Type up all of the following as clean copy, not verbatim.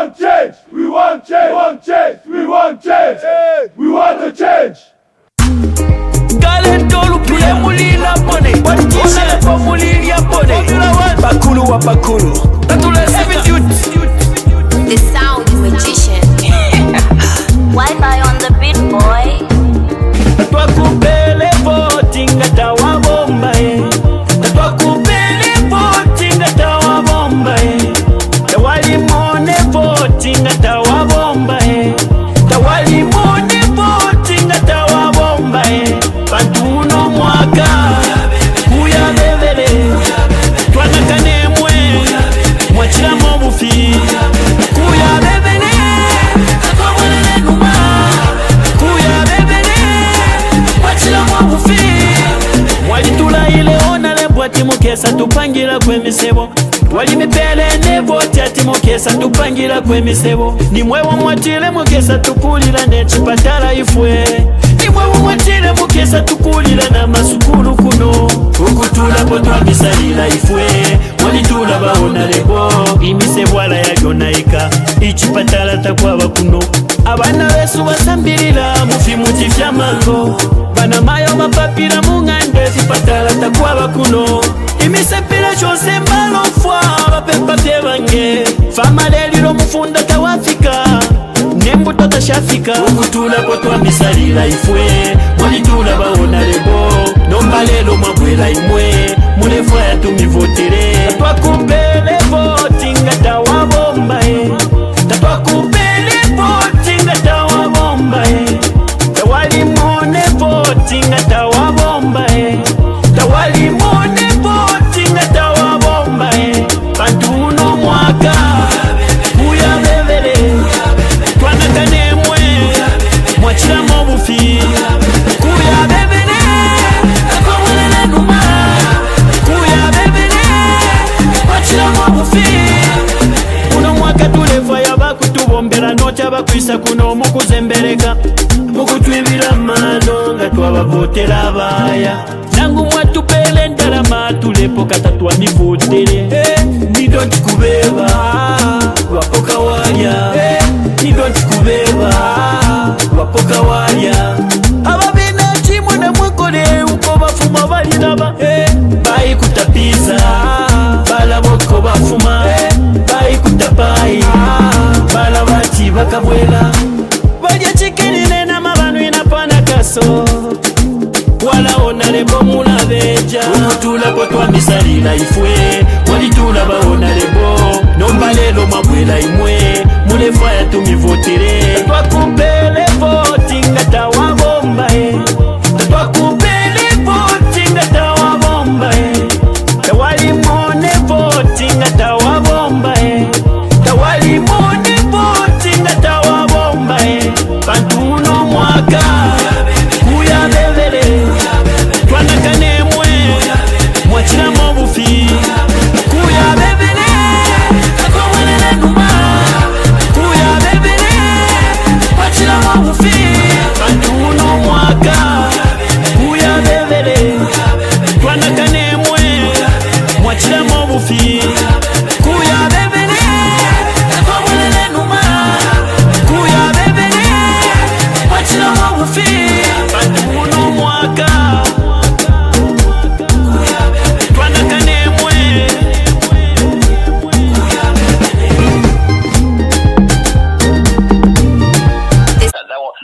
want change. We want change. We want change. We want change. We want a change. The sound magician. Wi-Fi on the beat, boy. Twakupele voting atawa bomba Twakupele voting atawa bomba Tawali mone voting atawa bomba Tawali mone voting atawa bomba Bantuno mwaka kuya bebele Twanakane mwe mwachira mobufi kuya bebele Twamwelele numa kuya bebele Walitula ile ona lebwa timukesa tupangira kwemisebo Wali mipele nevoti atimukesa tupangira kwemisebo Nimwewo mwatile mukesa tukulila nechipatala ifwe Nimwewo mwatile mukesa tukulila na masukulu kuno Ukutula potwa misalila ifwe Walitula baona lebo Imisebo ala yagonaika Ichipatala takwaba kuno Abana besu wasambilila mufimuti fya mango Bana mayo mapapira mungande zipatala takwaba kuno Imisepila chose malofwa bapepa vyebange Fama lelilo mufunda tawafika Nembuto tashafika Ukutula potwa misalila ifwe Walitula baona lebo Nomba lelo mabwela imwe Mulefwa ya tumivotere Twakupele voting atawa bomba Twakupele voting atawa bomba Tawali mone voting atawa bomba Tawali mone voting atawa bomba Bantuno mwaka kuya bebele Twanakane mwe mwachira mobufi kuya bebele Twamwelele numa kuya bebele mwachira mobufi Uno mwaka tulefa yabakutubombera nocha bakwisa kuno mukuzembereka Mukutwibira mano nga twabavotera abaya Nangu mwatupele ndalama tulepo katatwa mivotere Nidonti kubeba wapoka walya Nidonti kubeba wapoka walya Ababina chimwe na mwekole uko bafuma balinaba Bayi kutapiza bala boko bafuma Bayi kutapai bala bati bakabwela Baja chikini nena mabanu inapana kaso Wala ona lebo mula beja Ukutula potwa misalila ifwe Walitula baona lebo Nomba lelo mabwela imwe Mulefwa ya tumivotere Twakupele voting atawa bomba Twakupele voting atawa bomba Tawali mone voting atawa bomba Tawali mone voting atawa bomba Bantuno mwaka kuya bebele Twanakane mwe mwachira mobufi kuya bebele Twamwelele numa kuya bebele mwachira mobufi Bantuno mwaka kuya bebele Twanakane mwe mwachira mobufi kuya bebele Twamwelele numa kuya bebele mwachira mobufi Bantuno mwaka Twanakane mwe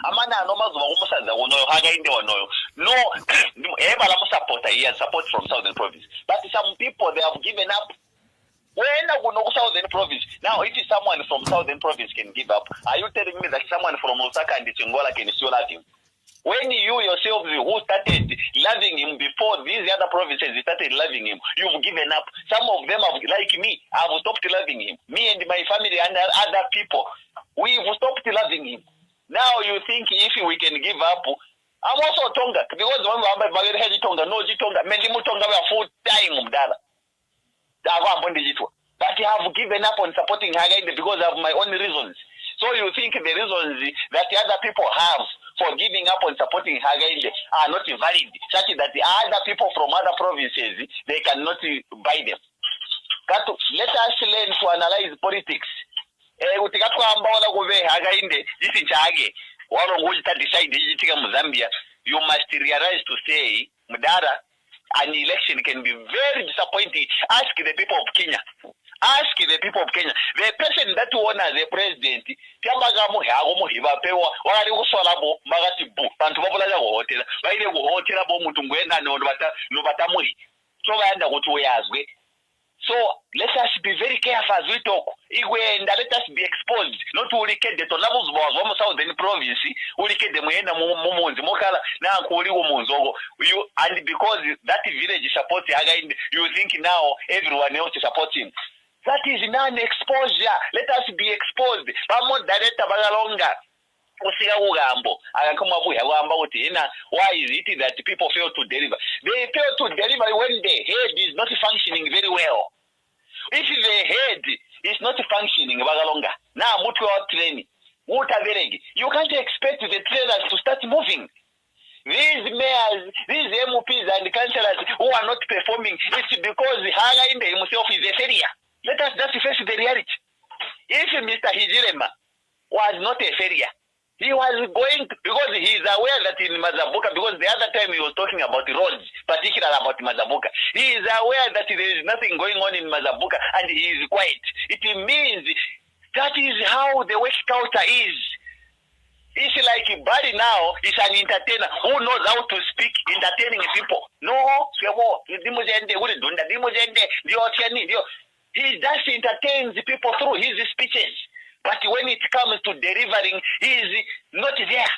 Amana anomazo bakumusanda wonoyo hakainde wonoyo no ebala musupporta here support from Southern Province but some people they have given up when kuno ku Southern Province now if someone from Southern Province can give up are you telling me that someone from Lusaka and Chingola can still love him when you yourself who started loving him before these other provinces started loving him you've given up some of them have like me have stopped loving him me and my family and other people we've stopped loving him. Now you think if we can give up, I'm also Tonga because when I'm head Tonga, no Tonga, many Tonga were full time Mdala. But I have given up on supporting Hagainde because of my own reasons. So you think the reasons that the other people have for giving up on supporting Hagainde are not valid, such that the other people from other provinces they cannot buy them. Let us learn to analyze politics. Utika twamba wala kube hakainde isi chage walo ngoji ta decide yitika mu Zambia. You must realize to say Mudara, an election can be very disappointing. Ask the people of Kenya. Ask the people of Kenya. The person that won as the president, Tiamagamu Hagomo Hibapewa, or Solabo, Magatibu, Pantobala Hotel, by the Hotel Mutumbuena, no Batamui. So I know what we ask. So let us be very careful as we talk. And let us be exposed. Not to get the Tonabos was almost out in the province. We get the Moena Momons, Mokala, now Kuri Womonzogo. And because that village is supporting again, you think now everyone else is supporting. That is non-exposure. Let us be exposed. Vamos directa bagalonga. Why is it that people fail to deliver? They fail to deliver when the head is not functioning very well. If the head is not functioning, now training, you can't expect the trailers to start moving. These mayors, these MPs and councillors who are not performing, it's because Haga himself is a failure. Let us just face the reality. If Mr. Hijirema was not a failure, he was going to, because he is aware that in Mazabuka, because the other time he was talking about the roads, particularly about Mazabuka, he is aware that there is nothing going on in Mazabuka and he is quiet. It means that is how the work culture is. It's like Barry now is an entertainer who knows how to speak, entertaining people. No, he just entertains people through his speeches. But when it comes to delivering, he is not there.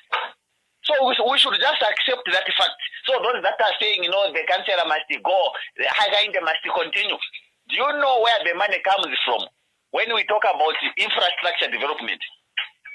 So we should just accept that fact. So those that are saying, the councillor must go, the higher must continue. Do you know where the money comes from? When we talk about infrastructure development,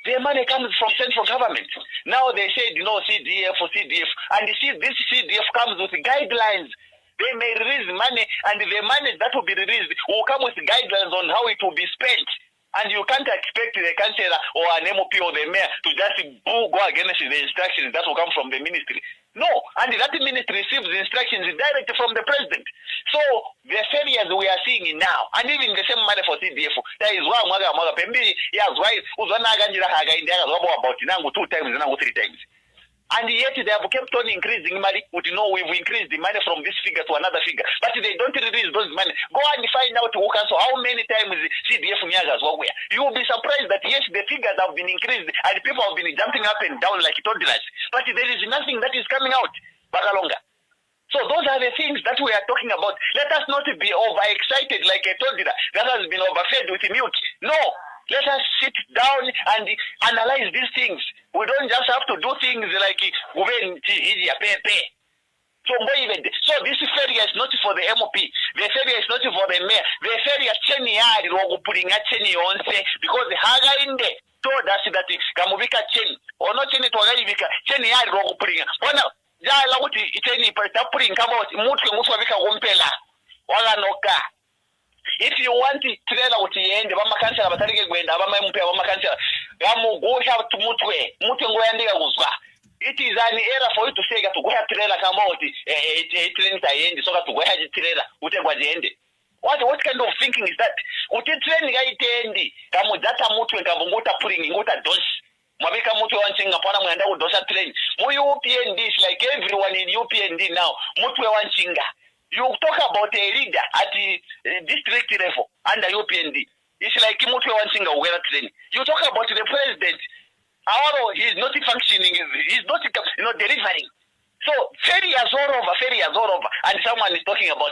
the money comes from central government. Now they said, CDF or CDF. And this CDF comes with guidelines. They may release money, and the money that will be released will come with guidelines on how it will be spent. And you can't expect the councillor or an MOP or the mayor to just go against the instructions that will come from the ministry. No, and that ministry receives the instructions directly from the president. So the failures we are seeing now, and even the same money for CDF, there is one mother, Pembi, yes, right, about 2 times, 3 times. And yet they have kept on increasing money. We've increased the money from this figure to another figure. But they don't release those money. Go and find out who can. So how many times CDF Nyagas were where? You will be surprised that yes, the figures have been increased and people have been jumping up and down like toddlers. But there is nothing that is coming out. Bagalonga. So those are the things that we are talking about. Let us not be overexcited like a toddler that has been overfed with milk. No. Let us sit down and analyze these things. We don't just have to do things like so this failure is not for the MOP. The failure is not for the mayor. The failure because the Haga in there told us that Kamubika Chen or not Chen to Ivika Chen yard rogupuring. One Jala would Cheni Pertapuring come out Mutuavika Wumpela or Noka. If you want to trailer with the end, the Mamakansa, Bataric, when Abamamupe, Mamakansa, Gamu go have to Mutwe, Mutunguandia Uzwa. It is an error for you to say that to go have trailer come out, a train end, so that to go have a trailer, whatever the end. What kind of thinking is that? Would you train Gaitendi, Kamudata Mutu and Kamuta putting in Gota Dos? Mabika Mutu and Singapore and that would dosa train. Mu UPND is like everyone in UPND now, Mutu and Singa. You talk about a leader at the district level under UPND. It's like Mutu and Singa were training. You talk about the president. He is not functioning. He is not delivering. So failures all over. And someone is talking about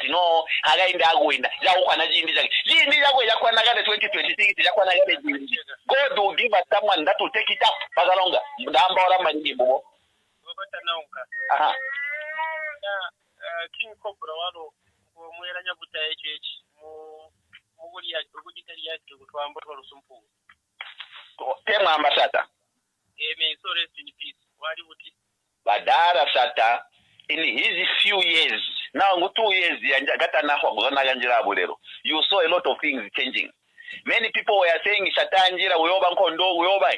God will give us someone that will take it up. King Cobra wano mwelanya butaye chechi muguli ya uguditali yake kutwamba rusumpu tema ambassador may so rest in peace wali buti badara sata in his few years now 2 years yangata naho kuzona ganjira bulero you saw a lot of things changing. Many people were saying Shatanjira uyoba nkondo uyoba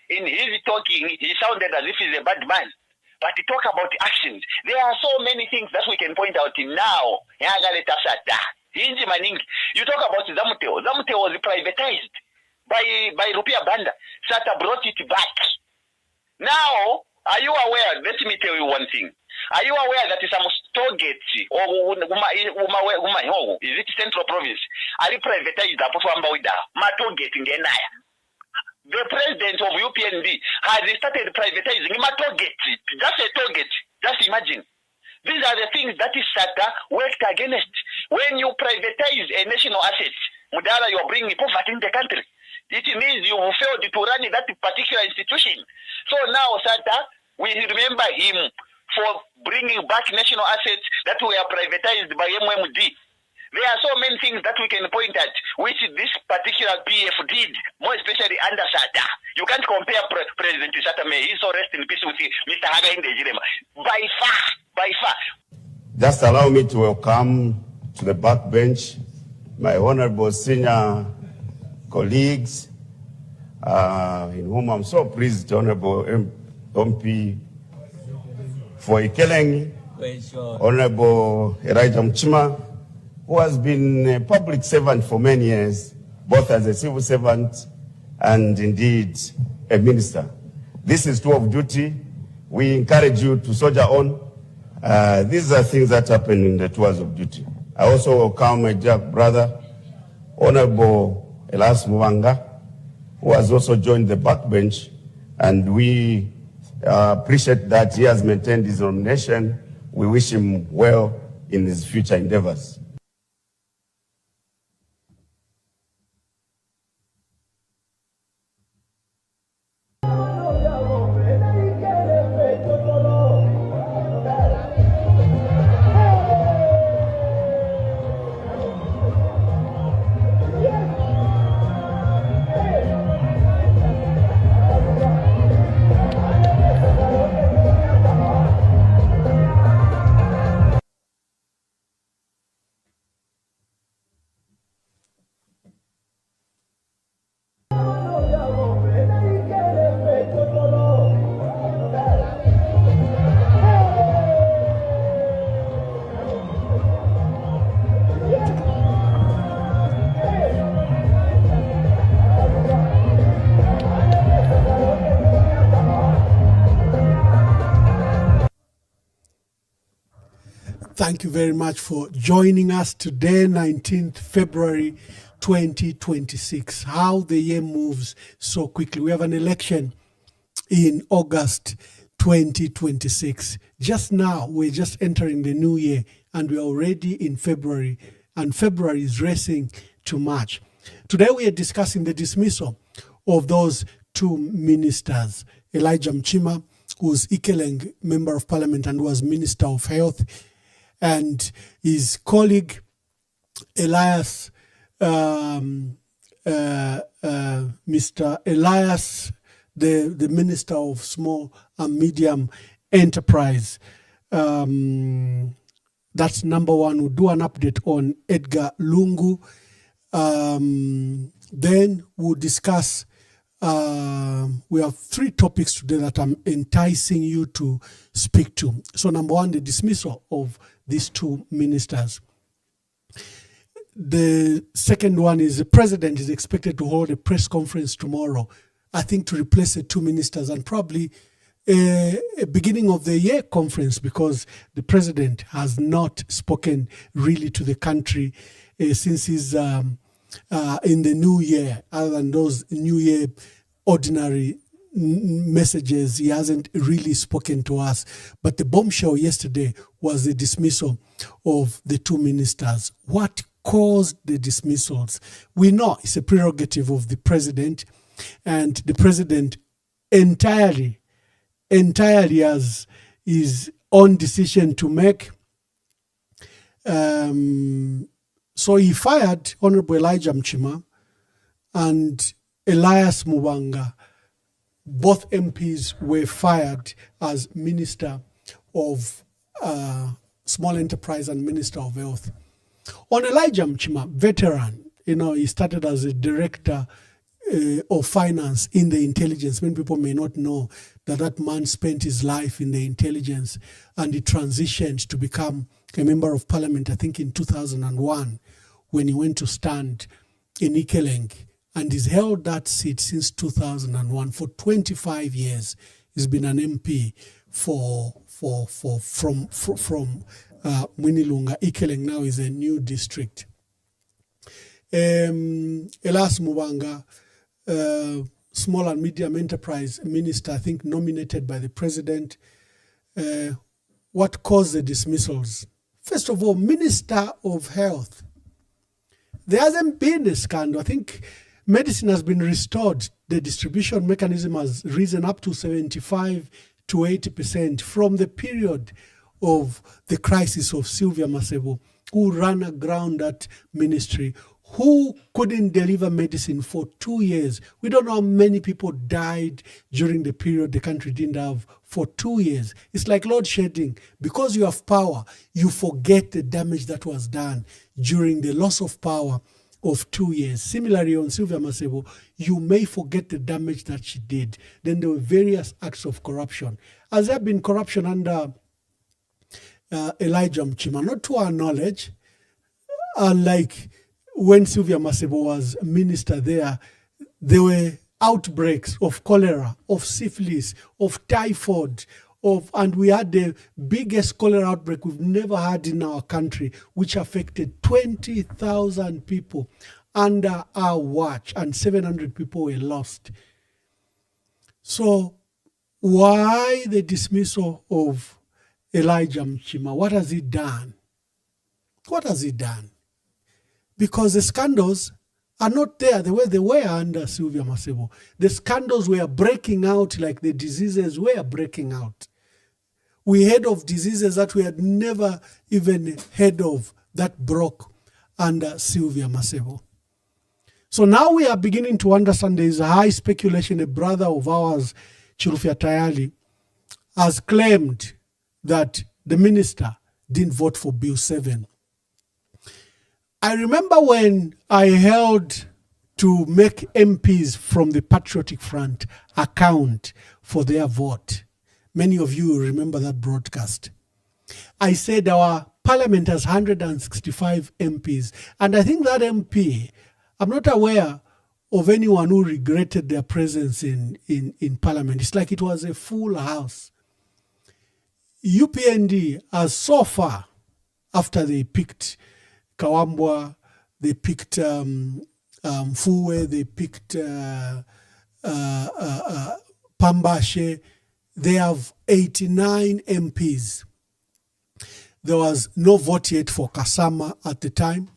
in his talking he sounded as if he's a bad man. But to talk about actions, there are so many things that we can point out now. You talk about Zamuteo. Zamuteo was privatized by Rupia Banda. SATA brought it back. Now, are you aware? Let me tell you one thing. Are you aware that some Stogate or is it Central Province? Are you privatized? The president of UPND has started privatizing Matogate. Just a Togate. Just imagine. These are the things that is SATA worked against. When you privatize a national asset, Mudala, you're bringing poverty in the country. It means you failed to run that particular institution. So now SATA, we remember him for bringing back national assets that were privatized by MMD. There are so many things that we can point at which this particular PF did, more especially under SATA. You can't compare President SATA May. He's so rest in peace with Mr. Haga in the Jirema. By far. Just allow me to welcome to the backbench my honorable senior colleagues, in whom I'm so pleased, Honorable MP for Ikeleng, Honorable Elijah Mchima, who has been a public servant for many years, both as a civil servant and indeed a minister. This is tour of duty. We encourage you to soldier on. These are things that happen in the tours of duty. I also welcome my dear brother, Honorable Elias Mwanga, who has also joined the backbench, and we appreciate that he has maintained his nomination. We wish him well in his future endeavors. Thank you very much for joining us today, 19th February 2026. How the year moves so quickly. We have an election in August 2026. Just now, we're just entering the new year and we're already in February, and February is racing to March. Today, we are discussing the dismissal of those two ministers, Elijah Mchima, who's Ikeleng Member of Parliament and was Minister of Health, and his colleague Elias, Mr. Elias, the Minister of Small and Medium Enterprise. That's number one. We'll do an update on Edgar Lungu. Then we'll discuss, we have three topics today that I'm enticing you to speak to. So number one, the dismissal of these two ministers. The second one is the president is expected to hold a press conference tomorrow, I think, to replace the two ministers, and probably a beginning of the year conference, because the president has not spoken really to the country since he's in the new year. Other than those new year ordinary messages, he hasn't really spoken to us. But the bombshell yesterday was the dismissal of the two ministers. What caused the dismissals? We know it's a prerogative of the president, and the president entirely has his own decision to make. So he fired Honorable Elijah Mchima and Elias Mwanga. Both MPs were fired as Minister of Small Enterprise and Minister of Health. On Elijah Mchima, veteran, he started as a director of finance in the intelligence. Many people may not know that man spent his life in the intelligence, and he transitioned to become a member of parliament, I think in 2001, when he went to stand in Ikeleng and he's held that seat since 2001. For 25 years, he's been an MP from Mwinilunga. Ikeleng now is a new district. Elas Mubanga, small and medium enterprise minister, I think nominated by the president. What caused the dismissals? First of all, Minister of Health. There hasn't been a scandal. I think medicine has been restored. The distribution mechanism has risen up to 75 to 80% from the period of the crisis of Sylvia Masebo, who ran aground that ministry, who couldn't deliver medicine for 2 years. We don't know how many people died during the period the country didn't have for 2 years. It's like load shedding. Because you have power, you forget the damage that was done during the loss of power of 2 years. Similarly, on Sylvia Masebo, you may forget the damage that she did. Then there were various acts of corruption. Has there been corruption under Elijah Mchima? Not to our knowledge. Like when Sylvia Masebo was minister there were outbreaks of cholera, of syphilis, of typhoid, and we had the biggest cholera outbreak we've never had in our country, which affected 20,000 people under our watch, and 700 people were lost. So why the dismissal of Elijah Mchima? What has he done? What has he done? Because the scandals are not there the way they were under Sylvia Masebo. The scandals were breaking out like the diseases were breaking out. We heard of diseases that we had never even heard of that broke under Sylvia Masebo. So now we are beginning to understand there is a high speculation. A brother of ours, Chirufya Tayali, has claimed that the minister didn't vote for Bill 7. I remember when I held to make MPs from the Patriotic Front account for their vote. Many of you remember that broadcast. I said our parliament has 165 MPs, and I think that MP, I'm not aware of anyone who regretted their presence in parliament. It's like it was a full house. UPND has so far, after they picked Kawambwa, they picked Mfuwe, they picked Pambashe. They have 89 MPs. There was no vote yet for Kasama at the time.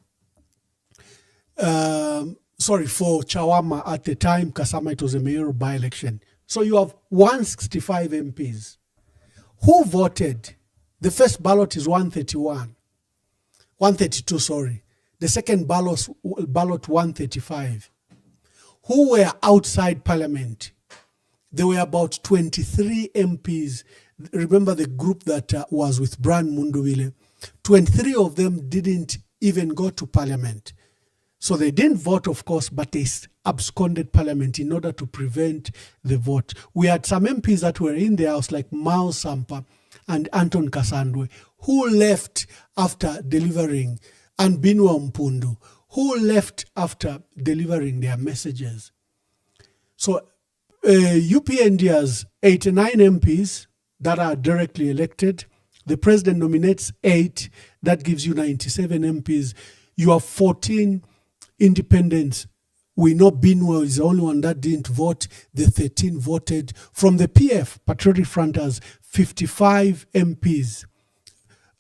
For Chawama at the time. Kasama, it was a mayoral by-election. So you have 165 MPs. Who voted? The first ballot is 132, sorry. The second ballot 135. Who were outside parliament? There were about 23 MPs. Remember the group that was with Brian Munduwile? 23 of them didn't even go to parliament. So they didn't vote, of course, but they absconded parliament in order to prevent the vote. We had some MPs that were in the house, like Mao Sampa and Anton Kasandwe, who left after delivering, and Binwa Mpundu, who left after delivering their messages. So UPND has 89 MPs that are directly elected. The president nominates 8. That gives you 97 MPs. You have 14 independents. We know Binwa is the only one that didn't vote. The 13 voted. From the PF, Patriotic Front has 55 MPs.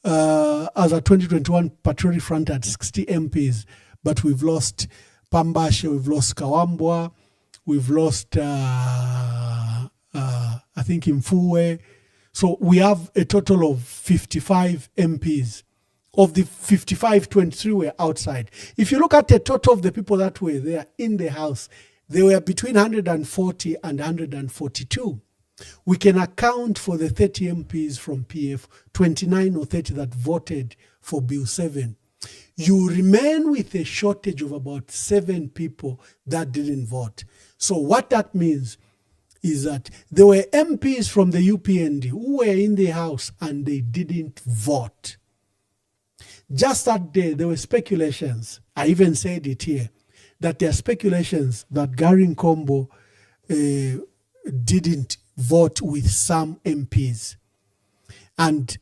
As of 2021, Patriotic Front had 60 MPs. But we've lost Pambashe, we've lost Kawambwa, we've lost, I think, Mfuwe. So we have a total of 55 MPs. Of the 55, 23 were outside. If you look at the total of the people that were there in the house, they were between 140 and 142. We can account for the 30 MPs from PF, 29 or 30 that voted for Bill 7. You remain with a shortage of about 7 people that didn't vote. So what that means is that there were MPs from the UPND who were in the house and they didn't vote. Just that day, there were speculations. I even said it here, that there are speculations that Gary Nkombo didn't vote with some MPs. And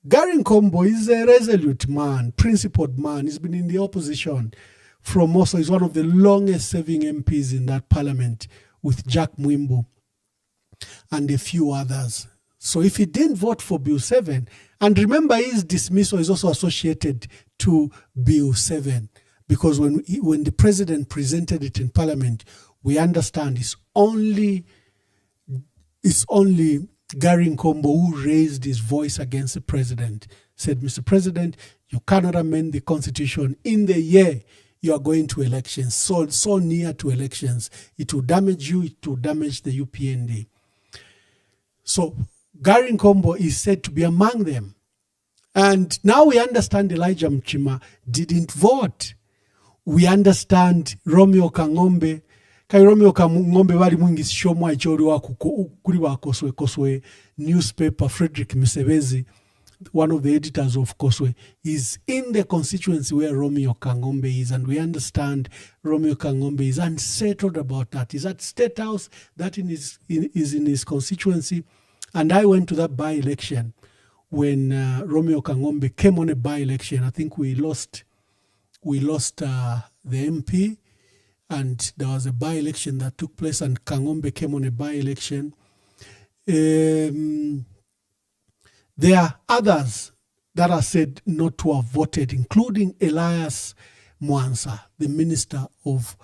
Gary Nkombo is a resolute man, principled man. He's been in the opposition from also, he's one of the longest serving MPs in that parliament with Jack Mwimbo and a few others. So if he didn't vote for Bill 7, and remember his dismissal is also associated to Bill 7, because when the president presented it in parliament, we understand it's only Gary Nkombo who raised his voice against the president, said, Mr. President, you cannot amend the constitution in the year you are going to elections, so near to elections. It will damage you, it will damage the UPND. So Gary Nkombo is said to be among them. And now we understand Elijah Mchima didn't vote. We understand Romeo Kangombe. Kai Romeo Kangombe wali mwingi shomwa ichori wa kuri wa Koswe newspaper. Frederick Misebezi, one of the editors of Koswe, is in the constituency where Romeo Kangombe is, and we understand Romeo Kangombe is unsettled about that. He's at State House, that is in his constituency, and I went to that by-election when Romeo Kangombe came on a by-election. I think we lost the MP, and there was a by-election that took place, and Kangombe came on a by-election. There are others that are said not to have voted, including Elias Mwansa, the Minister of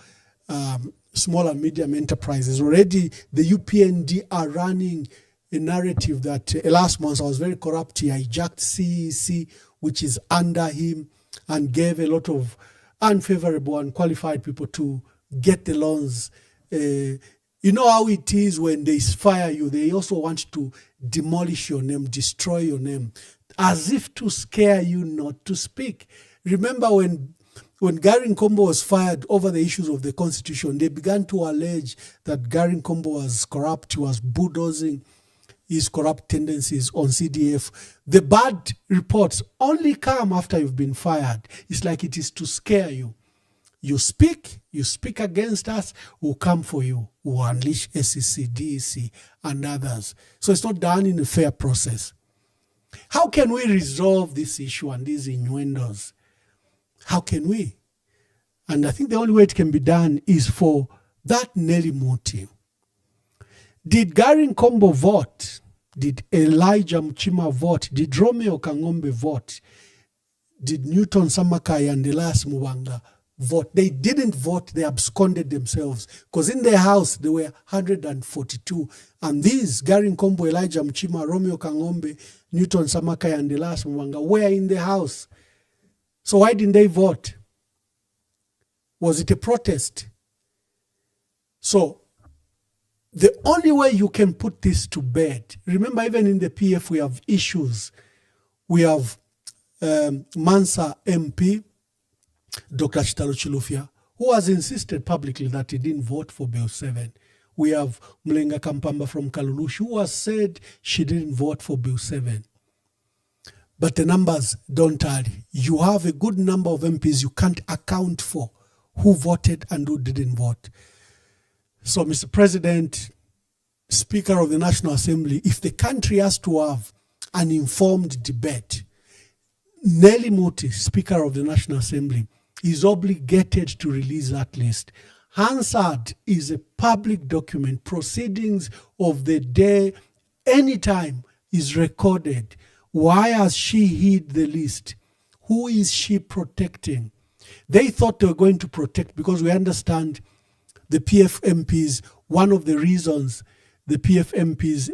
Small and Medium Enterprises. Already the UPND are running a narrative that Elias Mwansa was very corrupt. He hijacked CEC, which is under him, and gave a lot of unfavorable and qualified people to get the loans. You know how it is when they fire you, they also want to demolish your name, destroy your name, as if to scare you not to speak. Remember when Gary Nkombo was fired over the issues of the constitution, they began to allege that Gary Nkombo was corrupt, he was bulldozing his corrupt tendencies on CDF. The bad reports only come after you've been fired. It's like it is to scare you. You speak against us, we'll come for you. We'll unleash SEC, DEC, and others. So it's not done in a fair process. How can we resolve this issue and these innuendos? How can we? And I think the only way it can be done is for that Nelly Muti. Did Gary Nkombo vote? Did Elijah Mchima vote? Did Romeo Kangombe vote? Did Newton Samakai and Elias Mwanga vote? They didn't vote, they absconded themselves, because in their house there were 142, and these Gary Nkombo, Elijah Mchima, Romeo Kangombe, Newton Samakai and Elias Mwanga were in the house. So why didn't they vote? Was it a protest? So the only way you can put this to bed, remember even in the PF we have issues. We have Mansa MP, Dr. Chitalo Chilufya, who has insisted publicly that he didn't vote for Bill 7. We have Mlenga Kampamba from Kalulush, who has said she didn't vote for Bill 7. But the numbers don't tally. You have a good number of MPs you can't account for who voted and who didn't vote. So, Mr. President, Speaker of the National Assembly, if the country has to have an informed debate, Nelly Muti, Speaker of the National Assembly, is obligated to release that list. Hansard is a public document. Proceedings of the day, anytime, is recorded. Why has she hid the list? Who is she protecting? They thought they were going to protect, because we understand the PF MPs, one of the reasons the PF MPs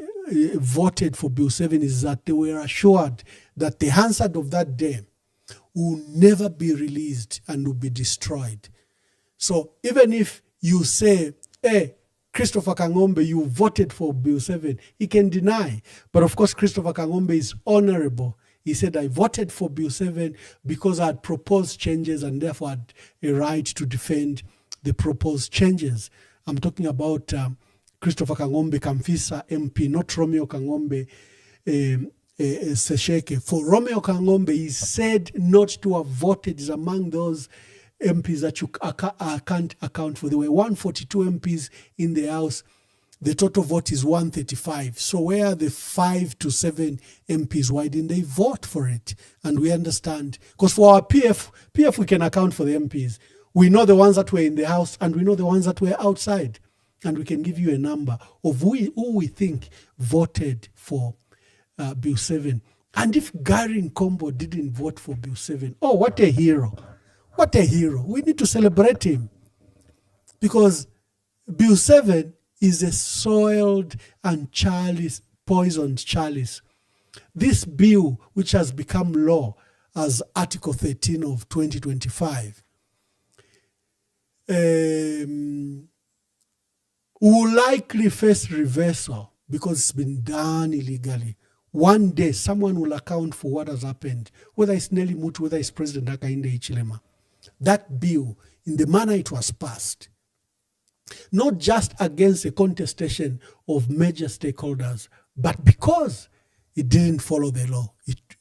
voted for Bill 7 is that they were assured that the Hansard of that day will never be released and will be destroyed. So even if you say, hey, Christopher Kangombe, you voted for Bill 7, he can deny. But of course, Christopher Kangombe is honorable. He said, I voted for Bill 7 because I had proposed changes and therefore had a right to defend the proposed changes. I'm talking about Christopher Kangombe Kamfisa MP, not Romeo Kangombe Sesheke. For Romeo Kangombe, he said not to have voted, is among those MPs that you can't account for. There were 142 MPs in the House. The total vote is 135. So where are the 5 to 7 MPs? Why didn't they vote for it? And we understand. Because for our PF, we can account for the MPs. We know the ones that were in the House and we know the ones that were outside. And we can give you a number of who we think voted for Bill 7. And if Gary Nkombo didn't vote for Bill 7, oh, what a hero. What a hero. We need to celebrate him. Because Bill 7 is a soiled and poisoned chalice. This bill, which has become law as Article 13 of 2025, will likely face reversal because it's been done illegally. One day, someone will account for what has happened, whether it's Nelly Mutu, whether it's President Hakainde Hichilema. That bill, in the manner it was passed, not just against a contestation of major stakeholders, but because it didn't follow the law,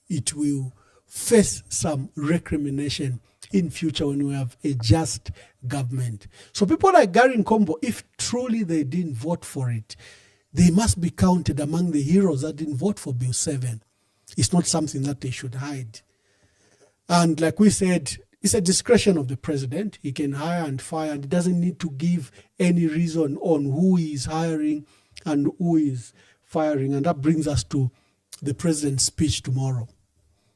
it will face some recrimination in future when we have a just government. So people like Gary Nkombo, if truly they didn't vote for it, they must be counted among the heroes that didn't vote for Bill 7. It's not something that they should hide. And like we said, it's a discretion of the president. He can hire and fire, and he doesn't need to give any reason on who he is hiring and who is firing. And that brings us to the president's speech tomorrow.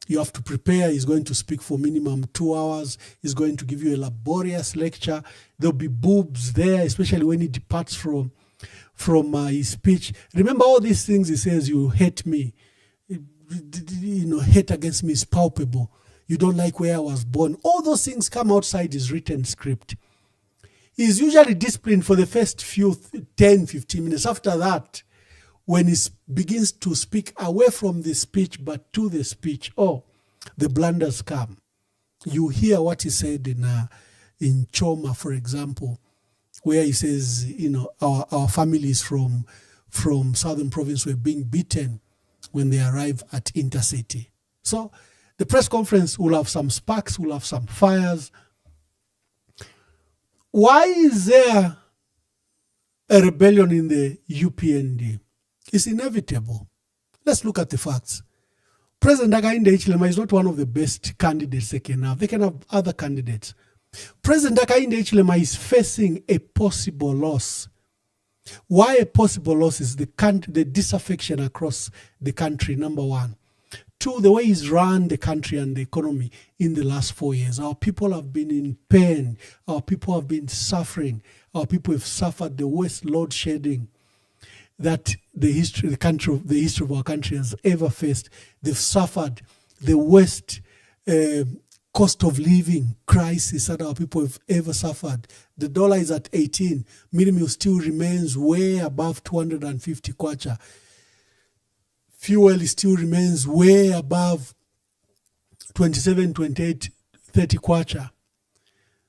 You have to prepare. He's going to speak for minimum 2 hours. He's going to give you a laborious lecture. There'll be boobs there, especially when he departs from his speech. Remember all these things he says, you hate me. Hate against me is palpable. You don't like where I was born. All those things come outside his written script. He's usually disciplined for the first few 10, 15 minutes. After that, when he begins to speak away from the speech but to the speech, the blunders come. You hear what he said in Choma, for example, where he says, our families from Southern Province were being beaten when they arrive at Intercity. So the press conference will have some sparks, will have some fires. Why is there a rebellion in the UPND? It's inevitable. Let's look at the facts. President Hakainde Hichilema is not one of the best candidates they can have. They can have other candidates. President Hakainde Hichilema is facing a possible loss. Why a possible loss is the disaffection across the country, number one. Two, the way he's run the country and the economy in the last 4 years. Our people have been in pain. Our people have been suffering. Our people have suffered the worst load shedding that the history of our country has ever faced. They've suffered the worst cost of living crisis that our people have ever suffered. The dollar is at 18. Minimum still remains way above 250 kwacha. Fuel still remains way above 27, 28, 30 kwacha.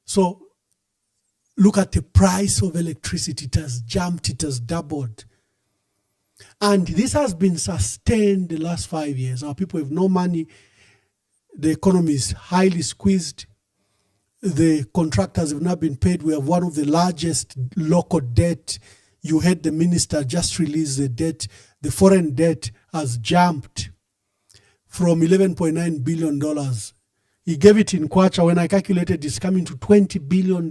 So look at the price of electricity. It has jumped, it has doubled. And this has been sustained the last 5 years. Our people have no money. The economy is highly squeezed. The contractors have not been paid. We have one of the largest local debt. You heard the minister just release the debt. The foreign debt has jumped from $11.9 billion. He gave it in kwacha. When I calculated, it's coming to $20 billion.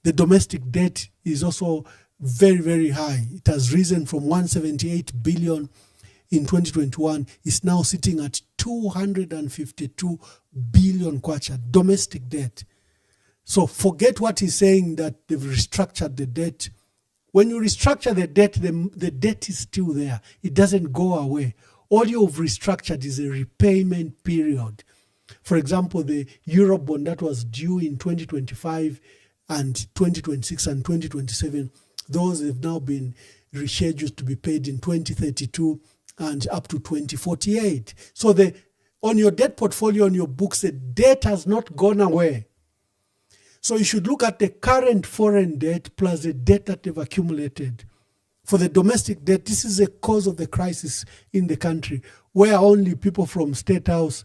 The domestic debt is also very, very high. It has risen from 178 billion in 2021. It's now sitting at 252 billion kwacha, domestic debt. So forget what he's saying that they've restructured the debt. When you restructure the debt, the debt is still there. It doesn't go away. All you've restructured is a repayment period. For example, the Eurobond that was due in 2025 and 2026 and 2027, those have now been rescheduled to be paid in 2032 and up to 2048. So on your debt portfolio, on your books, the debt has not gone away. So you should look at the current foreign debt plus the debt that they've accumulated. For the domestic debt, this is a cause of the crisis in the country, where only people from State House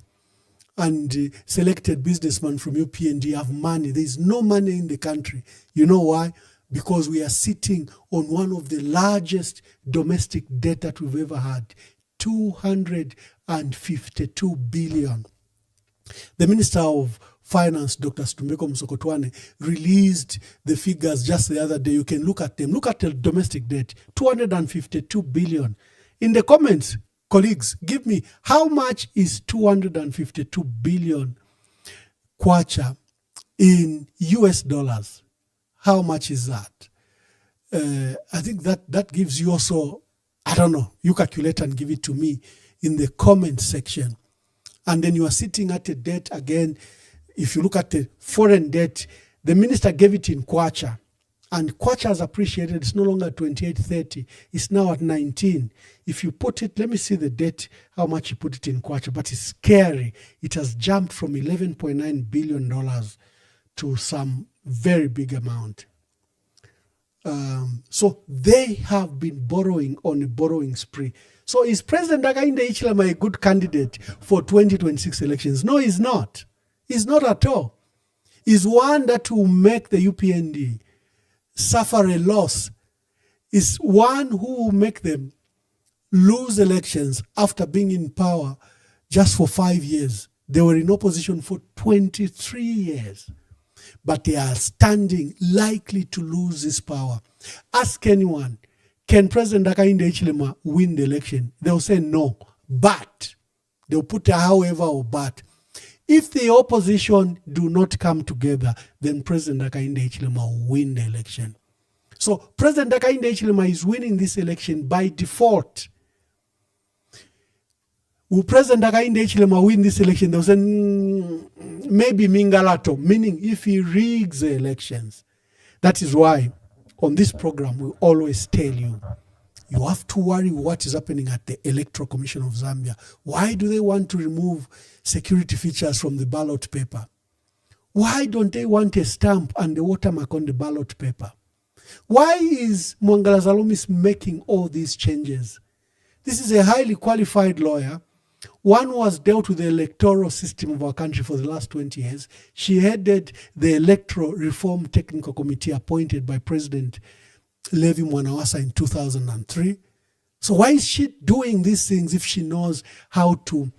and selected businessmen from UPND have money. There is no money in the country. You know why? Because we are sitting on one of the largest domestic debt that we've ever had, 252 billion. The Minister of Finance, Dr. Stumbeko Msokotwane, released the figures just the other day. You can look at them. Look at the domestic debt, 252 billion. In the comments, colleagues, give me how much is 252 billion kwacha in US dollars? How much is that? I think that gives you also, I don't know, you calculate and give it to me in the comment section. And then you are sitting at a debt again. If you look at the foreign debt, the minister gave it in kwacha. And kwacha has appreciated. It's no longer 28.30. It's now at 19. If you put it, let me see the debt, how much you put it in kwacha. But it's scary. It has jumped from $11.9 billion to some very big amount. So they have been borrowing on a borrowing spree. So is President Hakainde Hichilema a good candidate for 2026 elections? No, he's not. He's not at all. He's one that will make the UPND suffer a loss. Is one who will make them lose elections after being in power just for 5 years. They were in opposition for 23 years. But they are standing likely to lose this power. Ask anyone, can President Hakainde Hichilema win the election? They'll say no, but they'll put a however or but. If the opposition do not come together, then President Hakainde Hichilema will win the election. So President Hakainde Hichilema is winning this election by default. Will President Hakainde Hichilema win this election? They'll say maybe Mingalato, meaning if he rigs the elections. That is why on this program we always tell you, you have to worry what is happening at the Electoral Commission of Zambia. Why do they want to remove security features from the ballot paper? Why don't they want a stamp and a watermark on the ballot paper? Why is Mwangala Zalumis making all these changes? This is a highly qualified lawyer, one who has dealt with the electoral system of our country for the last 20 years. She headed the Electoral Reform Technical Committee appointed by President Levi Mwanawasa in 2003. So why is she doing these things if she knows how to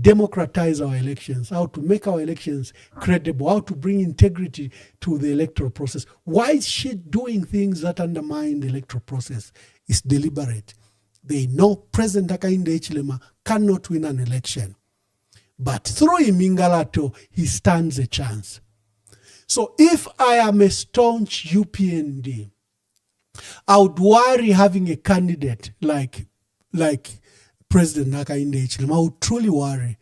democratize our elections, how to make our elections credible, how to bring integrity to the electoral process? Why is she doing things that undermine the electoral process? It's deliberate. They know President Hakainde Hichilema cannot win an election. But through Imingalato, he stands a chance. So if I am a staunch UPND, I would worry having a candidate like President Hakainde Hichilema. I would truly worry,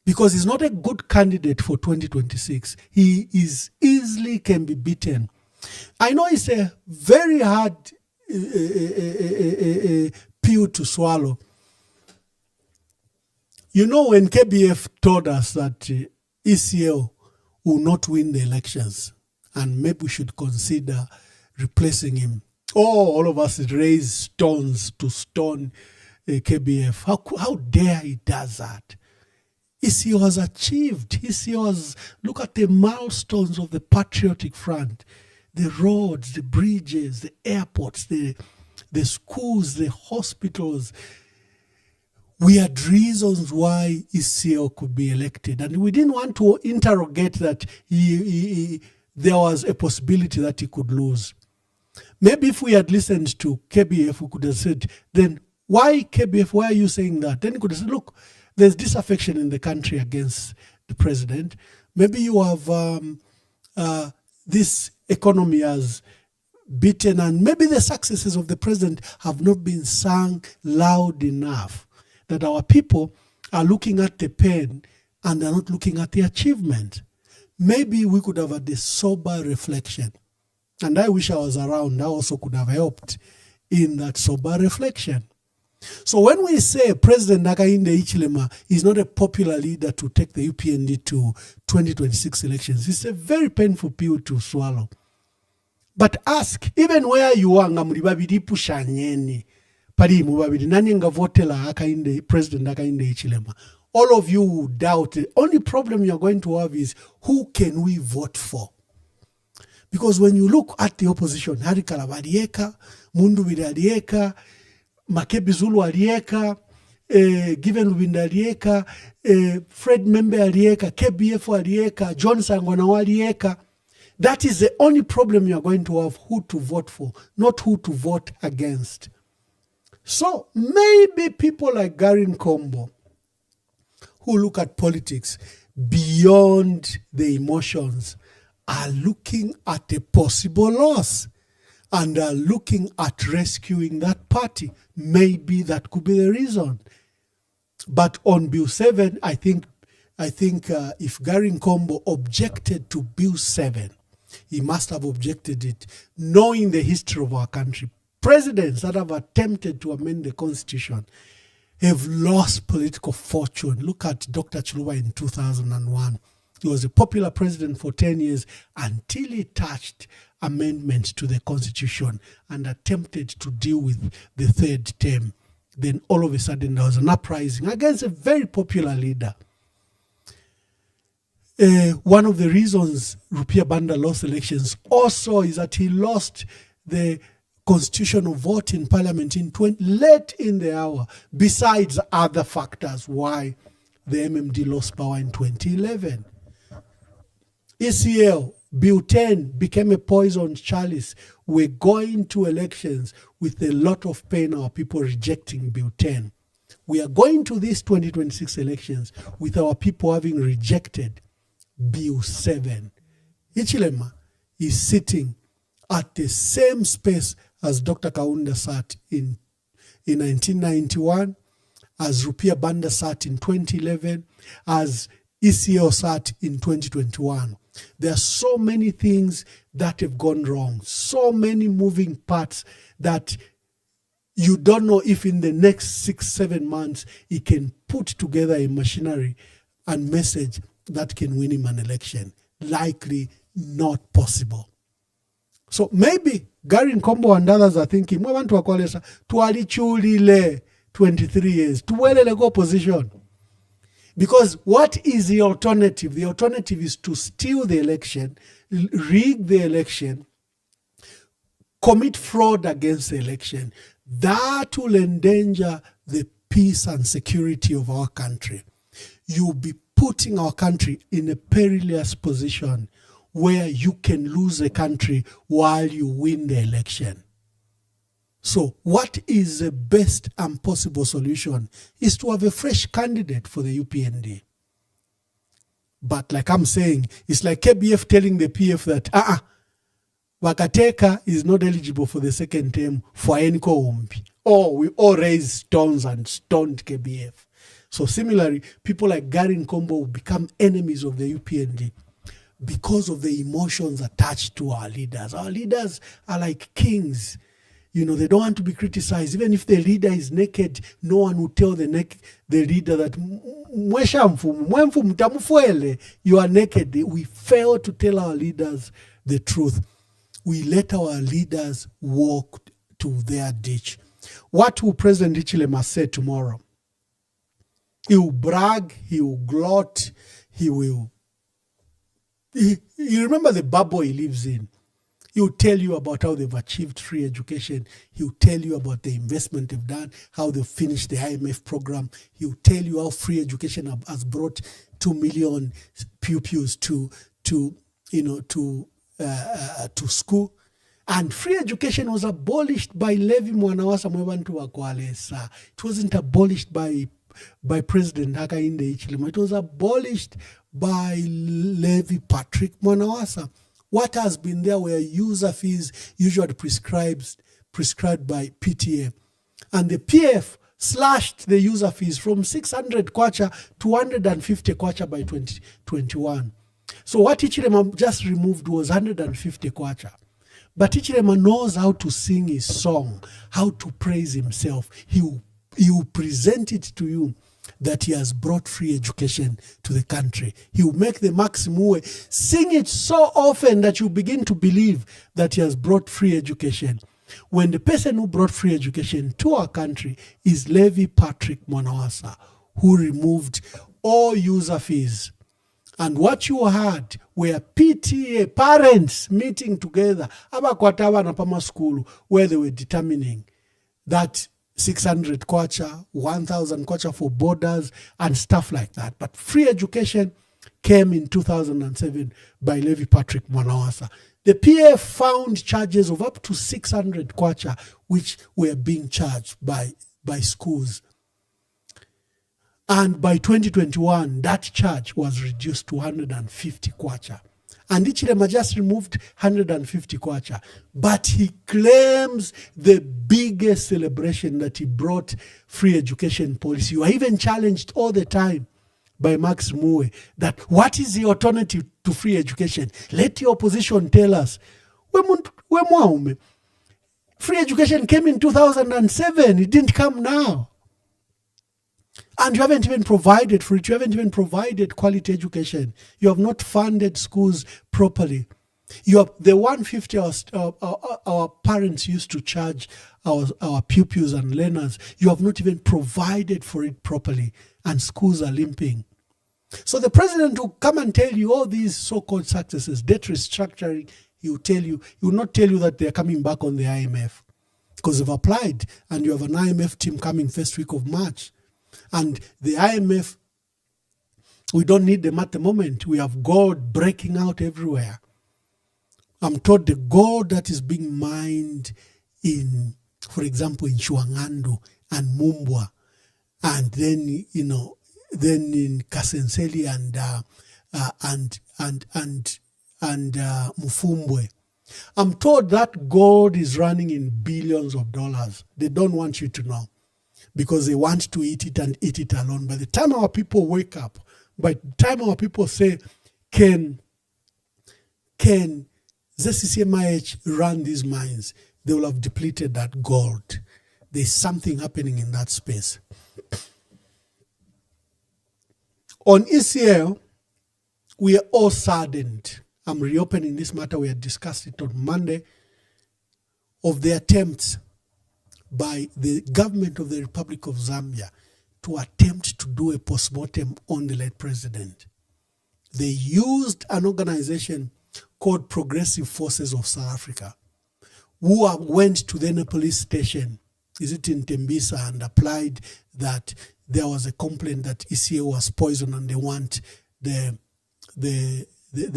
because he's not a good candidate for 2026. He is easily can be beaten. I know it's a very hard pill to swallow. You know, when KBF told us that ECL will not win the elections and maybe we should consider replacing him, all of us raised stones to stone KBF. How dare he does that? ECL has achieved. ECL has, look at the milestones of the patriotic front. The roads, the bridges, the airports, the schools, the hospitals. We had reasons why ECL could be elected. And we didn't want to interrogate that there was a possibility that he could lose. Maybe if we had listened to KBF, we could have said, then why KBF, why are you saying that? Then he could have said, look, there's disaffection in the country against the president. Maybe you have this economy has beaten, and maybe the successes of the president have not been sung loud enough, that our people are looking at the pen and they're not looking at the achievement. Maybe we could have had a sober reflection. And I wish I was around. I also could have helped in that sober reflection. So when we say President Hakainde Hichilema is not a popular leader to take the UPND to 2026 elections, it's a very painful pill to swallow. But ask, even where you are, ngamuli babidi pushanyeni, pari mu babidi, nani nga votela President Hakainde Hichilema? all of you will doubt. The only problem you're going to have is who can we vote for? Because when you look at the opposition, Hari Kalabarieka, Mundu Vidalieka, Makebi Zulu Alieka, Given Lubinda Alieka, Fred Membe Alieka, KBF Alieka, John Sangwana Alieka. That is the only problem you're going to have, who to vote for, not who to vote against. So maybe people like Gary Nkombo, who look at politics beyond the emotions, are looking at a possible loss and are looking at rescuing that party. Maybe that could be the reason. But on Bill 7, I think if Gary Nkombo objected to Bill 7, he must have objected it, knowing the history of our country. Presidents that have attempted to amend the Constitution have lost political fortune. Look at Dr. Chiluba in 2001. He was a popular president for 10 years until he touched amendments to the Constitution and attempted to deal with the third term. Then all of a sudden there was an uprising against a very popular leader. One of the reasons Rupia Banda lost elections also is that he lost the constitutional vote in parliament late in the hour, besides other factors why the MMD lost power in 2011. ECL, Bill 10 became a poisoned chalice. We're going to elections with a lot of pain, our people rejecting Bill 10. We are going to these 2026 elections with our people having rejected Bill 7. Ichilema is sitting at the same space as Dr. Kaunda sat in 1991, as Rupia Banda sat in 2011, as ECO sat in 2021. There are so many things that have gone wrong, so many moving parts that you don't know if in the next 6-7 months he can put together a machinery and message that can win him an election. Likely not possible. So maybe Gary Nkombo and others are thinking, we want to akwalesa tualichulile 23 years, tuwelele go opposition. Because what is the alternative? The alternative is to steal the election, rig the election, commit fraud against the election. That will endanger the peace and security of our country. You'll be putting our country in a perilous position where you can lose the country while you win the election. So what is the best and possible solution is to have a fresh candidate for the UPND. But like I'm saying, it's like KBF telling the PF that Wakateka is not eligible for the second term for Enko Umbi. Or we all raised stones and stoned KBF. So similarly, people like Gary Nkombo will become enemies of the UPND because of the emotions attached to our leaders. Our leaders are like kings. You know, they don't want to be criticized. Even if the leader is naked, no one will tell the leader that you are naked. We fail to tell our leaders the truth. We let our leaders walk to their ditch. What will President Hichilema say tomorrow? He will brag, he will gloat, he will... You remember the bubble he lives in. He will tell you about how they've achieved free education. He will tell you about the investment they've done, how they've finished the IMF program. He will tell you how free education has brought 2 million pupils to school. And free education was abolished by Levi Mwanawasa Mwebantu Wakwalesa. It wasn't abolished by President Hakainde Hichilema. It was abolished by Levi Patrick Mwanawasa. What has been there were user fees usually prescribed by PTA. And the PF slashed the user fees from 600 kwacha to 150 kwacha by 2021. So what Hichilema just removed was 150 kwacha. But Hichilema knows how to sing his song, how to praise himself. He will present it to you that he has brought free education to the country. He will make the Maximue sing it so often that you begin to believe that he has brought free education. When the person who brought free education to our country is Levi Patrick Mwanawasa, who removed all user fees. And what you had were PTA parents meeting together, abakwatawa na pama school, where they were determining that 600 kwacha, 1,000 kwacha for borders and stuff like that. But free education came in 2007 by Levi Patrick Mwanawasa. The PA found charges of up to 600 kwacha, which were being charged by schools. And by 2021, that charge was reduced to 150 kwacha. And Ichilema just removed 150 kwacha. But he claims the biggest celebration that he brought free education policy. You are even challenged all the time by Max Muwe that what is the alternative to free education? Let your opposition tell us. Free education came in 2007. It didn't come now. And you haven't even provided for it. You haven't even provided quality education. You have not funded schools properly. You have the 150 our parents used to charge our pupils and learners. You have not even provided for it properly, and schools are limping. So the president will come and tell you all these so-called successes, debt restructuring. He will not tell you that they're coming back on the IMF because they've applied, and you have an IMF team coming first week of March. And the IMF, we don't need them at the moment. We have gold breaking out everywhere. I'm told the gold that is being mined in, for example, in Chuangandu and Mumbwa, and then in Kasenseli and Mufumbwe. I'm told that gold is running in billions of dollars. They don't want you to know, because they want to eat it and eat it alone. By the time our people wake up, by the time our people say, can ZCCMIH run these mines, they will have depleted that gold. There's something happening in that space. On ECL, we are all saddened. I'm reopening this matter. We had discussed it on Monday, of the attempts by the government of the Republic of Zambia to attempt to do a postmortem on the late president. They used an organization called Progressive Forces of South Africa, who went to the police station, is it in Tembisa, and applied that there was a complaint that ECA was poisoned and they want the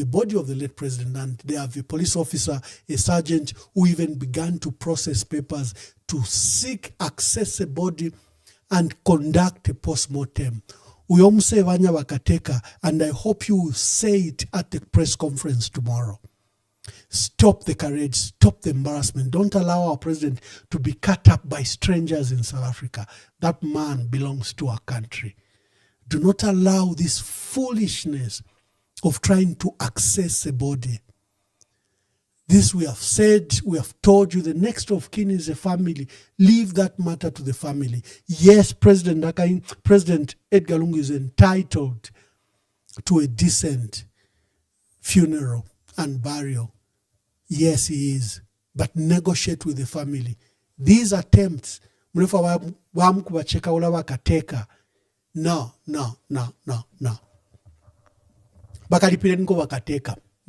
body of the late president. And they have a police officer, a sergeant, who even began to process papers to seek access a body and conduct a post-mortem. Uyomse vanya wakateka, and I hope you will say it at the press conference tomorrow. Stop the courage, stop the embarrassment. Don't allow our president to be cut up by strangers in South Africa. That man belongs to our country. Do not allow this foolishness of trying to access a body. This we have said, we have told you, the next of kin is a family. Leave that matter to the family. Yes, President Edgar Lungu is entitled to a decent funeral and burial. Yes, he is. But negotiate with the family. These attempts, no.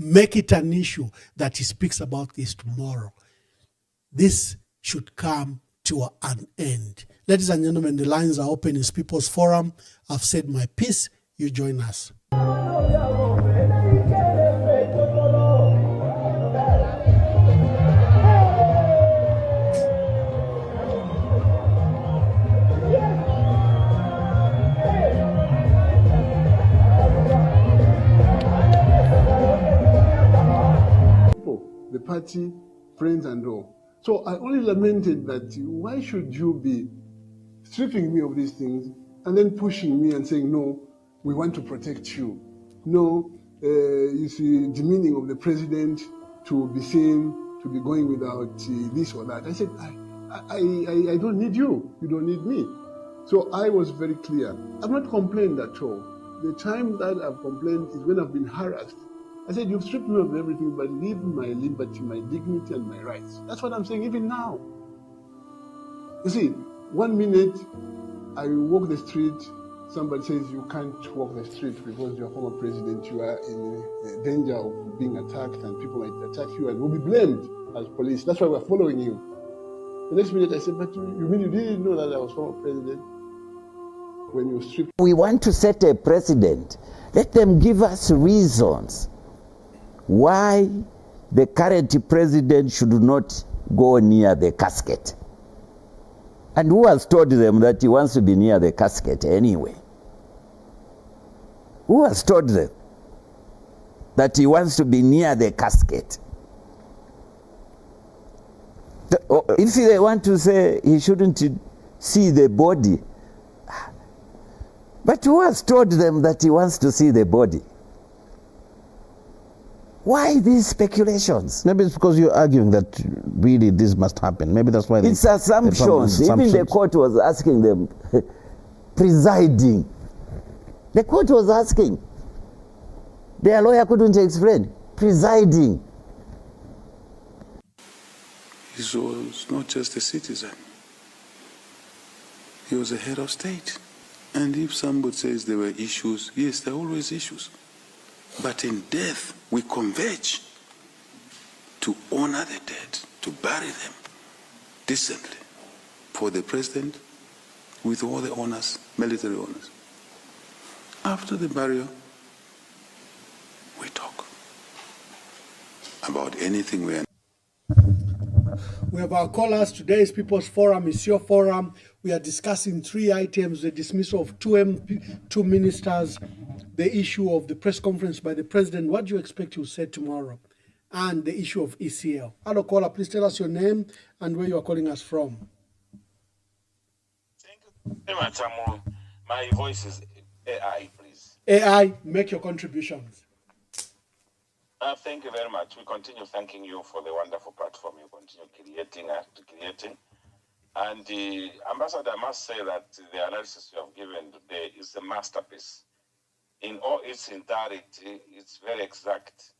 Make it an issue that he speaks about this tomorrow. This should come to an end. Ladies and gentlemen, the lines are open. It's People's Forum. I've said my piece. You join us. The party, friends and all. So I only lamented that why should you be stripping me of these things and then pushing me and saying, no, we want to protect you. No, you see, demeaning of the president to be seen, to be going without this or that. I said, I don't need you. You don't need me. So I was very clear. I've not complained at all. The time that I've complained is when I've been harassed. I said, you've stripped me of everything, but leave my liberty, my dignity, and my rights. That's what I'm saying, even now. You see, 1 minute, I walk the street, somebody says you can't walk the street because you're a former president, you are in danger of being attacked and people might attack you and will be blamed as police. That's why we're following you. The next minute I said, but you mean you didn't know that I was former president when you stripped? We want to set a precedent. Let them give us reasons why the current president should not go near the casket. And who has told them that he wants to be near the casket anyway? Who has told them that he wants to be near the casket? If they want to say he shouldn't see the body, but who has told them that he wants to see the body? Why these speculations? Maybe it's because you're arguing that really this must happen. Maybe that's why it's assumptions. Even the court was asking them, presiding. The court was asking. Their lawyer couldn't explain. Presiding. He was not just a citizen. He was a head of state. And if somebody says there were issues, yes, there are always issues. But in death, we converge to honor the dead, to bury them decently for the president with all the honors, military honors. After the burial, we talk about anything we are. We have our callers. Today's People's Forum is your forum. We are discussing 3 items: the dismissal of two ministers, the issue of the press conference by the president, what do you expect he'll say tomorrow, and the issue of ECL. Hello, caller. Please tell us your name and where you are calling us from. Thank you very much. My voice is AI, please. AI, make your contributions. Thank you very much. We continue thanking you for the wonderful platform you continue creating. And Ambassador, I must say that the analysis you have given today is a masterpiece. In all its entirety, it's very exact.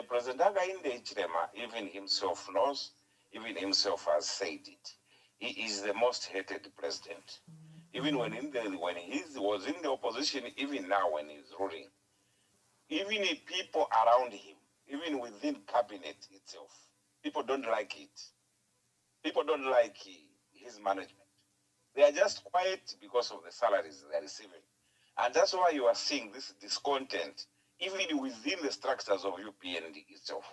President Hakainde Hichilema, even himself knows, even himself has said it. He is the most hated president. Even when he was in the opposition, even now when he's ruling. Even if people around him, even within cabinet itself, people don't like it. People don't like his management. They are just quiet because of the salaries they are receiving. And that's why you are seeing this discontent, even within the structures of UPND itself.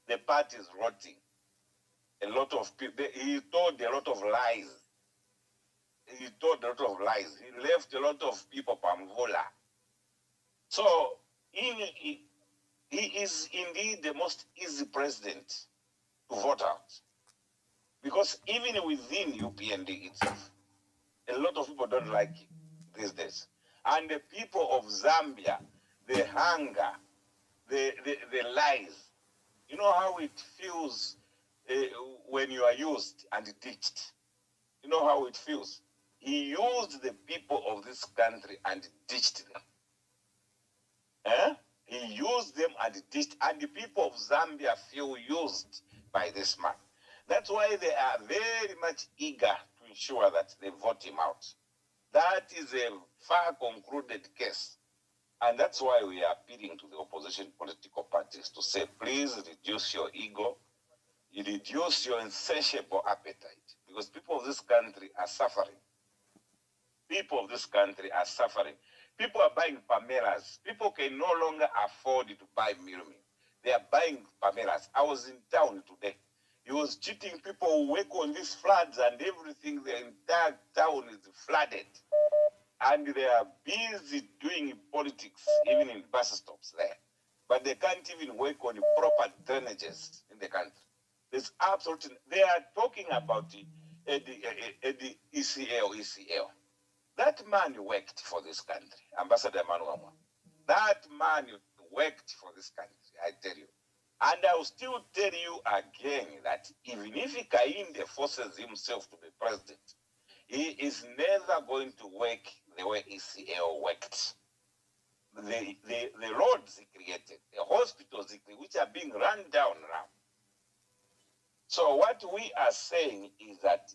The party is rotting. A lot of people, he told a lot of lies. He told a lot of lies. He left a lot of people pamvola. So, he is indeed the most easy president to vote out. Because even within UPND itself, a lot of people don't like it these days. And the people of Zambia, the hunger, the lies, you know how it feels when you are used and ditched. You know how it feels. He used the people of this country and ditched them. He used them and ditched, and the people of Zambia feel used by this man. That's why they are very much eager to ensure that they vote him out. That is a far concluded case. And that's why we are appealing to the opposition political parties to say, please reduce your ego, reduce your insatiable appetite, because people of this country are suffering. People of this country are suffering. People are buying Pamelas. People can no longer afford to buy Milmi. They are buying Pamelas. I was in town today. He was cheating people who work on these floods and everything. The entire town is flooded. And they are busy doing politics, even in bus stops there. But they can't even work on the proper drainages in the country. There's absolutely, they are talking about the ECL. That man worked for this country, Ambassador Emmanuel Mwamba. That man worked for this country, I tell you. And I will still tell you again that even if Hakainde forces himself to be president, he is never going to work the way ECL worked. The roads he created, the hospitals he created, which are being run down now. So what we are saying is that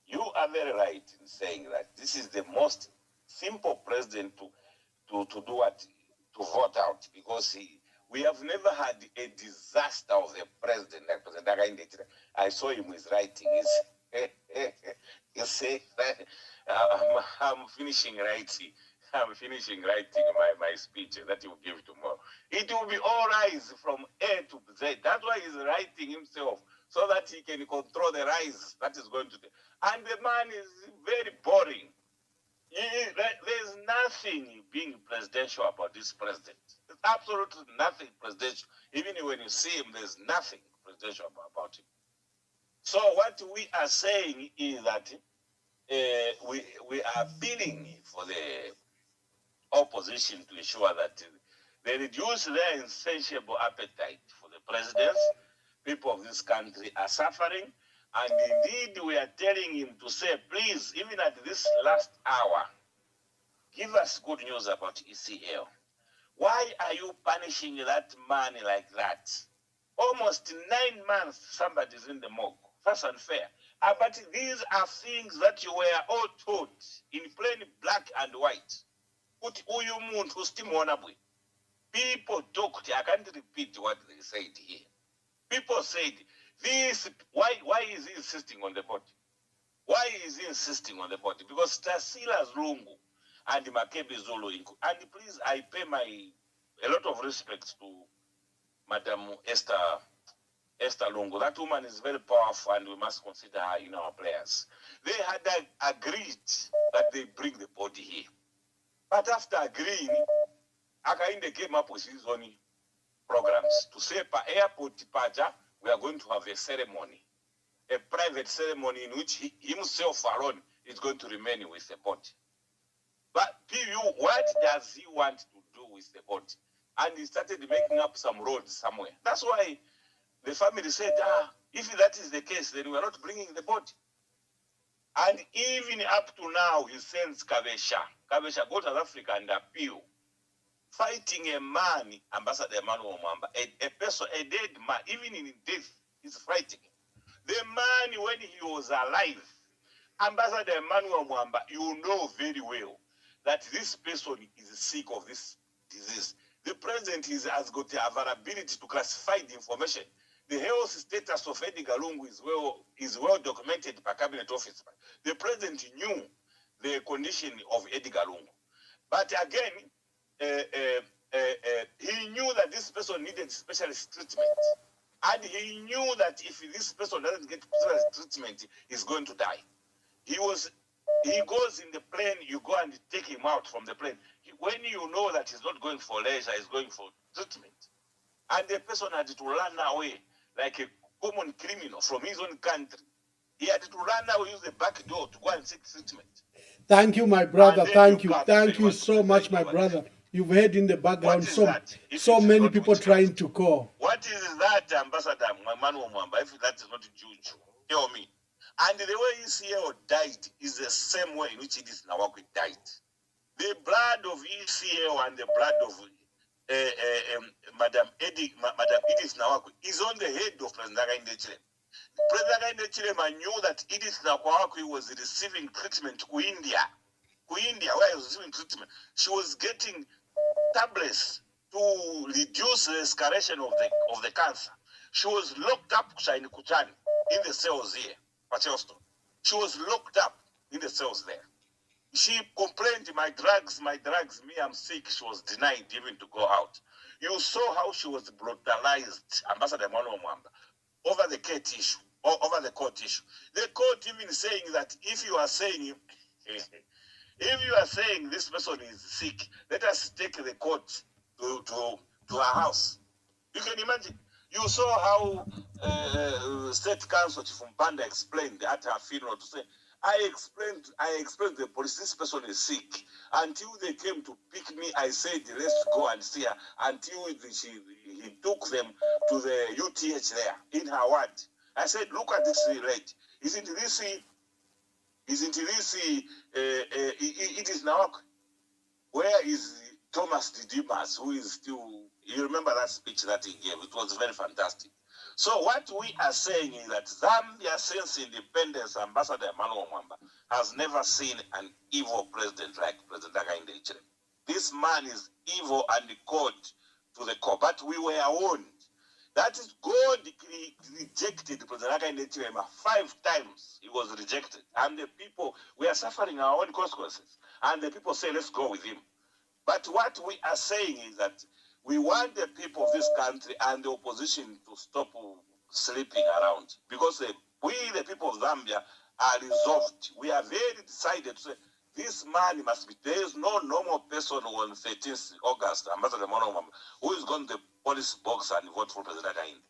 you are very right in saying that this is the most simple president to do what? To vote out, because we have never had a disaster of a president like President Hakainde. I saw him with writing. He said, I'm finishing writing. I'm finishing writing my speech that he will give tomorrow. It will be all rise from A to Z. That's why he's writing himself, so that he can control the rise that is going to do. And the man is very boring. There's nothing being presidential about this president. There's absolutely nothing presidential. Even when you see him, there's nothing presidential about him. So what we are saying is that we are appealing for the opposition to ensure that they reduce their insatiable appetite for the presidency. People of this country are suffering. And indeed, we are telling him to say, please, even at this last hour, give us good news about ECL. Why are you punishing that man like that? Almost 9 months, somebody's in the morgue. That's unfair. But these are things that you were all taught in plain black and white. People talked, I can't repeat what they said here. People said, this, why is he insisting on the body? Why is he insisting on the body? Because Tasila's Lungu and Makebe Zulu, and please, I pay a lot of respect to Madam Esther Lungu. That woman is very powerful, and we must consider her in our prayers. They had agreed that they bring the body here. But after agreeing, Hakainde came up with his own programs to say, per airport, Paja, we are going to have a ceremony, a private ceremony in which he himself alone is going to remain with the body. But PU, what does he want to do with the body? And he started making up some roads somewhere. That's why the family said, if that is the case, then we are not bringing the body. And even up to now, he sends Kabesha. Kabesha, go to South Africa and appeal. Fighting a man, Ambassador Emmanuel Mwamba, a person, a dead man, even in death, is fighting. The man, when he was alive, Ambassador Emmanuel Mwamba, you know very well that this person is sick of this disease. The president has got the availability to classify the information. The health status of Edgar Lungu is well documented by cabinet officer. The president knew the condition of Edgar Lungu. But again, he knew that this person needed specialist treatment. And he knew that if this person doesn't get specialist treatment, he's going to die. He goes in the plane, you go and take him out from the plane. When you know that he's not going for leisure, he's going for treatment. And the person had to run away like a common criminal from his own country. He had to run away, use the back door to go and seek treatment. Thank you, my brother. Thank you. Thank you so much, my brother. You've heard in the background so many people trying to call. What is that, Ambassador Emmanuel Mwamba, if that is not Juju? Tell me. And the way ECL died is the same way in which Edith Nawakwe died. The blood of ECL and the blood of Madam Edith Nawakwe is on the head of President Hakainde. President Hakainde knew that Edith Nawakwe was receiving treatment to India. Where he was receiving treatment. She was getting tablets to reduce the escalation of the cancer. She was locked up in the cells here. She was locked up in the cells there. She complained, my drugs, me, I'm sick. She was denied even to go out. You saw how she was brutalized, Ambassador Emmanuel Mwamba, over the court issue. The court even saying that if you are saying this person is sick, let us take the court to her house. You can imagine. You saw how State Counsel from Banda explained at her funeral to say, I explained to the police, this person is sick. Until they came to pick me, I said, let's go and see her. Until he took them to the UTH there, in her ward. I said, look at this lady. Isn't this it is now? Where is Thomas Didimas, who is still, you remember that speech that he gave, it was very fantastic. So what we are saying is that Zambia, since independence, Ambassador Emmanuel Mwamba has never seen an evil president like President Hakainde Hichilema. This man is evil and cold to the core, but we were warned. That is, God rejected President Hakainde Hichilema 5 times. He was rejected. And the people, we are suffering our own consequences. And the people say, let's go with him. But what we are saying is that we want the people of this country and the opposition to stop sleeping around. Because we, the people of Zambia, are resolved. We are very decided to say, this man must be, there is no normal person on 13th August, Ambassador Emmanuel Mwamba, who is going to the police box and vote for President Hakainde.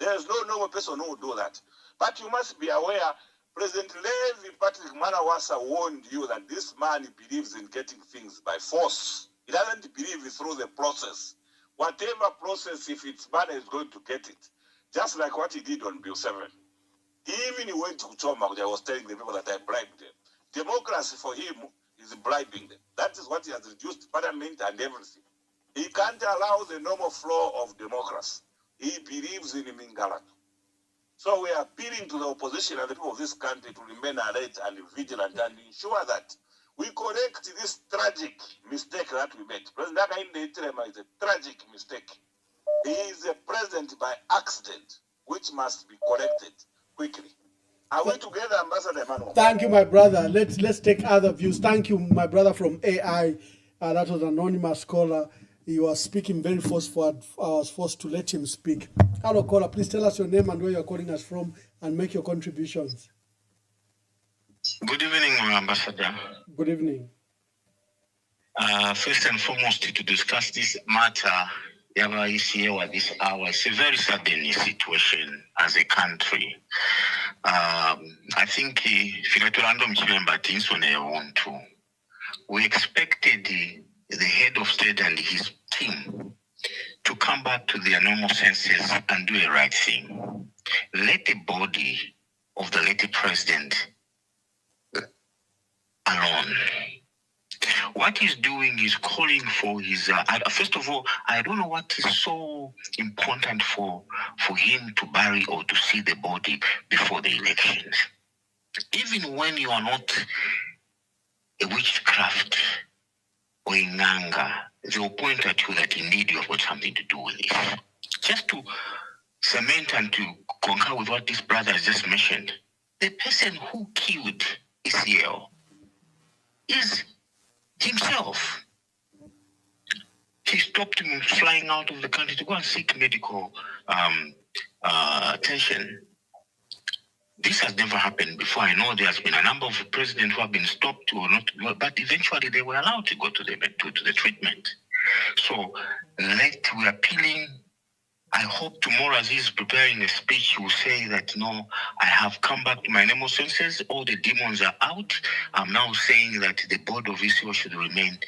There is no normal person who will do that. But you must be aware, President Levi Patrick Manawasa warned you that this man believes in getting things by force. He doesn't believe through the process. Whatever process, if it's man is going to get it. Just like what he did on Bill 7. Even he went to Choma, I was telling the people that I bribed them. Democracy for him is bribing them. That is what he has reduced parliament and everything. He can't allow the normal flow of democracy. He believes in Mingalato. So we are appealing to the opposition and the people of this country to remain alert and vigilant and ensure that we correct this tragic mistake that we made. President Hakainde Hichilema is a tragic mistake. He is a president by accident, which must be corrected quickly. Are we together, Ambassador Emmanuel? Thank you, my brother. Let's take other views. Thank you, my brother from AI. That was an anonymous caller. He was speaking very forceful. I was forced to let him speak. Hello, caller. Please tell us your name and where you're calling us from and make your contributions. Good evening, Ambassador. Good evening. First and foremost, to discuss this matter, this hour, it's a very sudden situation as a country. I think we expected the head of state and his team to come back to their normal senses and do the right thing. Let the body of the late president alone. What he's doing is calling for his, first of all, I don't know what is so important for him to bury or to see the body before the elections. Even when you are not a witchcraft or a nganga, they will point at you that indeed you have got something to do with this. Just to cement and to concur with what this brother has just mentioned, the person who killed Israel is himself. He stopped him from flying out of the country to go and seek medical attention. This has never happened before. I know there has been a number of presidents who have been stopped or not, but eventually they were allowed to go to the treatment. So we're appealing. I hope tomorrow, as he's preparing a speech, he will say that, no, I have come back to my normal senses. All the demons are out. I'm now saying that the board of Israel should remain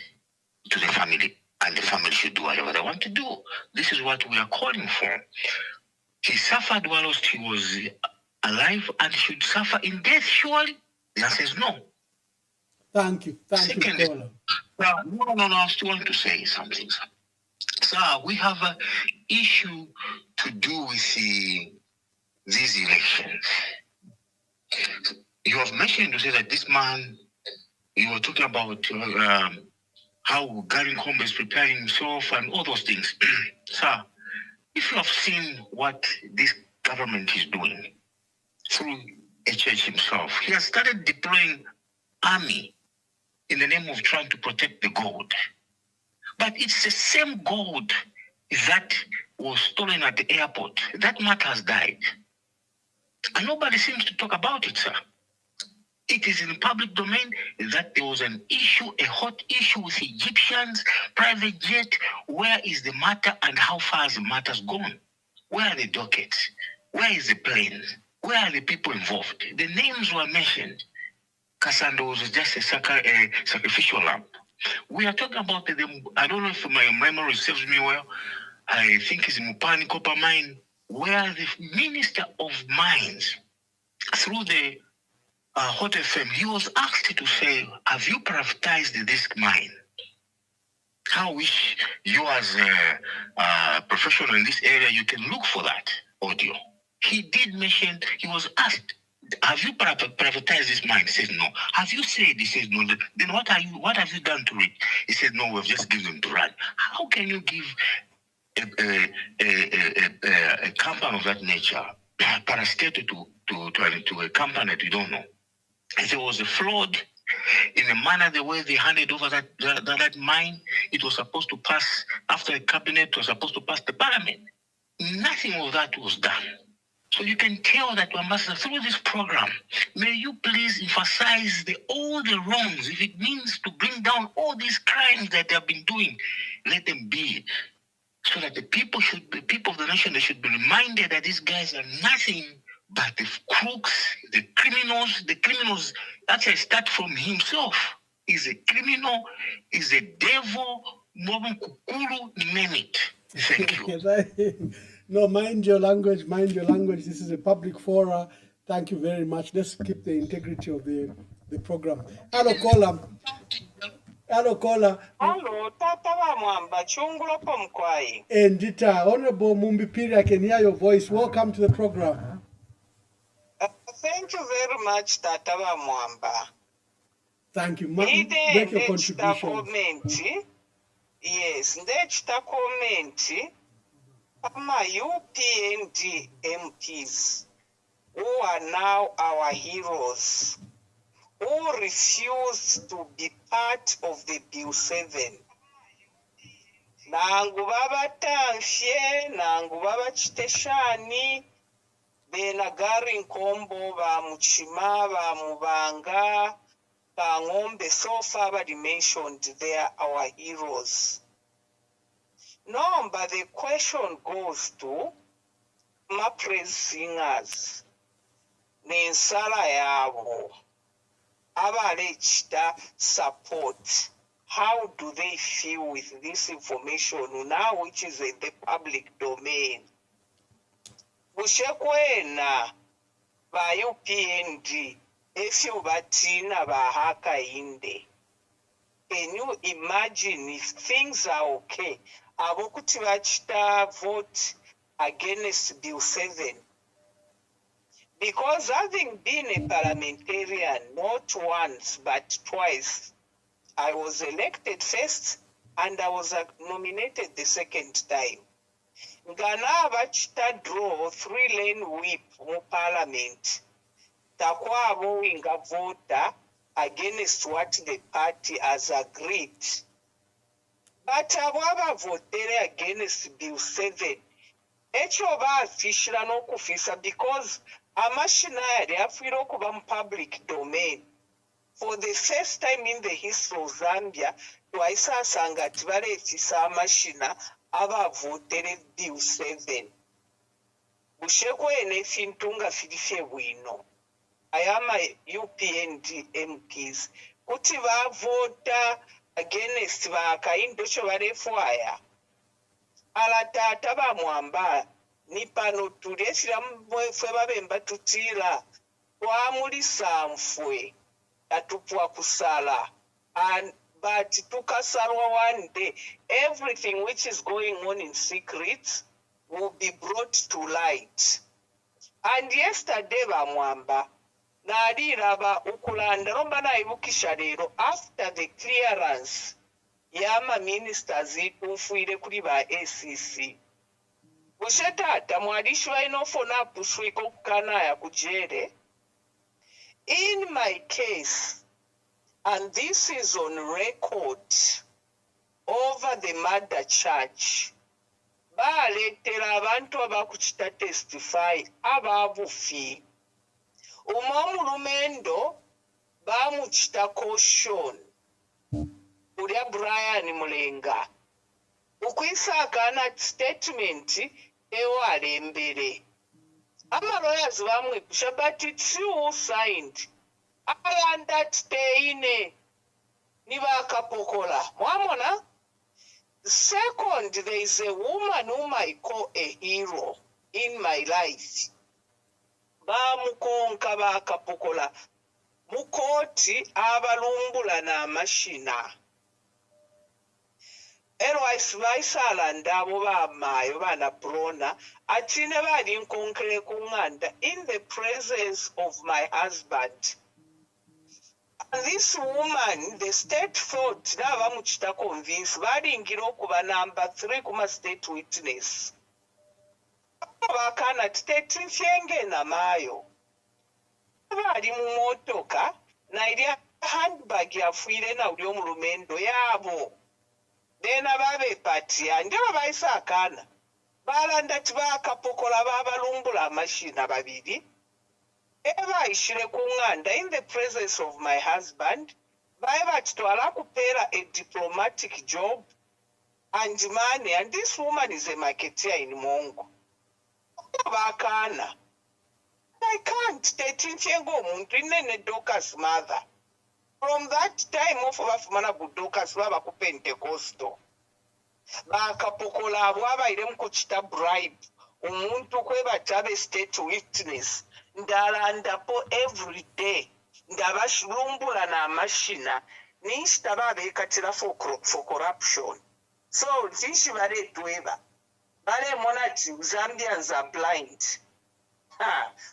to the family, and the family should do whatever they want to do. This is what we are calling for. He suffered whilst he was alive and should suffer in death, surely? The answer is no. Thank you. Thank you, caller. I still want to say something, sir. Sir, we have an issue to do with these elections. You have mentioned to say that this man, you were talking about how Gary Kombe is preparing himself and all those things. Sir, if you have seen what this government is doing through HH himself, he has started deploying army in the name of trying to protect the gold. But it's the same gold that was stolen at the airport. That matter has died. And nobody seems to talk about it, sir. It is in the public domain that there was an issue, a hot issue with Egyptians, private jet. Where is the matter and how far has the matters gone? Where are the dockets? Where is the planes? Where are the people involved? The names were mentioned. Cassandra was just a sacrificial lamb. We are talking about I don't know if my memory serves me well. I think it's Mupani Copper Mine, where the Minister of Mines, through the Hot FM, he was asked to say, have you privatized this mine? how wish you as a professional in this area, you can look for that audio. He did mention, he was asked, have you privatized this mine? He said no. Have you said? He said no. Then what have you done to it? He said no, we've just given them to run. How can you give a company of that nature parastated to a company that you don't know? If there was a fraud in the manner, the way they handed over that mine, it was supposed to pass after the cabinet, was supposed to pass the parliament. Nothing of that was done. So you can tell that, Ambassador, through this program, may you please emphasize all the wrongs. If it means to bring down all these crimes that they have been doing, let them be. So that the people of the nation, they should be reminded that these guys are nothing but the crooks, the criminals. The criminals actually start from himself. He's a criminal, he's a devil, name it. Thank you. No, mind your language, mind your language. This is a public forum. Thank you very much. Let's keep the integrity of the program. Hello, caller. Hello, caller. Hello, Tata Mwamba, Chungulopo Mkwai. Endita, Honorable Mumbipiri, I can hear your voice. Welcome to the program. Thank you very much, Tata Mwamba. Thank you. Make your contribution. Yes, ndechita comment. Ama UPND MPs who are now our heroes, who refused to be part of the Bill 7. Nangu baba tamfye, nangu baba chiteshani, bena gari nkombo ba muchima, ba mubanga, ba ngombe, so far they mentioned they are our heroes. No, but the question goes to my praise singers. Nensala yabo. Abalechita support. How do they feel with this information now, which is in the public domain? Bushekwena ba UPND efyo batina bahaka inde. Can you imagine if things are okay? Abokuti bachita vote against Bill 7. Because having been a parliamentarian, not once but twice, I was elected first and I was nominated the second time. Ngana bachita draw 3-lane whip mu parliament. Takwa abo winga voter against what the party has agreed. But ababa voted against Bill 7. Echo ba fishira no kufisa because amashina yali afiro kuba mu public domain. For the first time in the history of Zambia, twaisasanga tibaletisa amashina aba voted Bill 7. Busheko ene fintunga filife bwino. I am a UPND MPs. Kuti ba vota against ba kaindo chobare fwaya. Ala Tata ba Mwamba ni pano tulesira mfwe babemba tutira twamulisa mfwe atupwa kusala but tukasalwa one day everything which is going on in secret will be brought to light. And yesterday ba Mwamba Nadiraba ukulanda romba na ibukisha lero after the clearance yama ministers itufuire kuri ba ACC. Bushetata mwadishwa inofona pushwiko kukana ya kujere. In my case, and this is on record over the murder charge, baletera abantu abakuchita testify ababufi. Lumendo bamuchita caution. Ulia Brian Mulenga. Ukwisa kana statement ewa lembere. Ama lawyers bamwe but it's you signed. And that stay in niba kapokola. Mwamona? Second, there is a woman whom I call a hero in my life. Bamukonka bakapokola. Mukoti abalumbula na mashina. baisala ndabo bamayo bana brona atine bali nkonkere kunganda in the presence of my husband. And this woman, the state thought naba muchita convince bali ngiro kuba number 3 kuma state witness. Bakana tete nchenge na mayo. Bali mu motoka na ili handbag yafuire na uli omulumendo yabo. Dena babe patia ndio baisa akana. Balanda tibakapokola babalumbula amashina babiri. Eba ishire kunganda in the presence of my husband. Baiba titwala kupera a diplomatic job and money, and this woman is a marketeer in Mongo. Bakana. I can't tetinchego muntu inene Dorcas mother. From that time off of mana Dorcas baba ku Pentecostal. Bakapokola abwaba ile mkuchita bribe. Umuntu kweba tabe state witness. Ndalandapo every day. Ndabashulumbula na mashina. Nista babe katira for corruption. So tinshi bare tueba. Bare monati Zambians are blind.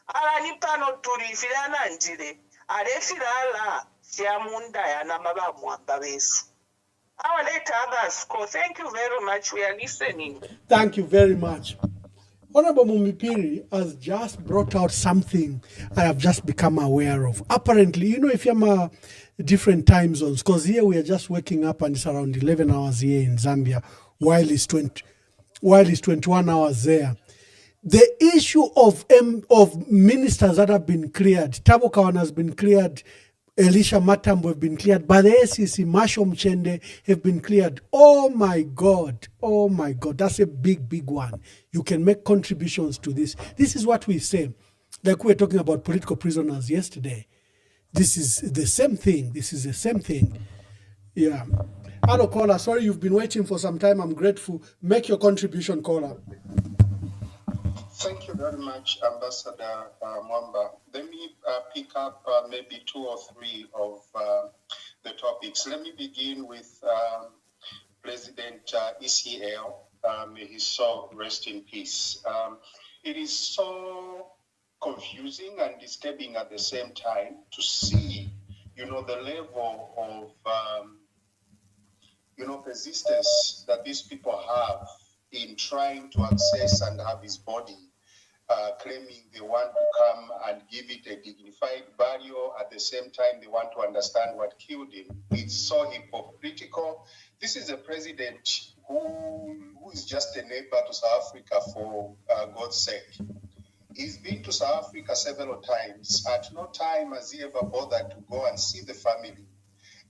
Ala nipano tulifilana njire. Alefilala siamunda ya namaba Mwamba Besu. I will let others go. Thank you very much. We are listening. Thank you very much. Honorable Mumipiri has just brought out something I have just become aware of. Apparently, you know, if you're different time zones, because here we are just waking up and it's around 11 hours here in Zambia, while it's 21 hours there. The issue of ministers that have been cleared, Tabo Kawan has been cleared, Elisha Matambo have been cleared, but the SEC, Masho Mchende have been cleared. Oh my God, that's a big, big one. You can make contributions to this. This is what we say. Like we were talking about political prisoners yesterday. This is the same thing. Yeah. Hello, caller. Sorry, you've been waiting for some time. I'm grateful. Make your contribution, caller. Thank you very much, Ambassador Mwamba. Let me pick up maybe 2 or 3 of the topics. Let me begin with President ECL. May his soul rest in peace. It is so confusing and disturbing at the same time to see, the level of, persistence that these people have in trying to access and have his body, claiming they want to come and give it a dignified burial. At the same time, they want to understand what killed him. It's so hypocritical. This is a president who is just a neighbor to South Africa, for God's sake. He's been to South Africa several times. At no time has he ever bothered to go and see the family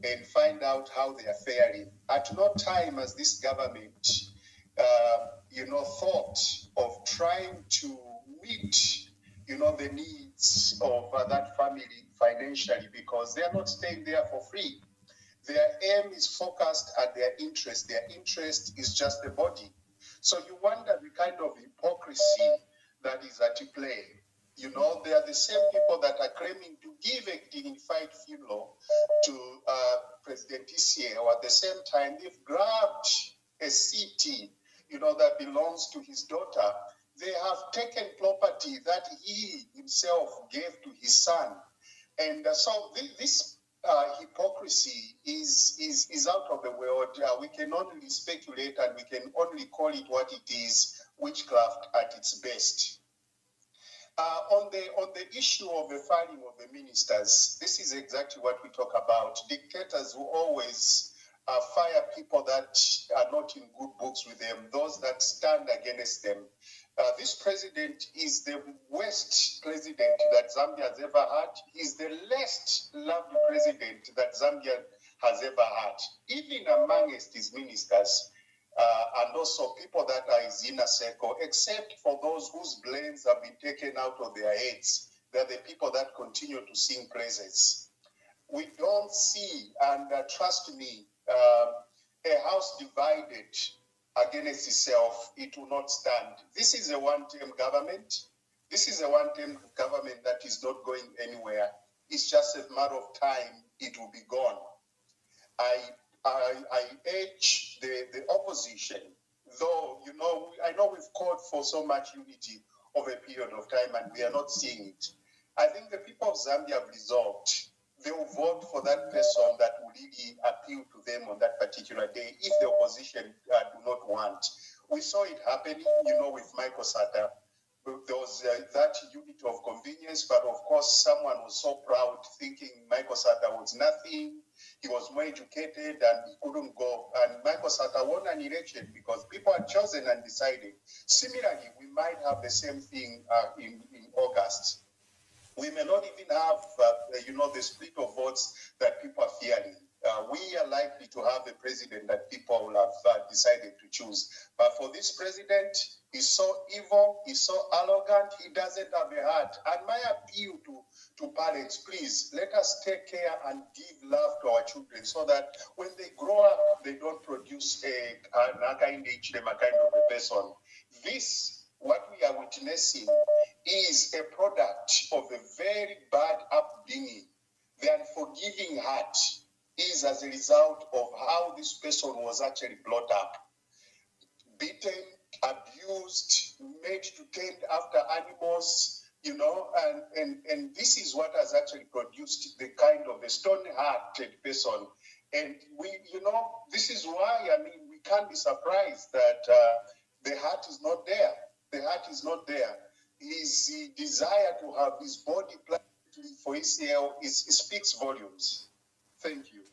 and find out how they are faring. At no time has this government thought of trying to meet, the needs of that family financially, because they are not staying there for free. Their aim is focused at their interest. Their interest is just the body. So you wonder the kind of hypocrisy that is at play. They are the same people that are claiming to give a dignified funeral to President ECL. At the same time, they've grabbed a city that belongs to his daughter. They have taken property that he himself gave to his son. And so this hypocrisy is out of the world. We can only speculate and we can only call it what it is, witchcraft at its best. On the issue of the firing of the ministers, this is exactly what we talk about. Dictators who always fire people that are not in good books with them, those that stand against them. This president is the worst president that Zambia has ever had. He's the least loved president that Zambia has ever had. Even amongst his ministers and also people that are his inner circle, except for those whose brains have been taken out of their heads. They're the people that continue to sing praises. We don't see, and trust me, a house divided against itself, it will not stand. This is a one-term government. This is a one-term government that is not going anywhere. It's just a matter of time, it will be gone. I I urge the opposition, though, I know we've called for so much unity over a period of time and we are not seeing it. I think the people of Zambia have resolved. They will vote for that person that will really appeal to them on that particular day if the opposition do not want. We saw it happening, with Michael Sata. There was that unit of convenience, but of course someone was so proud thinking Michael Sata was nothing. He was more educated and he couldn't go. And Michael Sata won an election because people had chosen and decided. Similarly, we might have the same thing in August. We may not even have, the split of votes that people are fearing. We are likely to have a president that people will have decided to choose. But for this president, he's so evil, he's so arrogant, he doesn't have a heart. And my appeal to parents, please, let us take care and give love to our children so that when they grow up, they don't produce a kind of a person. This, what we are witnessing, is a product of a very bad upbringing. The unforgiving heart is as a result of how this person was actually brought up. Beaten, abused, made to tend after animals, and this is what has actually produced the kind of a stone-hearted person. And this is why, we can't be surprised that the heart is not there. The heart is not there. His desire to have his body planned for ECL speaks volumes. Thank you.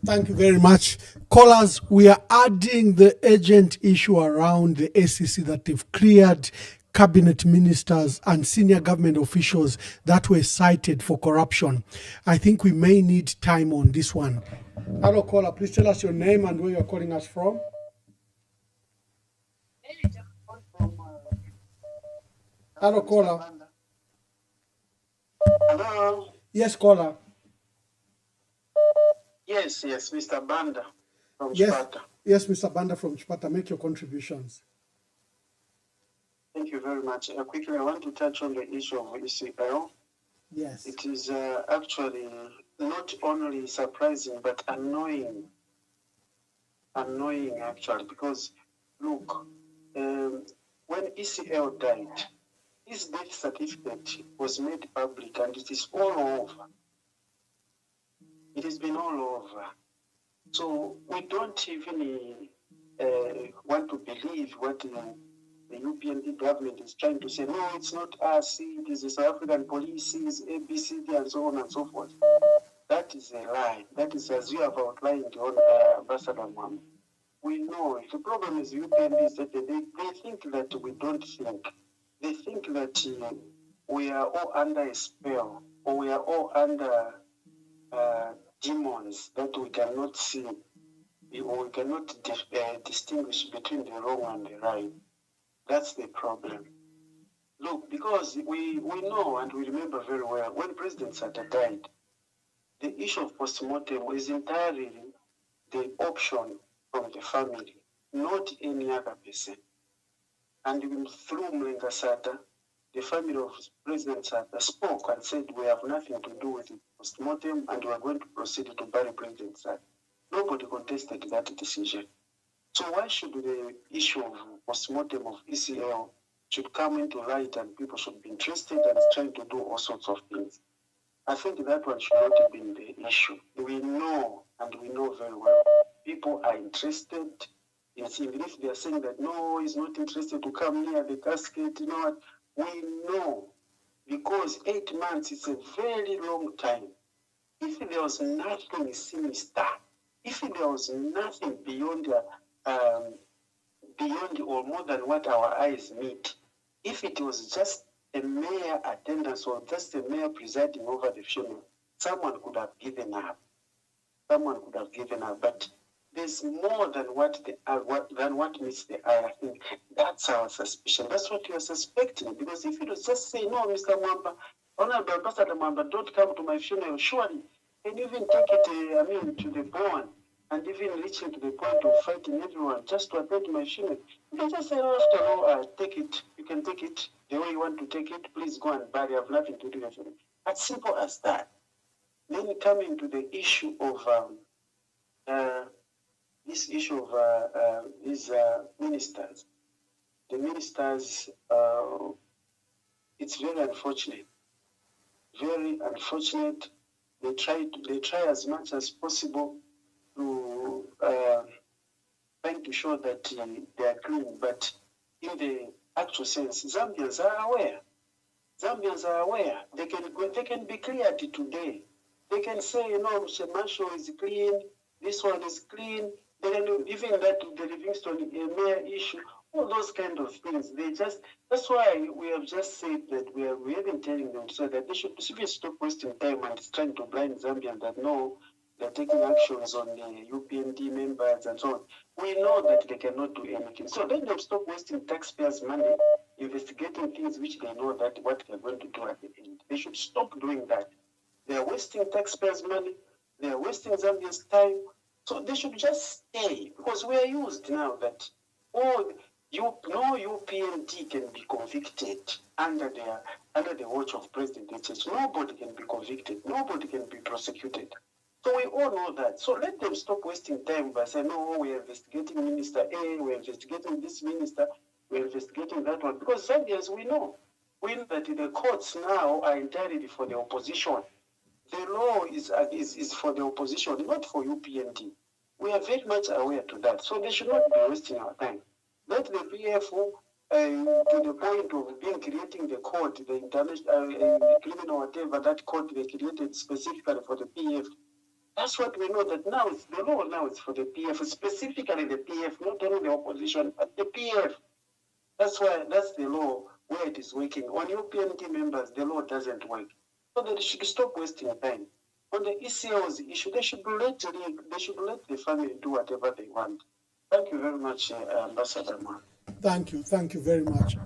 Thank you very much. Callers, we are adding the urgent issue around the ACC that they've cleared cabinet ministers and senior government officials that were cited for corruption. I think we may need time on this one. Hello, caller. Please tell us your name and where you're calling us from. Hello, caller. Hello. Yes, caller. Yes, Mr. Banda from Yes, Sparta. yes, Mr. Banda from Sparta. Make your contributions. Thank you very much. Quickly, I want to touch on the issue of ECL. Yes. It is actually not only surprising, but annoying. Annoying, actually, because, look, when ECL died, his death certificate was made public and it is all over. It has been all over. So we don't even want to believe what the UPND government is trying to say. No, it's not us, it is the South African police, it's ABCD and so on and so forth. That is a lie. That is as you have outlined on Ambassador Mwamba. We know the problem is UPND is that they think that we don't think. They think that we are all under a spell or we are all under demons that we cannot see or we cannot distinguish between the wrong and the right. That's the problem. Look, because we know and we remember very well when President Sata died, the issue of postmortem was entirely the option from the family, not any other person. And through Mlenga Sata, the family of President Sata spoke and said, we have nothing to do with the postmortem and we are going to proceed to bury President Sata. Nobody contested that decision. So why should the issue of postmortem of ECL should come into light and people should be interested and trying to do all sorts of things? I think that one should not have been the issue. We know, and we know very well, people are interested in seeing. If they are saying that, no, he's not interested to come near the casket, you know what? We know, because 8 months is a very long time. If there was nothing sinister, if there was nothing beyond or more than what our eyes meet, if it was just a mere attendance or just a mere presiding over the funeral, someone could have given up. Someone could have given up, but there's more than what meets the eye. I think that's our suspicion. That's what we are suspecting. Because if you just say, no, Mr. Mwamba, Honorable Ambassador Mwamba, don't come to my funeral, surely, and even take it, to the bone, and even reaching to the point of fighting everyone just to attend my funeral. You can just say, no, after all, take it. You can take it the way you want to take it. Please go and bury. I have nothing to do with it. As simple as that. Then coming to the issue of this issue of these ministers. The ministers, it's very unfortunate. Very unfortunate. They try as much as possible to trying to show that they are clean, but in the actual sense, Zambians are aware. Zambians are aware. They can be cleared today. They can say, you know, Shemasho is clean, this one is clean. They can do even that the Livingston mayor issue, all those kind of things. That's why we have just said that we have been telling them so that they should stop wasting time and trying to blind Zambians that no, they're taking actions on the UPND members and so on. We know that they cannot do anything. So let them stop wasting taxpayers' money investigating things which they know that what they're going to do at the end. They should stop doing that. They are wasting taxpayers' money. They are wasting Zambians' time. So they should just stay, because we are used now that no UPND can be convicted under the watch of President HH. Nobody can be convicted. Nobody can be prosecuted. So we all know that. So let them stop wasting time by saying, no, we're investigating Minister A, we're investigating this minister, we're investigating that one. Because Zambians, we know that the courts now are entirely for the opposition. The law is for the opposition, not for UPND. We are very much aware to that. So they should not be wasting our time. Let the PFO, to the point of creating the court, the international criminal whatever, that court they created specifically for the PF. That's what we know, that now the law now is for the PF, specifically the PF, not only the opposition, but the PF. That's the law where it is working. On UPND members, the law doesn't work. So they should stop wasting time. On the ECL's issue, they should let the family do whatever they want. Thank you very much, Ambassador Man. Thank you very much.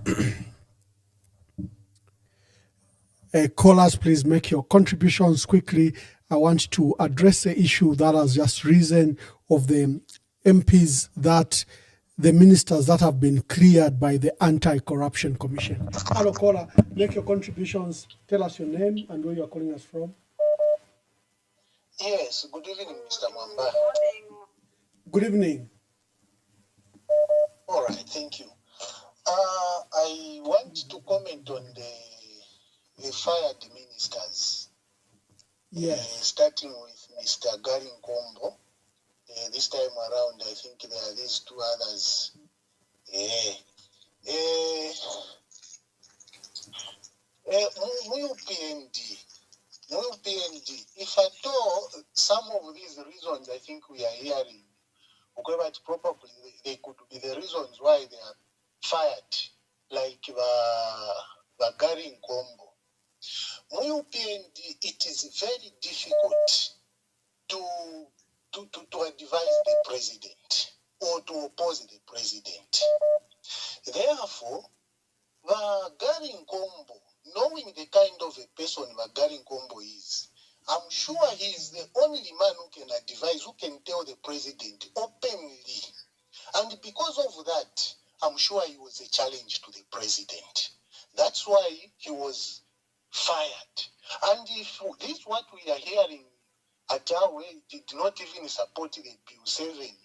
Callers, please make your contributions quickly. I want to address the issue that has just risen of the MPs, that the ministers that have been cleared by the Anti-Corruption Commission. Hello, caller, make your contributions. Tell us your name and where you are calling us from. Yes, good evening, Mr. Mwamba. Good evening. All right, thank you. I want to comment on the fired ministers. Yes. Starting with Mr. Gary Nkombo. This time around, I think there are these two others. UPND, if at all, some of these reasons I think we are hearing, but probably they could be the reasons why they are fired, like the Gary Nkombo. UPND, it is very difficult to advise the president or to oppose the president. Therefore, Gary Nkombo, knowing the kind of a person Gary Nkombo is, I'm sure he is the only man who can advise, who can tell the president openly. And because of that, I'm sure he was a challenge to the president. That's why he was fired. And if this is what we are hearing, Atawe did not even support the Bill 7,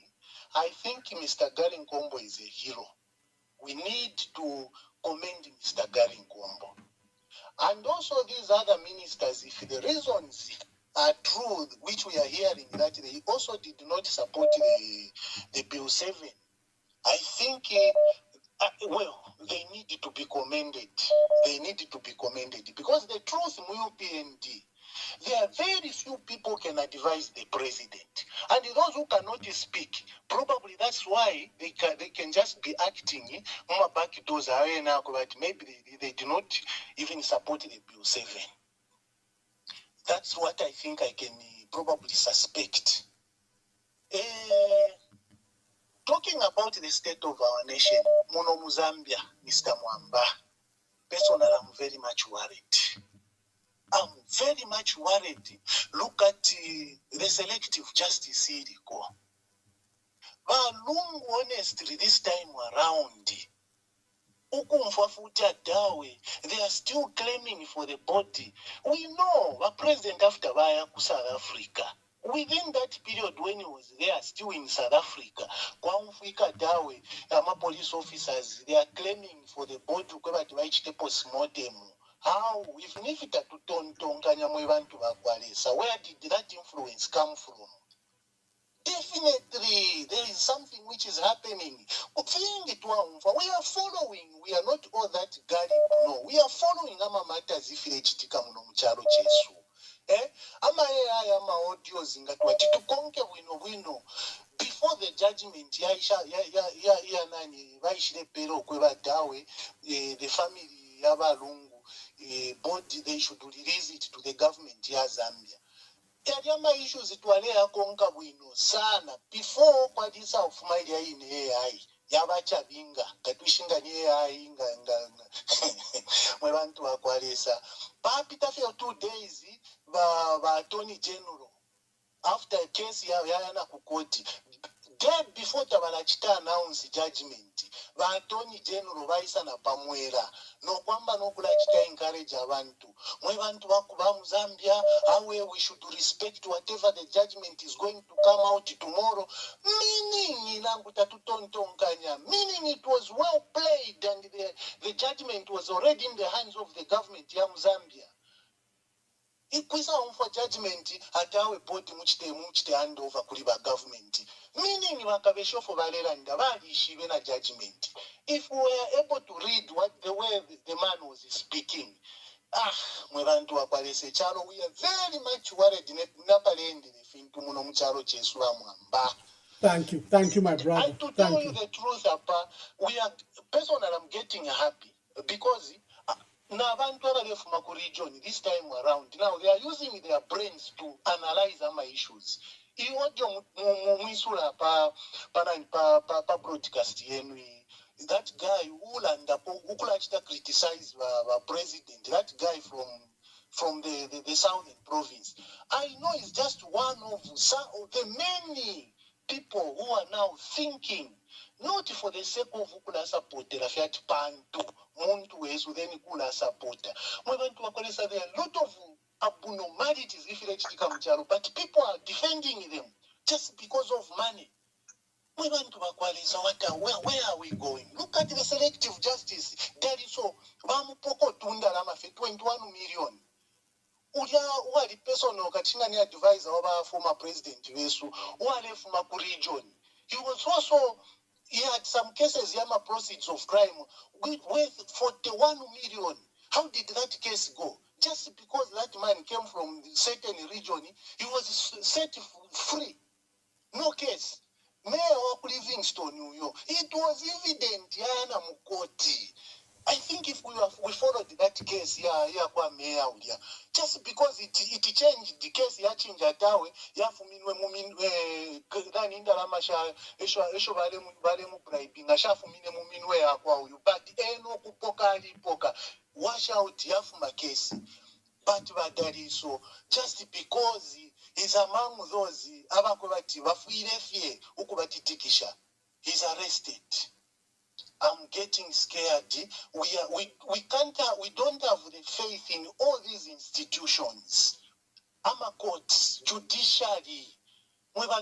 I think Mr. Gary Nkombo is a hero. We need to commend Mr. Gary Nkombo. And also these other ministers, if the reasons are true, which we are hearing, that they also did not support the Bill 7, I think, they need to be commended. They need to be commended. Because the truth in UPND, there are very few people can advise the president. And those who cannot speak, probably that's why they can just be acting back doors, but maybe they do not even support the Bill 7. That's what I think I can probably suspect. Talking about the state of our nation, Mono Zambia, Mr. Mwamba, personally, I'm very much worried. I'm very much worried. Look at the selective justice. Honestly, this time around, they are still claiming for the body. We know the president after South Africa. Within that period when he was there, still in South Africa, Kwamfika Dawe, police officers, they are claiming for the board to cover the post-mortem. How, even if it had to turn so where did that influence come from? Definitely, there is something which is happening. We are following. We are not all that gullible. No, we are following Ama matters if Jesu. Ama audios wino. Before the judgment, the family body, they should release it to the government ya Zambia. Yama issues itwalea konka bwino sana before kwa disa of my in AI yabacha binga katwishinga ni AI nga mwebantu bakwalesa papita for 2 days ba attorney general after a case yana kukoti day before tabalachita announce judgment ba attorney general baisa na pamwera no kwamba no kulachita encourage abantu mwebantu bakuba mu Zambia awe we should respect whatever the judgment is going to come out tomorrow, meaning it was well played and the judgment was already in the hands of the government ya Zambia. Ikwisa for judgment atawe body muchite hand over kuliba government, meaning wakabesho for baleranda bali shibe na judgment. If we were able to read what the way the man was speaking, mwebantu wakwalese chalo, we are very much worried napalende fintu muno mchalo Jesu Mwamba. Thank you, my brother. And to tell you the truth, we are personally, I'm getting happy because now region this time around, now they are using their brains to analyze my issues. That guy who could criticize the president, that guy from the southern province, I know is just one of the many people who are now thinking, not for the sake of kula supporter, Fiat Pantu, Muntu Esu, then kula supporter. There are a lot of abnormalities if you come to, but people are defending them just because of money. We want to where are we going? Look at the selective justice. There is so 21 million. Uya the person who ni advisor of former president Yesu, wale from a region. He was also, he had some cases yama proceeds of crime with 41 million. How did that case go? Just because that man came from a certain region, he was set free. No case. Mayor of Livingstone, it was evident, Yana Mukoti. I think if we followed that case, kwa mayor, just because it changed the case, changed Dawe, then in the Lamasha, Esho Valemu bribing, a shafu minwe aqua, but no poka, wash out Yafuma case. But that is so, just because he's among those abakobati bafuirefie ukubati tikisha, he's arrested. I'm getting scared. We don't have the faith in all these institutions. Ama courts, judiciary. Where are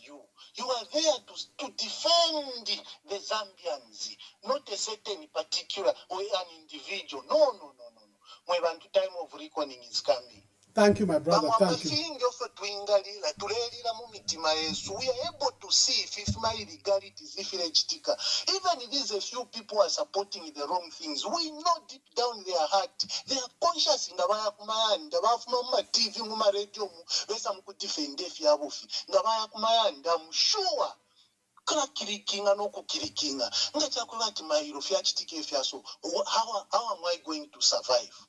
you? You are there to defend the Zambians, not a certain particular or an individual. No. Time of reckoning is coming. Thank you, my brother. Thank you. We are able to see if my legalities, if even if there's a few people are supporting the wrong things, we know deep down their heart, they are conscious in the man, the TV, radio, defend I'm sure. How am I going to survive?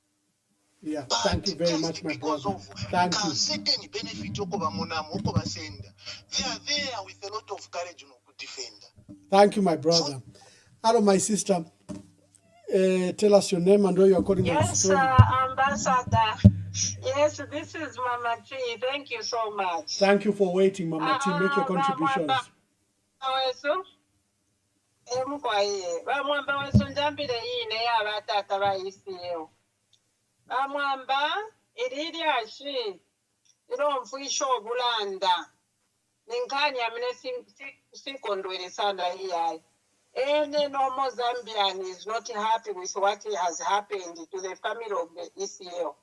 Yeah, thank you very much, my brother. Thank you. They are there with a lot of courage to defend. Thank you, my brother. Hello, my sister. Tell us your name and where you are calling from. Yes, Ambassador. Yes, this is Mama T. Thank you so much. Thank you for waiting, Mama T. Make your contributions. Amwamba, it is ilo mfisho bulanda ninkani amine sinkondwele sana iyayi. Any normal Zambian is not happy with what has happened to the family of the ECL.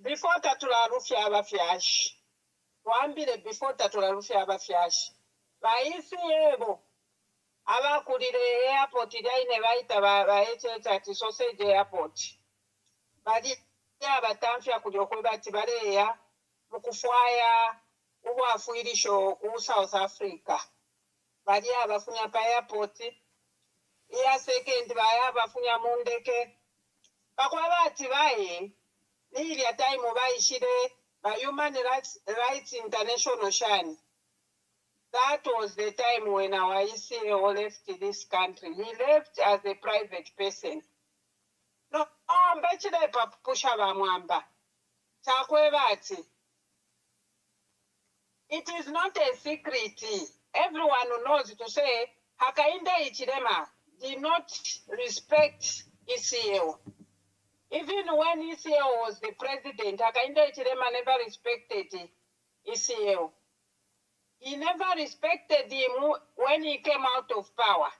Before tatula rufia abafyash. Wambile before tatula rufia abafyash. Ba ECL abakulire airport ine baita ba HH sausage airport. Badi abatamfya kulyokwe bati baleya mukufwaya ubwafuirisho ku South Africa. Bali abafunya pa airport. Iya second baya abafunya mundeke. Bakwa bati baye nili ya time bayishire ba Human Rights International Shan. That was the time when our ECO left this country. He left as a private person. No, mbechile papusha ba Mwamba. Chakwe bati. It is not a secret. Everyone knows to say Hakainde Hichilema did not respect ECL. Even when ECL was the president, Hakainde Hichilema never respected ECL. He never respected him when he came out of power.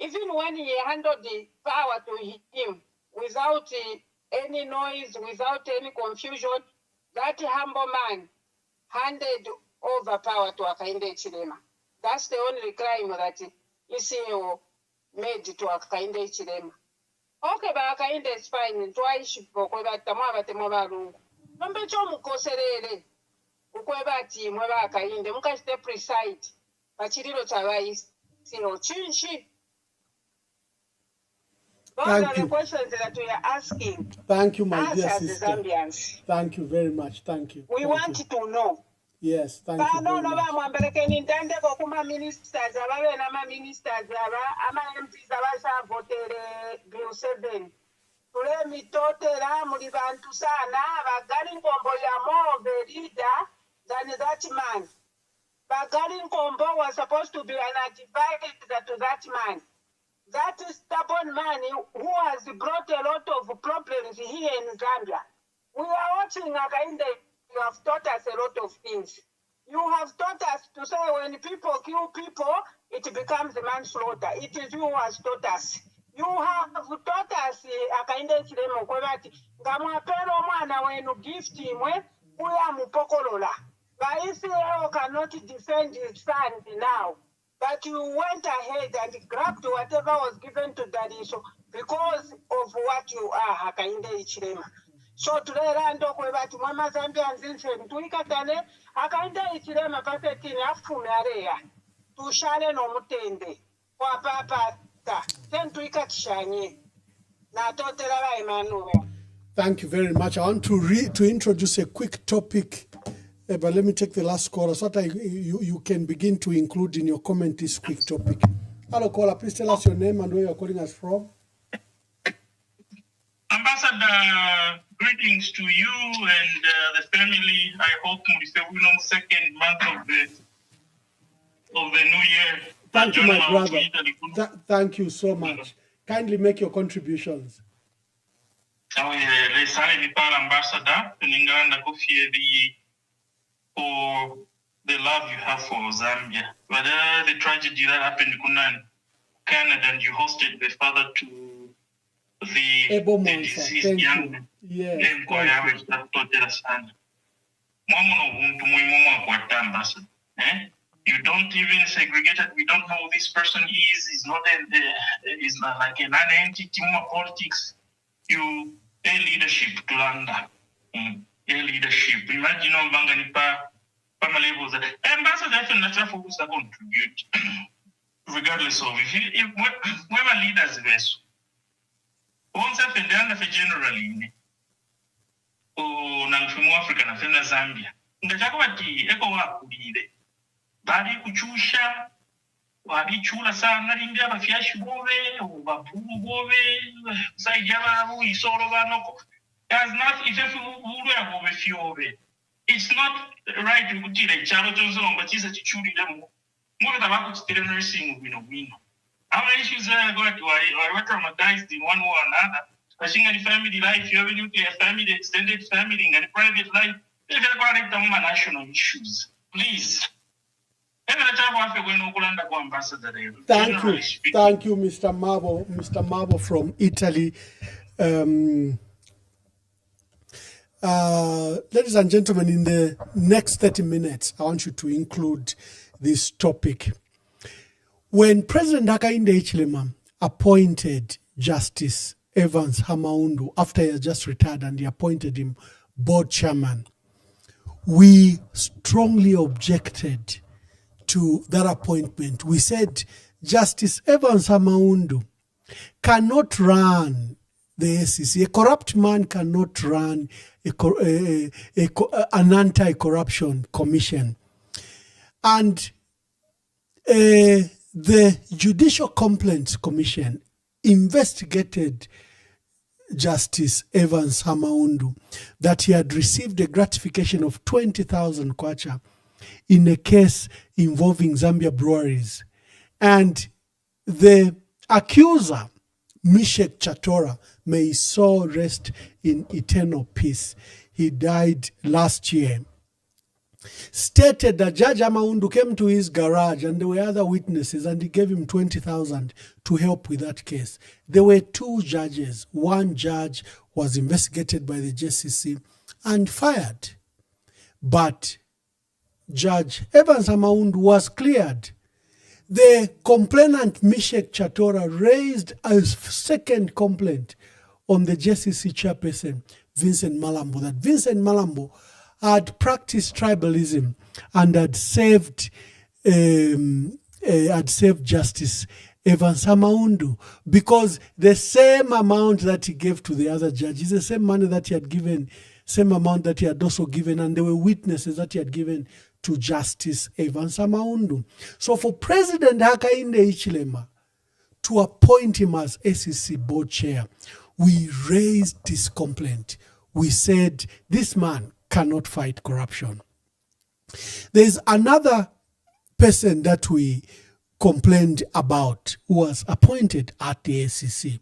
Even when he handed the power to him without any noise, without any confusion, that humble man handed over power to Hakainde Hichilema. That's the only crime that ECO made to Hakainde Hichilema. Okay, but Hakainde is fine. Twice, Bokoba Tamava Temovaru. Number two, Mukoserele. Ukwebati, Mweba Hakainde, Mukaste preside. Pachiro Tawais, Sino Chinchi. Those are the questions that we are asking. Thank you, my dear sister. Zambians. Thank you very much. Thank you. We want to know. Yes, thank you very much. Ministers, ministers, MPs, Bill 7. Tule mitotera muri bantu sana bagari nkombo ya more of a leader than that man. Bagari nkombo was supposed to be an advisor to that man. That stubborn man who has brought a lot of problems here in Zambia. We are watching Hakainde. You have taught us a lot of things. You have taught us to say when people kill people, it becomes manslaughter. It is you who has taught us. You have taught us Hakainde Hichilema kwebati ngamwapero mwana wenu gift imwe kuya mupokolola. Baisrael cannot defend his son now. But you went ahead and grabbed whatever was given to Dariso because of what you are, Hakainde Hichilema. So today, Rando Kwebati, Mama Zambians in Tuikatane, Hakainde Hichilema Pasetini Afumarea, Tushale no Mutende, Papa, then Tuikatshani, Natotera Emmanuel. Thank you very much. I want to introduce a quick topic, but let me take the last caller so that you can begin to include in your comment this quick topic. Hello, caller. Please tell us your name and where you're calling us from. Ambassador, greetings to you and the family. I hope it's the second month of the new year. Thank you, my brother. Thank you so much. Kindly make your contributions. Ambassador, for the love you have for Zambia. But the tragedy that happened in Canada, and you hosted the father to the deceased young you don't even segregate it. We don't know who this person is. He's not like an entity politics. You a leadership to land a leadership. Imagine Banganipa levels. Ambassador Natural Focus are contribute regardless of if whoever leaders vessel. Once I find the generally Namfimu Africa na Zambia. Ngachakabati eko wakulide. Badi kuchusha wadi chula sana rindia bafyashi bove ubapuru bove saijaba isoro banoko. There's not it's not right to put a child but it's a churi demo. More than about nursing wino. How many issues are going to I traumatized in one way or another? a single family life, you have a nuclear family, extended family, and private life. These are national issues. Please. Thank you, Mr. Mwamba from Italy. Ladies and gentlemen, in the next 30 minutes, I want you to include this topic. When President Hakainde Hichilema appointed Justice Evans Hamaundu, after he had just retired and he appointed him board chairman, we strongly objected to that appointment. We said Justice Evans Hamaundu cannot run the SEC. A corrupt man cannot run an anti-corruption commission. And the Judicial Complaints Commission investigated Justice Evans Hamaundu that he had received a gratification of 20,000 kwacha in a case involving Zambia breweries. And the accuser, Mishek Chatora, may his soul rest in eternal peace, he died last year, stated that Judge Hamaundu came to his garage and there were other witnesses and he gave him 20,000 to help with that case. There were two judges. One judge was investigated by the JCC and fired. But Judge Evans Hamaundu was cleared. The complainant Mishek Chatora raised a second complaint on the JCC chairperson, Vincent Malambo, that Vincent Malambo had practiced tribalism and had saved Justice Evans Hamaundu, because the same amount that he gave to the other judge is the same money that he had given, same amount that he had also given, and there were witnesses that he had given to Justice Evans Hamaundu. So for President Hakainde Hichilema to appoint him as SEC board chair, we raised this complaint. We said this man cannot fight corruption. There's another person that we complained about who was appointed at the SEC.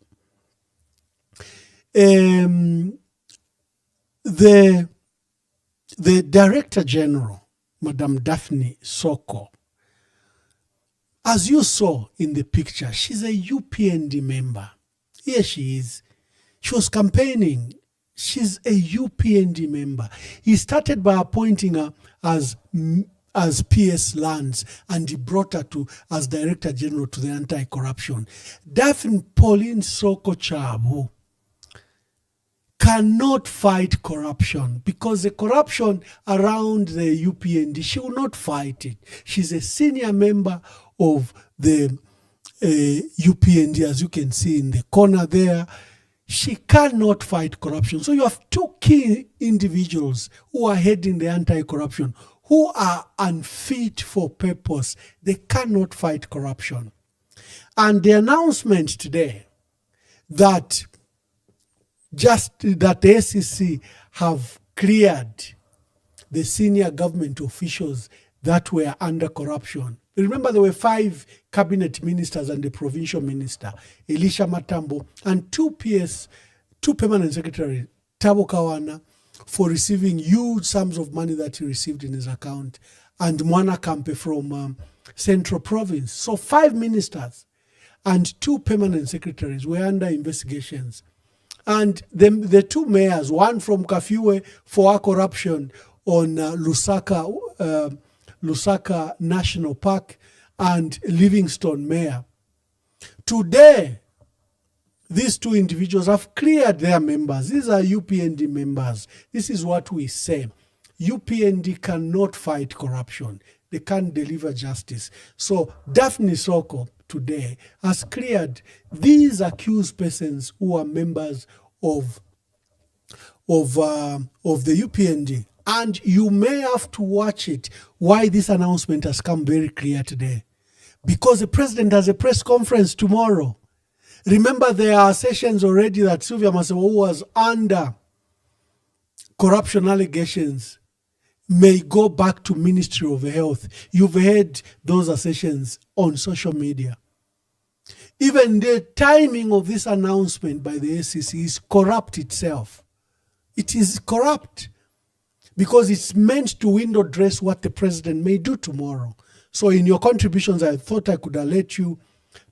The Director General, Madam Daphne Soko, as you saw in the picture, she's a UPND member. Here she is. She was campaigning. She's a UPND member. He started by appointing her as PS Lands, and he brought her to as Director General to the anti-corruption. Daphne Pauline Soko Chabu cannot fight corruption, because the corruption around the UPND, she will not fight it. She's a senior member of the UPND, as you can see in the corner there. She cannot fight corruption. So you have two key individuals who are heading the anti-corruption, who are unfit for purpose. They cannot fight corruption. And the announcement today that the SEC have cleared the senior government officials that were under corruption. Remember, there were 5 cabinet ministers and the provincial minister, Elisha Matambo, and 2 permanent secretaries, Tabo Kawana, for receiving huge sums of money that he received in his account, and Mwana Kampe from Central Province. So 5 ministers and 2 permanent secretaries were under investigations. And the 2 mayors, one from Kafiwe for corruption on Lusaka National Park, and Livingstone Mayor. Today, these 2 individuals have cleared their members. These are UPND members. This is what we say. UPND cannot fight corruption. They can't deliver justice. So Daphne Soko today has cleared these accused persons who are members of the UPND. And you may have to watch it, why this announcement has come very clear today. Because the president has a press conference tomorrow. Remember, there are sessions already that Sylvia Masewa, who was under corruption allegations, may go back to Ministry of Health. You've heard those assertions on social media. Even the timing of this announcement by the SEC is corrupt itself. It is corrupt because it's meant to window dress what the president may do tomorrow. So in your contributions, I thought I could alert you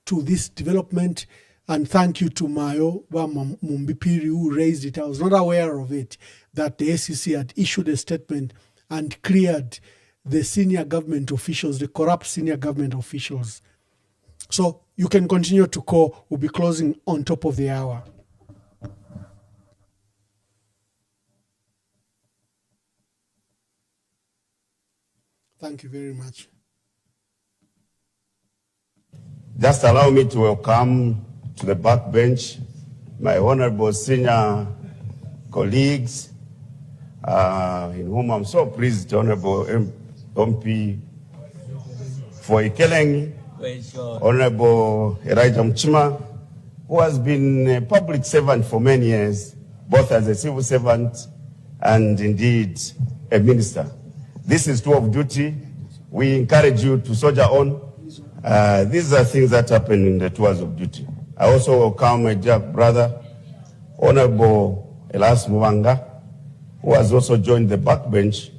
to this development, and thank you to Mayo Mumbipiri who raised it. I was not aware of it, that the SEC had issued a statement and cleared the senior government officials, the corrupt senior government officials. So you can continue to call. We'll be closing on top of the hour. Thank you very much. Just allow me to welcome to the backbench my honorable senior colleagues, in whom I'm so pleased, Honorable MP for Ikeleng, Honorable Elijah Mchima, who has been a public servant for many years, both as a civil servant and indeed a minister. This is tour of duty. We encourage you to soldier on. These are things that happen in the tours of duty. I also welcome my dear brother, Honorable Elias Mwanga, who has also joined the backbench,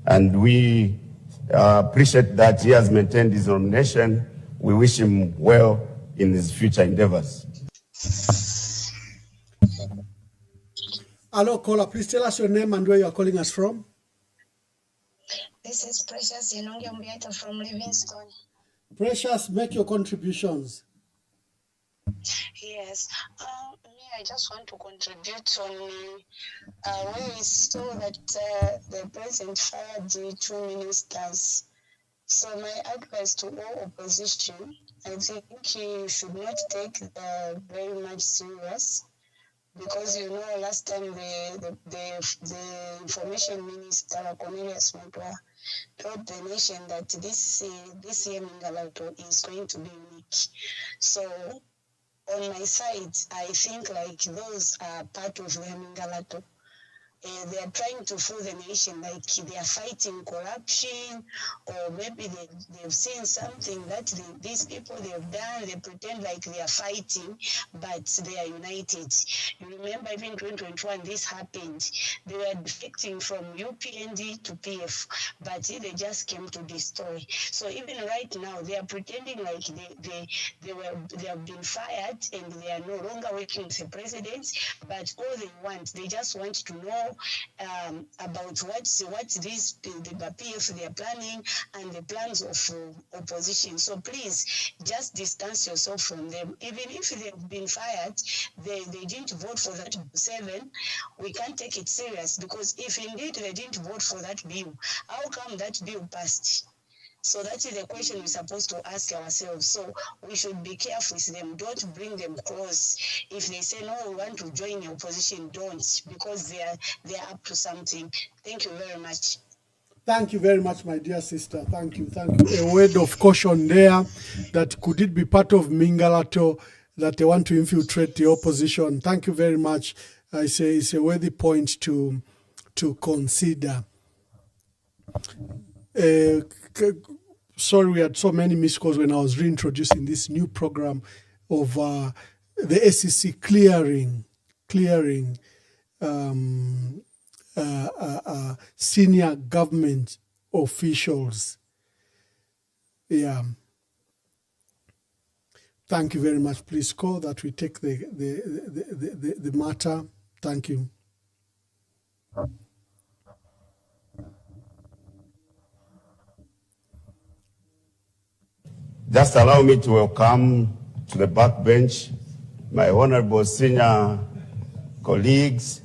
and we appreciate that he has maintained his nomination. We wish him well in his future endeavors. Hello, caller. Please tell us your name and where you are calling us from. This is Precious Yenonge Mbiaita from Livingstone. Precious, make your contributions. Yes. I just want to contribute on where we saw that the president fired the 2 ministers. So my advice to all opposition, I think you should not take very much serious, because you know last time the information minister Cornelius Mutwa told the nation that this year Mingalato is going to be weak. So on my side, I think like those are part of the Mingalato. They are trying to fool the nation like they are fighting corruption, or maybe they've seen something that these people they have done. They pretend like they are fighting, but they are united. You remember even 2021 this happened. They were defecting from UPND to PF, but they just came to destroy. So even right now they are pretending like they have been fired and they are no longer working with the president. But all they just want to know about what these the PF they are planning and the plans of opposition. So please just distance yourself from them. Even if they have been fired, they didn't vote for that 7. We can't take it serious, because if indeed they didn't vote for that bill, how come that bill passed? So that is the question we're supposed to ask ourselves. So we should be careful with them. Don't bring them close. If they say, no, we want to join the opposition, don't, because they are up to something. Thank you very much. Thank you very much, my dear sister. Thank you. A word of caution there, that could it be part of Mingalato that they want to infiltrate the opposition? Thank you very much. I say it's a worthy point to consider. Sorry, we had so many missed calls when I was reintroducing this new program of the SEC clearing senior government officials. Yeah. Thank you very much. Please call that we take the matter. Thank you. Just allow me to welcome to the backbench my honorable senior colleagues,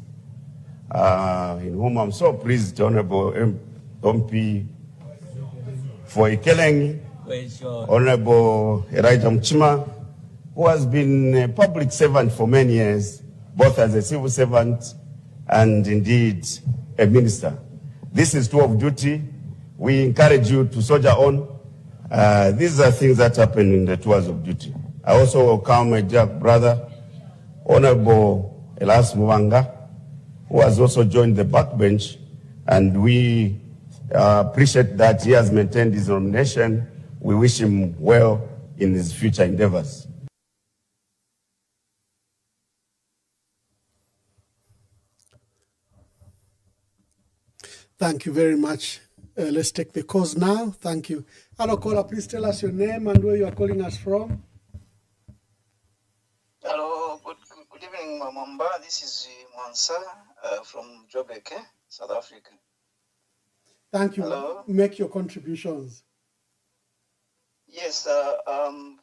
in whom I'm so pleased, Honorable MP for Ikeleng, Honorable Elijah Mchima, who has been a public servant for many years, both as a civil servant and indeed a minister. This is tour of duty. We encourage you to soldier on. These are things that happen in the tours of duty. I also welcome my dear brother, Honorable Elias Mwanga, who has also joined the backbench, and we appreciate that he has maintained his nomination. We wish him well in his future endeavors. Thank you very much. Let's take the calls now. Thank you. Hello, caller. Please tell us your name and where you are calling us from. Hello, good evening, Mwamba. This is Mwansa from Joburg, South Africa. Thank you. Hello. Make your contributions. Yes.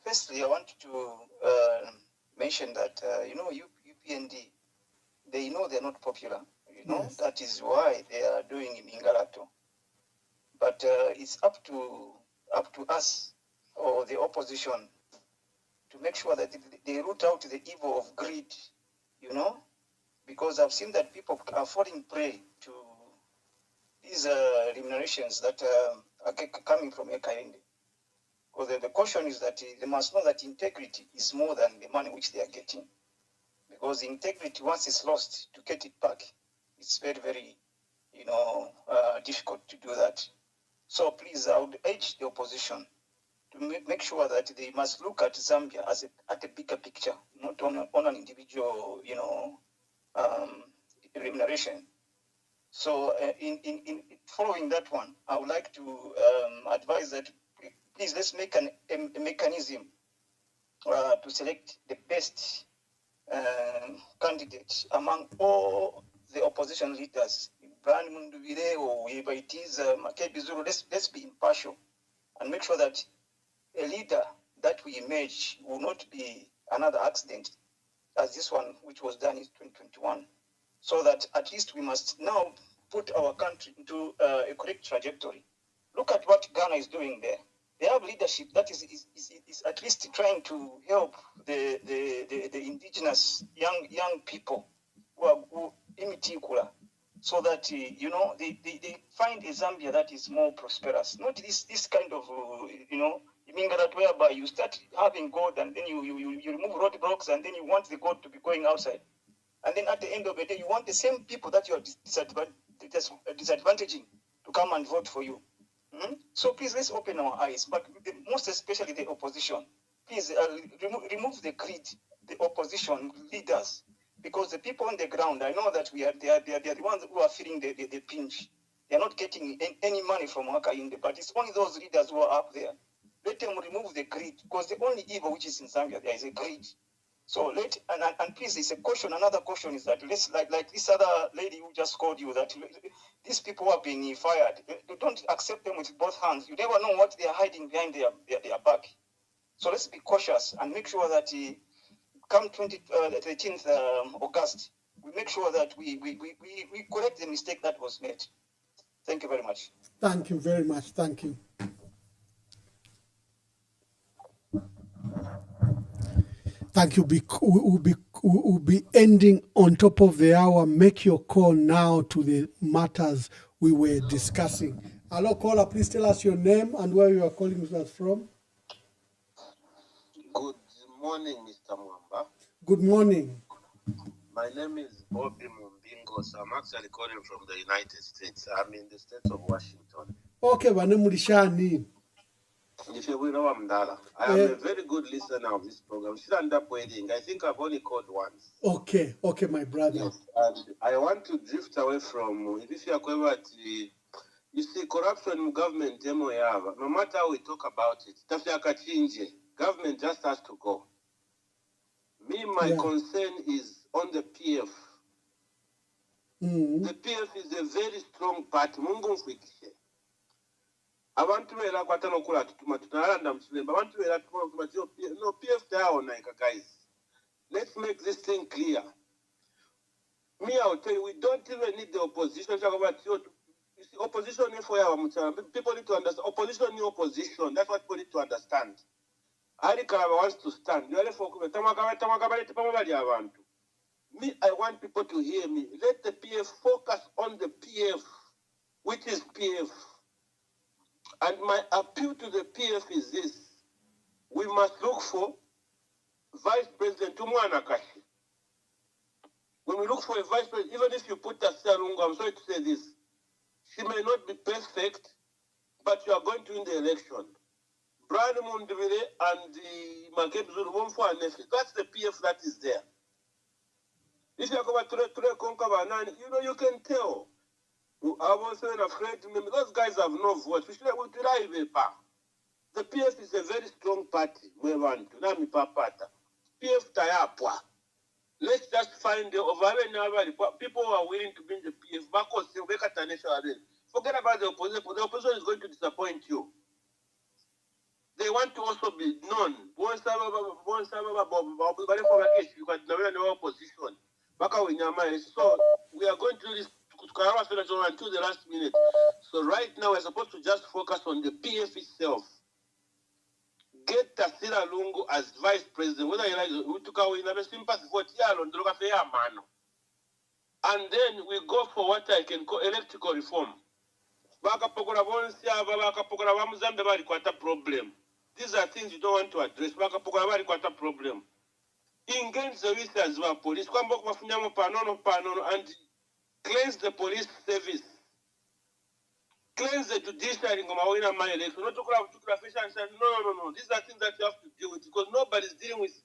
Firstly, I want to mention that UPND, they know they're not popular. Yes. That is why they are doing Mingalato. But it's up to us or the opposition to make sure that they root out the evil of greed, because I've seen that people are falling prey to these remunerations that are coming from Ekainde. Because the caution is that they must know that integrity is more than the money which they are getting. Because integrity, once it's lost, to get it back, it's very, very, difficult to do that. So please, I would urge the opposition to make sure that they must look at Zambia at a bigger picture, not on an individual, remuneration. So in following that one, I would like to advise that please let's make a mechanism to select the best candidate among all the opposition leaders. Brian Munduvire or whoever it is, Makebi Zulu, let's be impartial and make sure that a leader that we emerge will not be another accident as this one which was done in 2021. So that at least we must now put our country into a correct trajectory. Look at what Ghana is doing there. They have leadership that is at least trying to help the indigenous young people who are imitikula, so that they find a Zambia that is more prosperous. Not this kind of that whereby you start having gold and then you remove roadblocks and then you want the gold to be going outside, and then at the end of the day you want the same people that you are disadvantaging to come and vote for you. So please let's open our eyes, but most especially the opposition. Please remove the greed, the opposition leaders, because the people on the ground, I know that they are the ones who are feeling the pinch. They are not getting any money from Hakainde, but it's only those leaders who are up there. Let them remove the greed, because the only evil which is in Zambia, there is a greed. So and please, it's a caution. Another caution is that let's like this other lady who just called you, that these people are being fired. Don't accept them with both hands. You never know what they are hiding behind their back. So let's be cautious and make sure that come 13th August, we make sure that we correct the mistake that was made. Thank you very much. Thank you very much. Thank you. Thank you. We'll be ending on top of the hour. Make your call now to the matters we were discussing. Hello, caller. Please tell us your name and where you are calling us from. Good morning, Mr. Mwamba. Good morning. My name is Bobby Mumbingo. So I'm actually calling from the United States. I'm in the state of Washington. Okay, Vanemulishani. I am a very good listener of this program. Should end up waiting. I think I've only called once. Okay, my brother. Yes, and I want to drift away from if you are going at you see corruption in government, no matter how we talk about it, government just has to go. My concern is on the PF. The PF is a very strong party. Abantu wera kwatano kula tunalanda mchilemba abantu wera no PF down guys. Let's make this thing clear. I'll tell you, we don't even need the opposition. You see, opposition people need to understand. Opposition new opposition. That's what people need to understand. Ali Kalaba wants to stand. I want people to hear me. Let the PF focus on the PF, which is PF. And my appeal to the PF is this. We must look for Vice President Tumwanakashi. When we look for a Vice President, even if you put Tassia Lungu, I'm sorry to say this, she may not be perfect, but you are going to win the election. Brian Munduvire and the Makebi Zulu won't for an effort. That's the PF that is there. If you are going to you can tell. I was afraid to me. Those guys have no voice. We should try the PF is a very strong party. We want to. Nami papata. PF tayapwa. Let's just find the people who are willing to be in the PF. Forget about the opposition. The opposition is going to disappoint you. They want to also be known. You can no opposition. So we are going to do this until the last minute. So right now we're supposed to just focus on the PF itself. Get Tasira Lungu as vice president. Whether you like we took away sympathy for and then we go for what I can call electrical reform. Problem. These are things you don't want to address. Problem. Engage the wizards of police. And cleanse the police service. Cleanse the judiciary. No. These are things that you have to deal with because nobody's dealing with.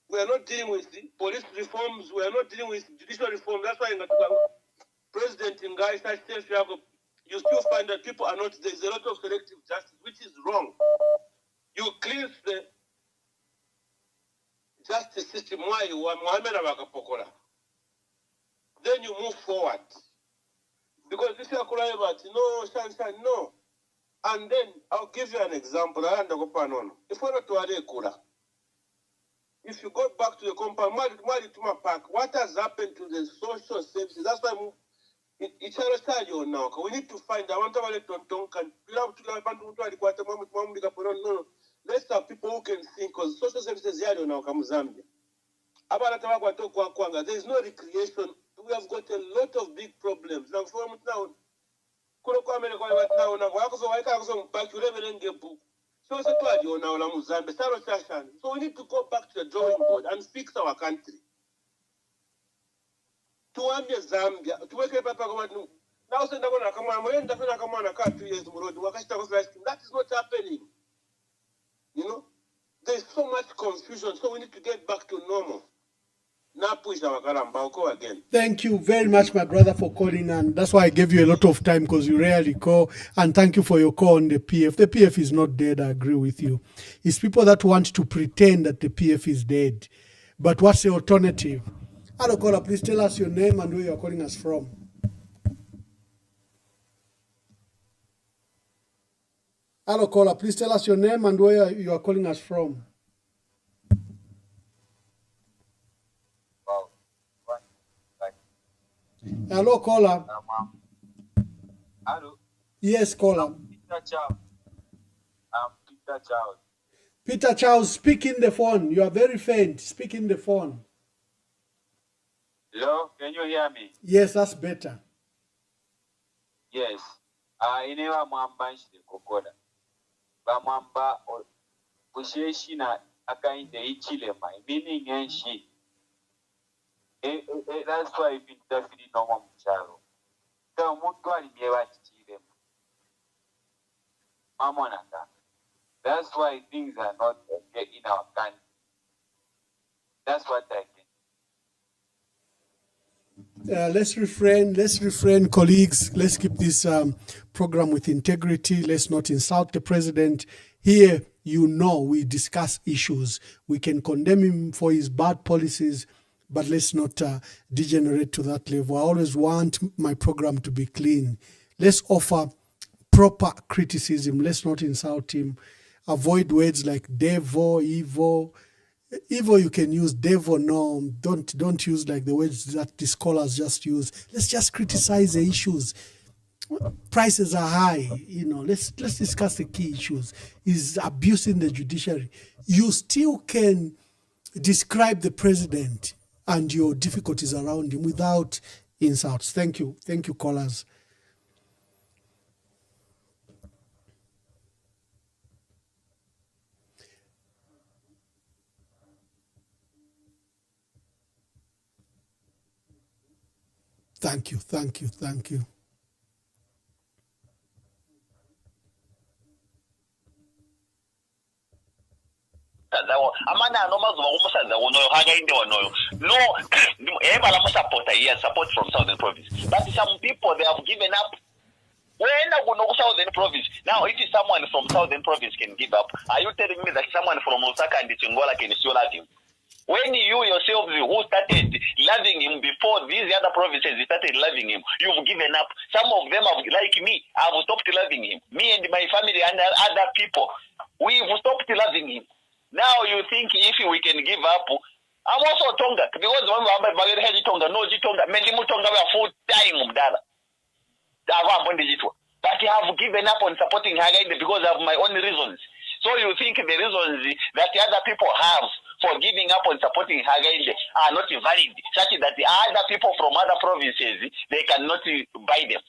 We are not dealing with the police reforms. We are not dealing with judicial reform. That's why President Ngai you still find that people are not. There's a lot of selective justice, which is wrong. You cleanse the justice system. Why you are then you move forward. Because this is no. And then I'll give you an example. If we're not to if you go back to the compound, what has happened to the social services? That's why it's a now. We need to find no. Let's have people who can think because social services here now come Zambia. There is no recreation. We have got a lot of big problems. Now, so we need to go back to the drawing board and fix our country. To Zambia, to wake up now send come 2 years that is not happening. You know, there's so much confusion, so we need to get back to normal. Again. Thank you very much, my brother, for calling, and that's why I gave you a lot of time because you rarely call. And thank you for your call on the PF. The PF is not dead. I agree with you. It's people that want to pretend that the PF is dead. But what's the alternative? Hello, caller. Please tell us your name and where you are calling us from. Hello, caller. Please tell us your name and where you are calling us from. Hello, caller. Hello. Yes, caller. Peter Charles. Peter Charles. Peter Charles, speak in the phone. You are very faint. Speak in the phone. Hello, can you hear me? Yes, that's better. Yes. Inewa mwamba nshide kokoda. Ba mwamba busheshi na akainde ichilema. Meaning enshi. That's why I've been definitely no one charo. So that's why things are not okay in our country. That's what I think. Let's refrain, colleagues. Let's keep this program with integrity. Let's not insult the president. Here, we discuss issues. We can condemn him for his bad policies, but let's not degenerate to that level. I always want my program to be clean. Let's offer proper criticism. Let's not insult him. Avoid words like devil, evil. Evil you can use, devil no. Don't use like the words that the scholars just use. Let's just criticize the issues. Prices are high. Let's discuss the key issues. Is abusing the judiciary. You still can describe the president and your difficulties around him without insults. Thank you, callers. Thank you. amana anomazuva kumusadza unoyo hakainde wanoyo no eva lamusapota he has support from Southern Province, but some people they have given up. When I go to Southern Province now, if someone from Southern Province can give up, are you telling me that someone from Lusaka and Chingola can still love him? When you yourself who started loving him before these other provinces started loving him, you've given up. Some of them have, like me, have stopped loving him. Me and my family and other people, we've stopped loving him. Now you think if we can give up, I'm also Tonga, because one of my Tonga, no Tonga, many Tonga were full time Mdala. But I have given up on supporting Hagainde because of my own reasons. So you think the reasons that the other people have for giving up on supporting Hagainde are not valid, such that the other people from other provinces, they cannot buy them.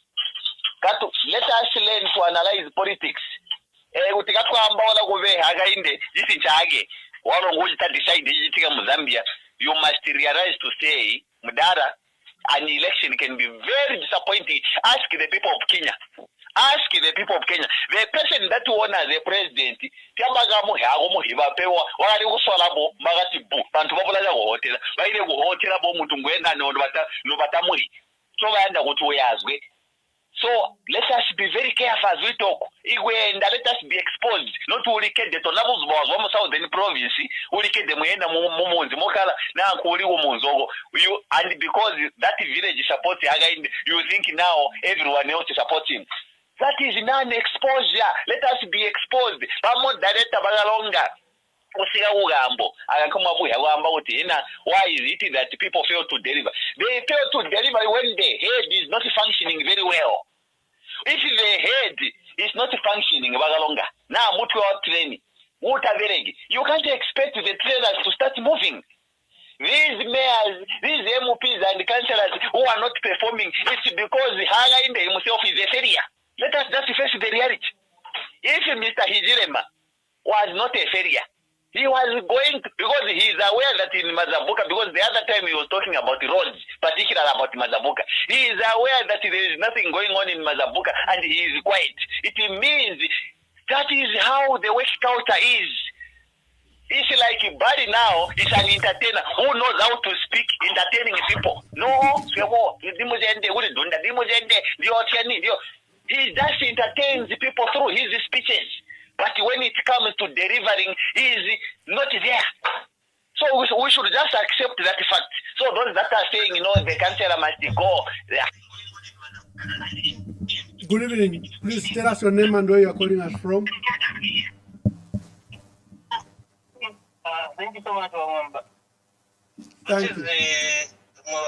Let us learn to analyze politics. You must realize to say, Mdara, an election can be very disappointing. Ask the people of Kenya. Ask the people of Kenya. The person that won as the president, so let us be very careful as we talk. And let us be exposed. Not to get the Tonabos was one Southern Province, who get the Muena Momons, Mokala, now Kuri Womonzogo. And because that village supports Hagainde, you think now everyone else is supporting. That is non-exposure. Let us be exposed. Vamos directa bagalonga. Why is it that people fail to deliver? They fail to deliver when the head is not functioning very well. If the head is not functioning, now training, you can't expect the trailers to start moving. These mayors, these MPs and councillors who are not performing, it's because Hagainde himself is a failure. Let us just face the reality. If Mr. Hijirema was not a failure, he was going to, because he is aware that in Mazabuka, because the other time he was talking about the roads, particularly about Mazabuka, he is aware that there is nothing going on in Mazabuka and he is quiet. It means that is how the work culture is. It's like Bari now is an entertainer who knows how to speak, entertaining people. No, he just entertains people through his speeches. But when it comes to delivering, he is not there. So we should just accept that fact. So those that are saying, the councillor must go. Good evening. Please tell us your name and where you are calling us from. Thank you so much, Mwamba. Thank you.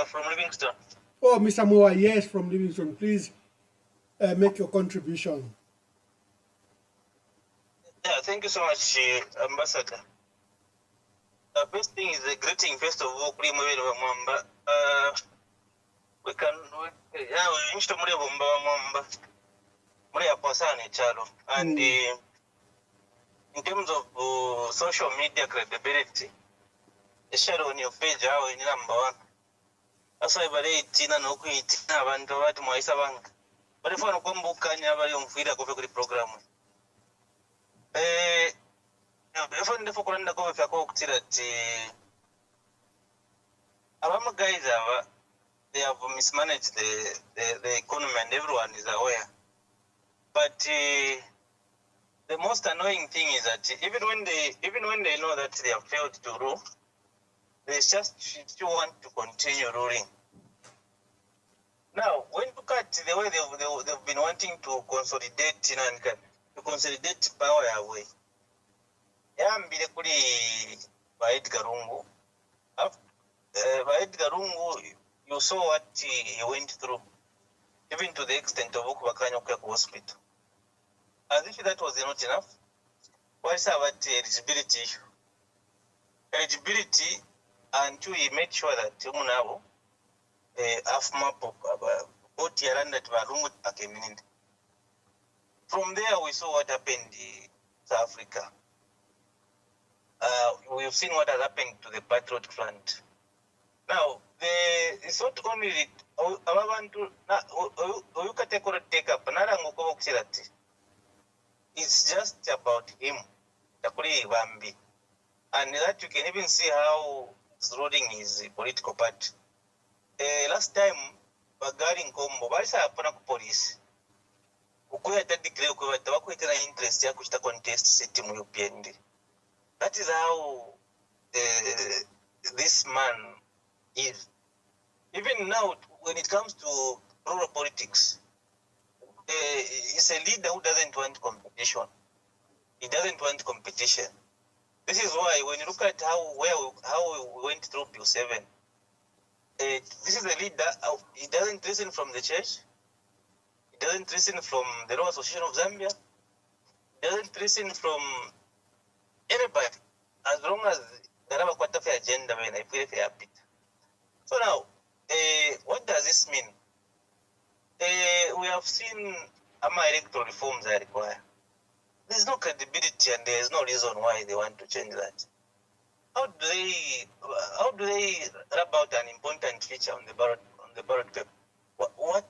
From Livingston. Oh, Mr. Moa, yes, from Livingston. Please make your contribution. Yeah, thank you so much, Ambassador. The first thing is a greeting, first of all, Mwamba. We can, yeah, we need to Mwamba. And in terms of social media credibility, the shadow on your page, how in number one. That's why I did not quit. I went to my savang. But if I come book, I never young feeder go for the program. If I never go if I go to that, our guys they have mismanaged the economy and everyone is aware. But the most annoying thing is that even when they know that they have failed to rule, they just still want to continue ruling. Now, when you look at the way they've been wanting to consolidate power away, you saw what he went through, even to the extent of Okubakanya Hospital. As if that was not enough, what's about eligibility issue? Eligibility until he made sure that Munabo from there we saw what happened in South Africa. We've seen what has happened to the Patriot Front. Now, it's not only it's just about him. And that you can even see how it's ruling his political party. Last time, Bagari Nkombo, Baisa Apana police. Ukuya declare Kuya interest ya kuchita contest city mu UPND. That is how this man is. Even now, when it comes to rural politics, he's a leader who doesn't want competition. He doesn't want competition. This is why when you look at how we went through Bill 7, this is a leader. He doesn't listen from the church. He doesn't listen from the Law Association of Zambia. He doesn't listen from anybody. As long as there are quite a fair agenda, when I feel fair bit. So now, what does this mean? We have seen electoral reforms are required. There's no credibility and there's no reason why they want to change that. How do they rub out an important feature on the ballot paper? What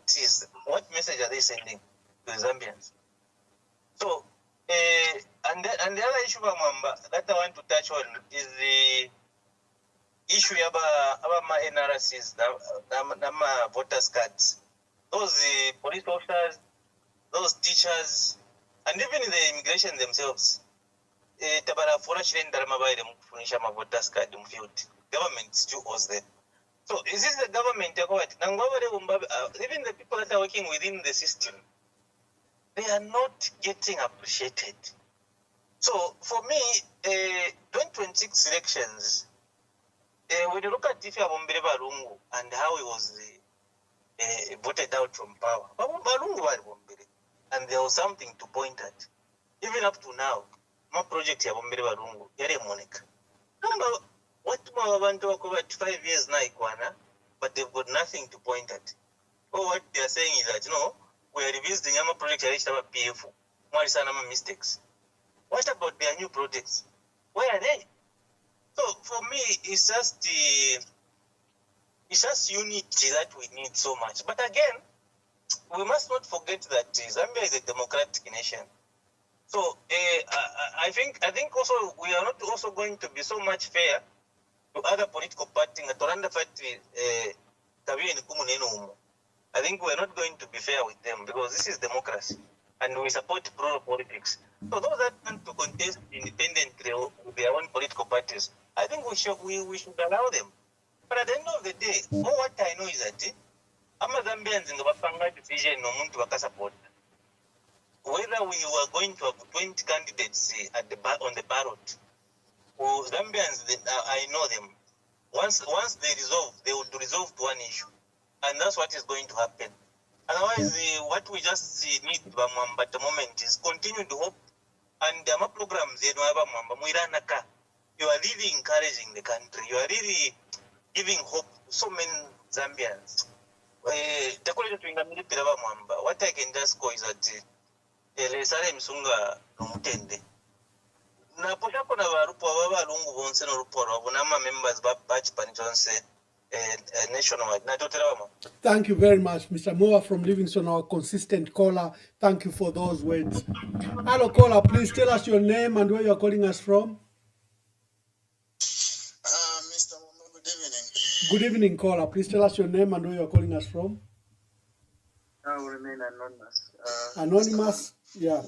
message are they sending to the Zambians? So, and the other issue that I want to touch on is the issue about my NRCs, my voters cards. Those police officers, those teachers, and even the immigration themselves. Government still owes them. So is this the government? Even the people that are working within the system, they are not getting appreciated. So for me, 2026 elections, when you look at Tiffy Abombele Balungu and how he was voted out from power, and there was something to point at. Even up to now, my project Abombele Balungu, Yare Monica. Number what more want to work over 5 years now, but they've got nothing to point at. Or what they are saying is that, we are revisiting our project reached our PF. What is our mistakes? What about their new projects? Where are they? So for me, it's just unity that we need so much. But again, we must not forget that Zambia is a democratic nation. So I think also we are not also going to be so much fair to other political parties. I think we are not going to be fair with them because this is democracy and we support pro politics. So those that want to contest independently with their own political parties, I think we should allow them. But at the end of the day, what I know is that Zambians in the Bapanga decision no to support. Whether we were going to have 20 candidates on the ballot, or Zambians, I know them. Once they would resolve one issue, and that's what is going to happen. Otherwise, what we just need at the moment is continued hope, and the programs you are really encouraging the country. You are really giving hope to so many Zambians. What I can just go is that lesare msunga nomutende na posha kona barupo babalungu bonse no ruporo abunama members ba batch panjonse nationwide na totera mama. Thank you very much, Mr. Moa from Livingston, our consistent caller. Thank you for those words. Hello, caller. Please tell us your name and where you are calling us from. Mr. Mwamba, good evening. Good evening, caller. Please tell us your name and where you are calling us from. I will remain anonymous. Anonymous, yeah.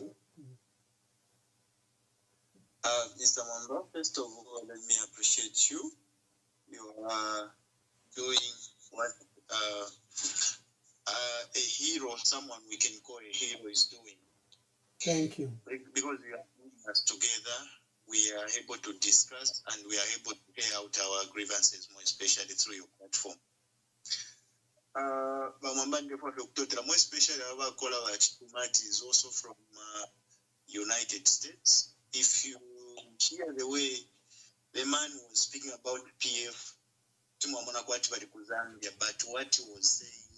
Mr. Mwamba, first of all, let me appreciate you. You are doing what a hero, someone we can call a hero, is doing. Thank you. Because we are putting us together, we are able to discuss and we are able to air out our grievances, more especially through your platform. More especially our caller is also from United States. If you hear the way the man was speaking about PF, but what he was saying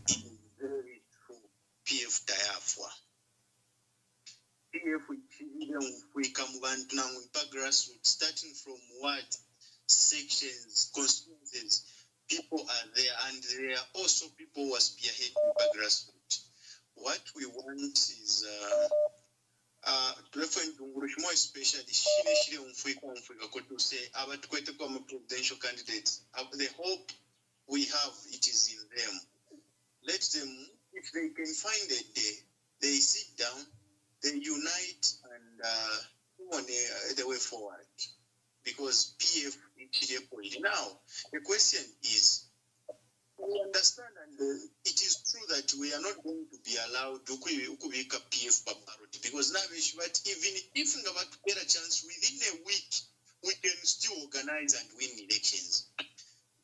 is very true. PF Tayafwa. PF we come grassroots, starting from what sections, constituencies, people are there, and there are also people who are spearheading grassroots. What we want is more especially to say about presidential candidates. The hope we have, it is in them. Let them, if they can find a day, they sit down, they unite, and go on the way forward. Because PF is a point. Now, the question is, we understand, and it is true that we are not going to be allowed to make a PF parity, because now, but even if we have to get a chance within a week, we can still organize and win elections.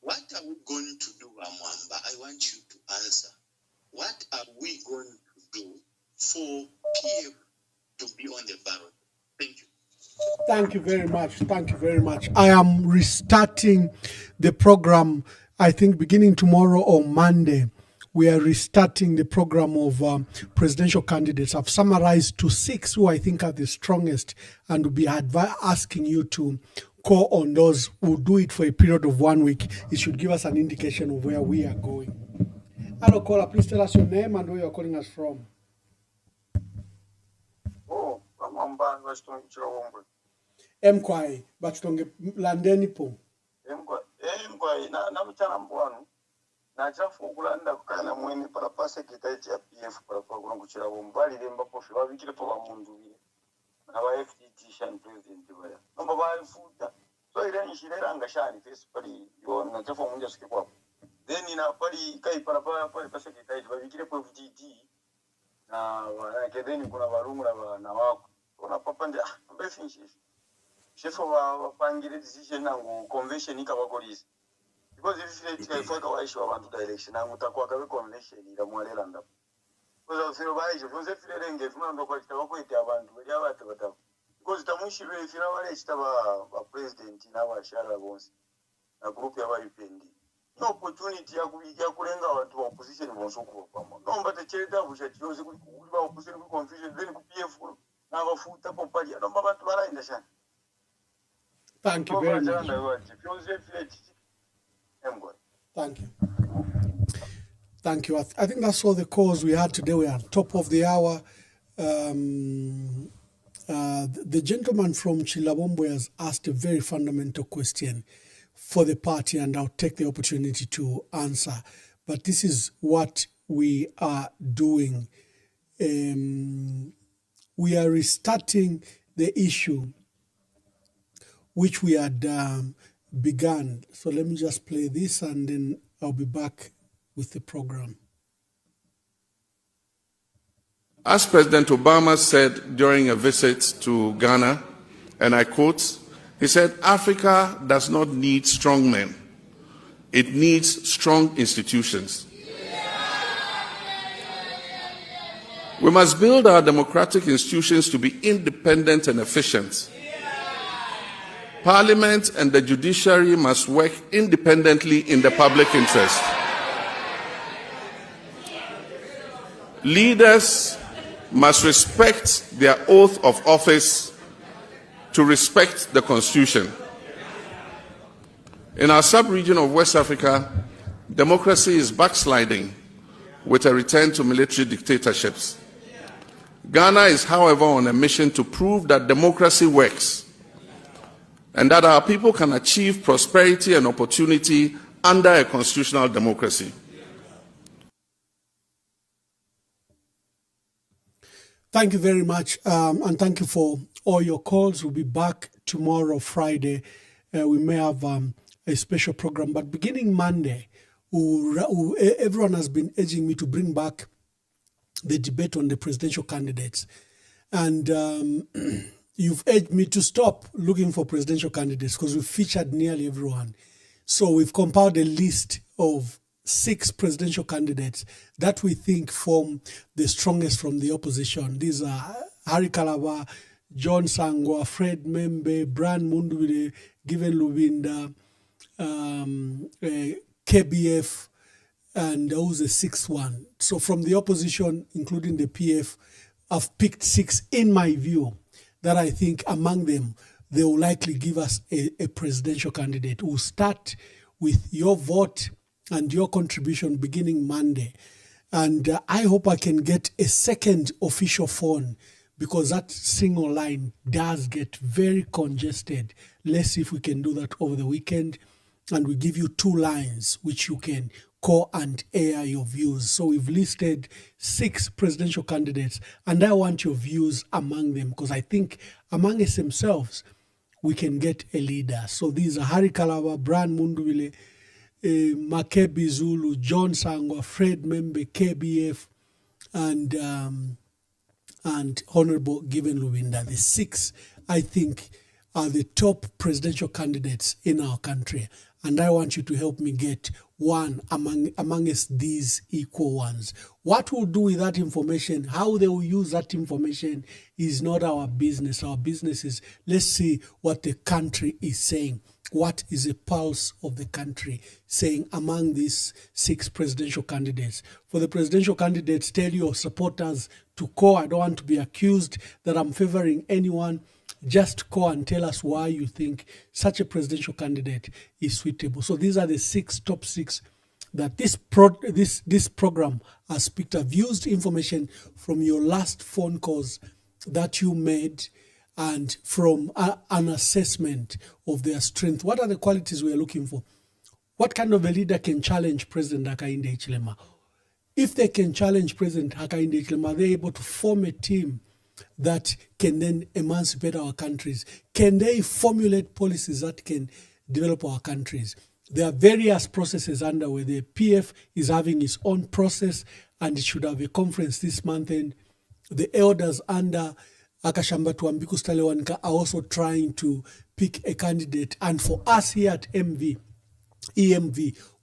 What are we going to do, Mwamba? I want you to answer. What are we going to do for PF to be on the ballot? Thank you. Thank you very much. Thank you very much. I am restarting the program, I think, beginning tomorrow or Monday. We are restarting the program of presidential candidates. I've summarized to 6 who I think are the strongest, and will be asking you to call on those who do it for a period of 1 week. It should give us an indication of where we are going. Hello, caller. Please tell us your name and where you're calling us from. Oh, I'm Mkwai, Bachitonge Landeni po. Mkwai, na mchana mbwanu. Na chafu ukulanda kukana mwene para pase kitaiti ya PF para kwa kuchira wombali lemba pofi wabikile pa wamundu vile. Na wa FTT shan president waya. Nomba wa futa. So ile nishilera angashani face pali yo na chafu munja sikipwa. Then ina pali kai para pase kitaiti wabikile pa FTT. Na wana then kuna warungu na wako. Kuna papande mbefi nshishi. Shefu wa pangile decision nangu convention ikawakolisi. Because if you take away show want to direction, I'm going to go convention. Ila mwalela ndapo. Because if you buy, if you say feeling if man do kwa chitawa kwa itabantu, wali abate batafu. Because tamushiro if you wale chitawa president na wa shara bonsi na group ya wali pendi. No opportunity ya kulenga watu wa opposition bonso kwa pamoja. No mbate cheleta busha chiyoze kuliba opposition ku confusion then ku PF na wafuta pompalia. No mbate bala indashani. Thank you very much. Thank you. Thank you. I think that's all the calls we had today. We are top of the hour. The gentleman from Chilabombo has asked a very fundamental question for the party, and I'll take the opportunity to answer. But this is what we are doing. We are restarting the issue which we had begun. So let me just play this and then I'll be back with the program. As President Obama said during a visit to Ghana, and I quote, he said, Africa does not need strong men. It needs strong institutions. We must build our democratic institutions to be independent and efficient. Parliament and the judiciary must work independently in the public interest. Leaders must respect their oath of office to respect the Constitution. In our sub-region of West Africa, democracy is backsliding with a return to military dictatorships. Ghana is, however, on a mission to prove that democracy works and that our people can achieve prosperity and opportunity under a constitutional democracy. Thank you very much, and thank you for all your calls. We'll be back tomorrow, Friday. We may have a special program, but beginning Monday, everyone has been urging me to bring back the debate on the presidential candidates. And you've urged me to stop looking for presidential candidates because we've featured nearly everyone. So we've compiled a list of 6 presidential candidates that we think form the strongest from the opposition. These are Harry Kalaba, John Sangwa, Fred Membe, Brian Mundubile, Given Lubinda, KBF, and who's the 6th one. So from the opposition, including the PF, I've picked 6 in my view that I think among them, they will likely give us a presidential candidate. We'll start with your vote and your contribution beginning Monday. And I hope I can get a second official phone because that single line does get very congested. Let's see if we can do that over the weekend. And we give you 2 lines which you can call and air your views. So we've listed 6 presidential candidates, and I want your views among them, because I think among us themselves, we can get a leader. So these are Harry Kalaba, Brian Mundubile, Makebi Zulu, John Sangwa, Fred Membe, KBF, and Honorable Given Lubinda. The 6, I think, are the top presidential candidates in our country. And I want you to help me get one amongst these equal ones. What we'll do with that information, how they will use that information, is not our business. Our business is, let's see what the country is saying. What is the pulse of the country saying among these 6 presidential candidates? For the presidential candidates, tell your supporters to call. I don't want to be accused that I'm favoring anyone. Just call and tell us why you think such a presidential candidate is suitable. So these are the top six that this program has picked up. Used information from your last phone calls that you made and from an assessment of their strength. What are the qualities we are looking for? What kind of a leader can challenge President Hakainde Hichilema? If they can challenge President Hakainde Hichilema, they're able to form a team that can then emancipate our countries. Can they formulate policies that can develop our countries? There are various processes underway. The PF is having its own process, and it should have a conference this month. And the elders under Akashamba Tuambiku Stalewanka are also trying to pick a candidate. And for us here at EMV,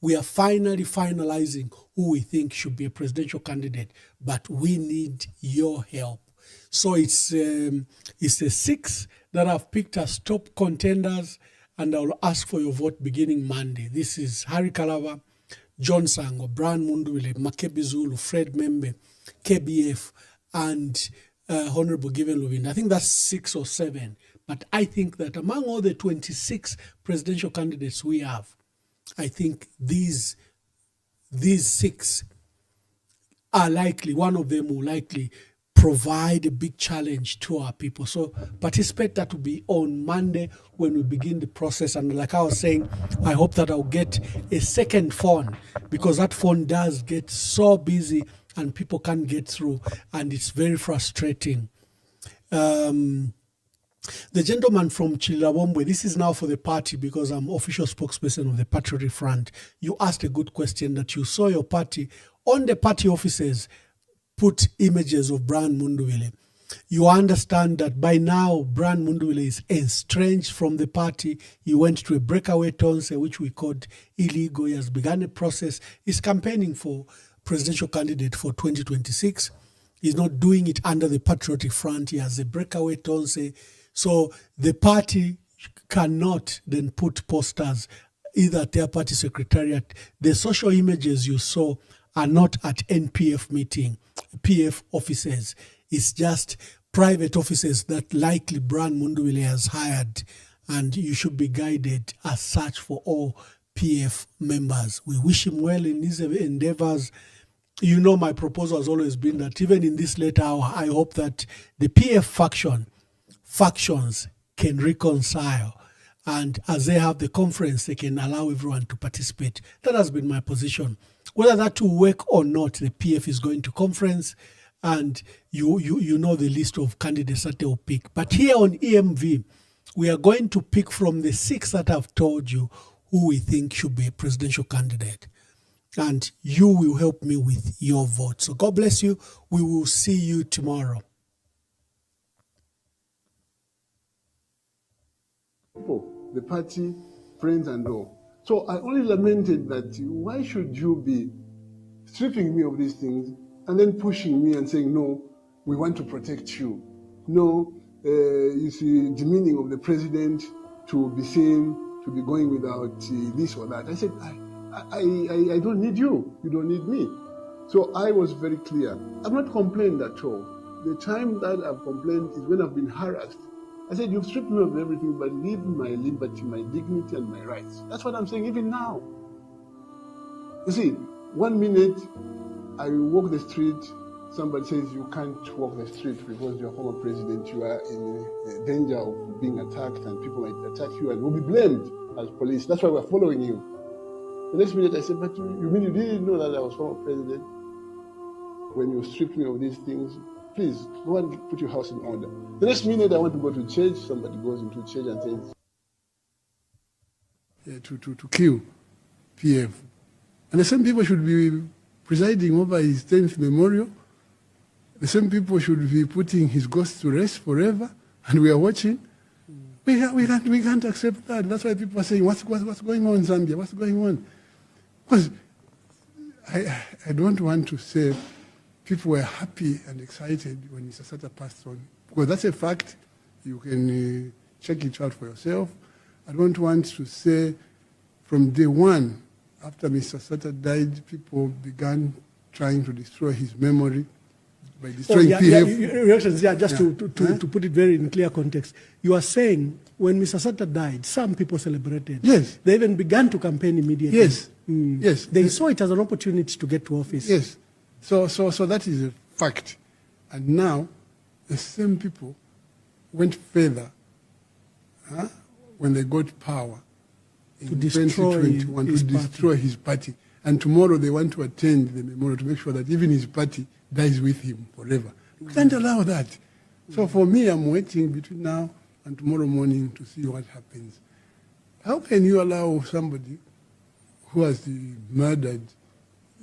we are finally finalizing who we think should be a presidential candidate. But we need your help. So it's the 6 that I've picked as top contenders, and I will ask for your vote beginning Monday. This is Harry Kalava, John Sango, Brian Mundubile, Makebi Zulu, Fred Membe, KBF, and Honorable Given Lubinda. I think that's 6 or 7. But I think that among all the 26 presidential candidates we have, I think these 6 are likely, one of them will likely provide a big challenge to our people. So participate. That will be on Monday when we begin the process. And like I was saying, I hope that I'll get a second phone, because that phone does get so busy and people can't get through, and it's very frustrating. The gentleman from Chilawombwe, this is now for the party because I'm official spokesperson of the Patriotic Front. You asked a good question, that you saw your party on the party offices put images of Brian Mundubile. You understand that by now Brian Mundubile is estranged from the party. He went to a breakaway tonse, which we called illegal. He has begun a process. He's campaigning for presidential candidate for 2026. He's not doing it under the Patriotic Front. He has a breakaway tonse. So the party cannot then put posters either at their party secretariat. The social images you saw are not at NPF meeting, PF offices. It's just private offices that likely Brian Mundubile has hired, and you should be guided as such for all PF members. We wish him well in his endeavors. You know, my proposal has always been that even in this late hour, I hope that the PF factions can reconcile, and as they have the conference, they can allow everyone to participate. That has been my position. Whether that will work or not, the PF is going to conference, and you know the list of candidates that they will pick. But here on EMV, we are going to pick from the 6 that I've told you who we think should be a presidential candidate. And you will help me with your vote. So God bless you. We will see you tomorrow. The party, friends and all. So I only lamented that why should you be stripping me of these things and then pushing me and saying, no, we want to protect you. No, you see, demeaning of the president to be seen, to be going without this or that. I said, I don't need you. You don't need me. So I was very clear. I've not complained at all. The time that I've complained is when I've been harassed. I said, you've stripped me of everything, but leave my liberty, my dignity, and my rights. That's what I'm saying even now. You see, 1 minute I walk the street somebody says you can't walk the street because you're former president, you are in danger of being attacked and people might attack you and will be blamed as police. That's why we're following you. The next minute I said, but you mean you didn't know that I was former president when you stripped me of these things? Please, go and put your house in order. The next minute I want to go to church, somebody goes into church and says, to kill PF. And the same people should be presiding over his 10th memorial. The same people should be putting his ghost to rest forever, and we are watching. We can't accept that. That's why people are saying, what's going on in Zambia? What's going on? Because I don't want to say people were happy and excited when Mr. Sata passed on, because that's a fact. You can check it out for yourself. I don't want to say from day one, after Mr. Sata died, people began trying to destroy his memory by destroying PF. Just to put it very in clear context, you are saying when Mr. Sata died, some people celebrated. Yes. They even began to campaign immediately. Yes. Yes. They saw it as an opportunity to get to office. Yes. So that is a fact. And now, the same people went further when they got power in 2021 to destroy his party. And tomorrow they want to attend the memorial to make sure that even his party dies with him forever. We can't allow that. So for me, I'm waiting between now and tomorrow morning to see what happens. How can you allow somebody who has murdered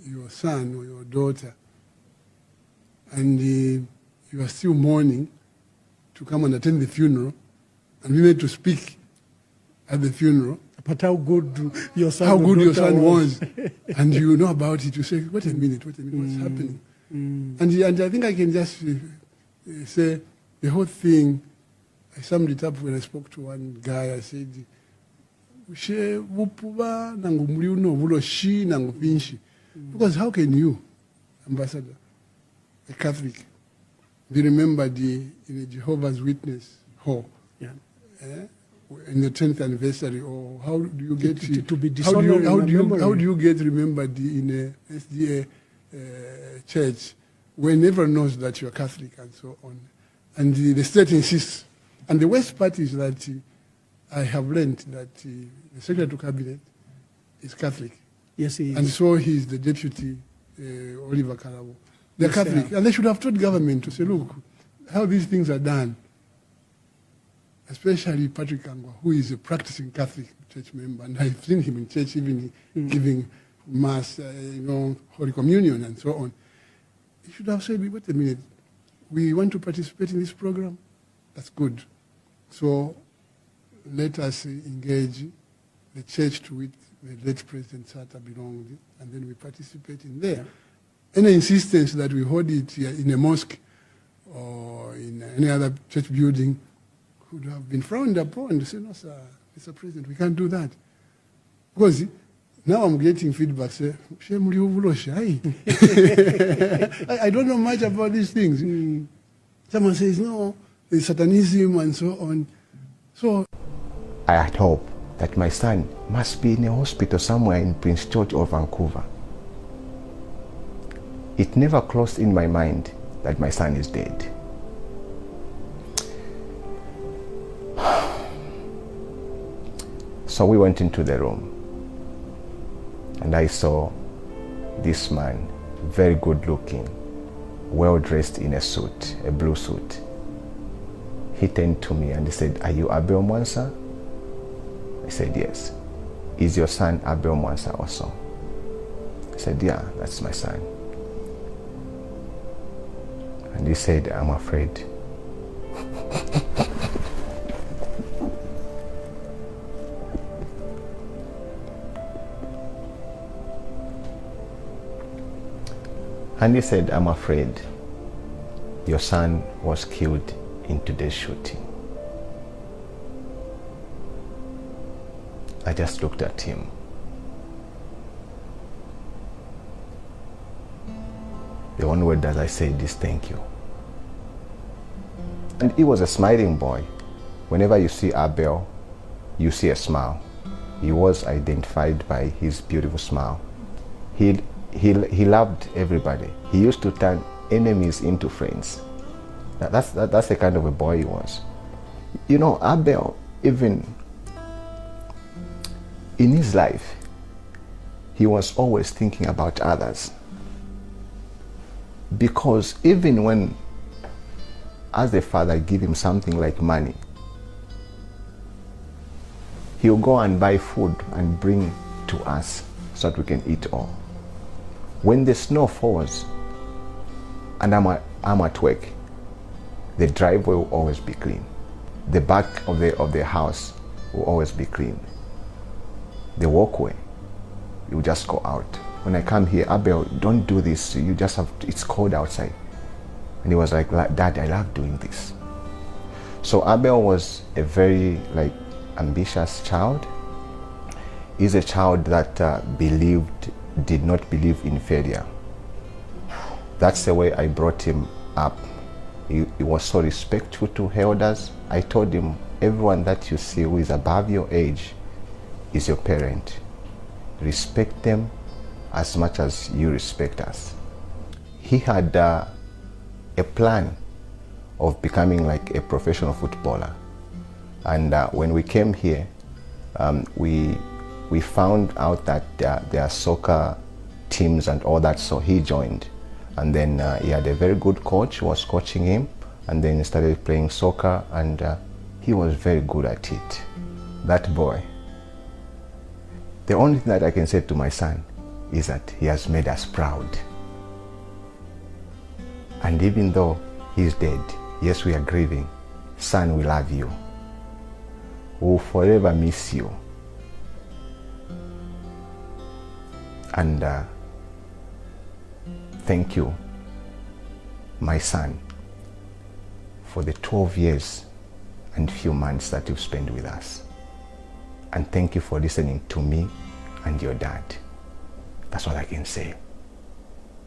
your son or your daughter and you are still mourning to come and attend the funeral and be made to speak at the funeral? But how good your son was. And you know about it, you say, wait a minute, what's happening? And I think I can just say the whole thing, I summed it up when I spoke to one guy. I said, because how can you, Ambassador, a Catholic, be remembered in a Jehovah's Witness hall? Yeah. In the 10th anniversary, or how do you get to be dishonored? How do you get remembered in a SDA church when everyone knows that you're Catholic and so on? And the state insists. And the worst part is that I have learned that the Secretary to Cabinet is Catholic. Yes, he is. And so he's the Deputy Oliver Karabo. They're Catholic, and they should have told government to say, look, how these things are done. Especially Patrick Angwa, who is a practicing Catholic church member, and I've seen him in church even giving mass, Holy Communion and so on. He should have said, wait a minute, we want to participate in this program. That's good. So let us engage the church to which the late President Sata belonged, and then we participate in there. Any insistence that we hold it in a mosque or in any other church building would have been frowned upon. To say, no, sir, Mr. President, we can't do that. Because now I'm getting feedback, say, I don't know much about these things. Someone says, no, there's satanism and so on. So I had hope that my son must be in a hospital somewhere in Prince George or Vancouver. It never crossed in my mind that my son is dead. So we went into the room, and I saw this man, very good looking, well dressed in a suit, a blue suit. He turned to me and he said, "Are you Abel Mwansa?" I said, "Yes." "Is your son Abel Mwansa also?" I said, "Yeah, that's my son." And he said, "I'm afraid." And he said, "I'm afraid your son was killed in today's shooting." I just looked at him. The one word that I said is thank you. And he was a smiling boy. Whenever you see Abel, you see a smile. He was identified by his beautiful smile. He loved everybody. He used to turn enemies into friends. That's the kind of a boy he was. You know, Abel, even in his life, he was always thinking about others. Because even when, as the father give him something like money, he'll go and buy food and bring to us so that we can eat all. When the snow falls and I'm at work, the driveway will always be clean. The back of the house will always be clean. The walkway, you just go out. When I come here, Abel, don't do this. You just have to, it's cold outside. And he was like, Dad, I love doing this. So Abel was a very ambitious child. He's a child that did not believe in failure. That's the way I brought him up. He was so respectful to elders. I told him, everyone that you see who is above your age is your parent. Respect them as much as you respect us. He had a plan of becoming like a professional footballer. And when we came here, we found out that there are soccer teams and all that, so he joined. And then he had a very good coach who was coaching him, and then he started playing soccer, and he was very good at it. That boy. The only thing that I can say to my son is that he has made us proud. And even though he's dead, yes, we are grieving. Son, we love you. We will forever miss you. And thank you, my son, for the 12 years and few months that you've spent with us. And thank you for listening to me and your dad. That's all I can say.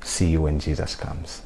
See you when Jesus comes.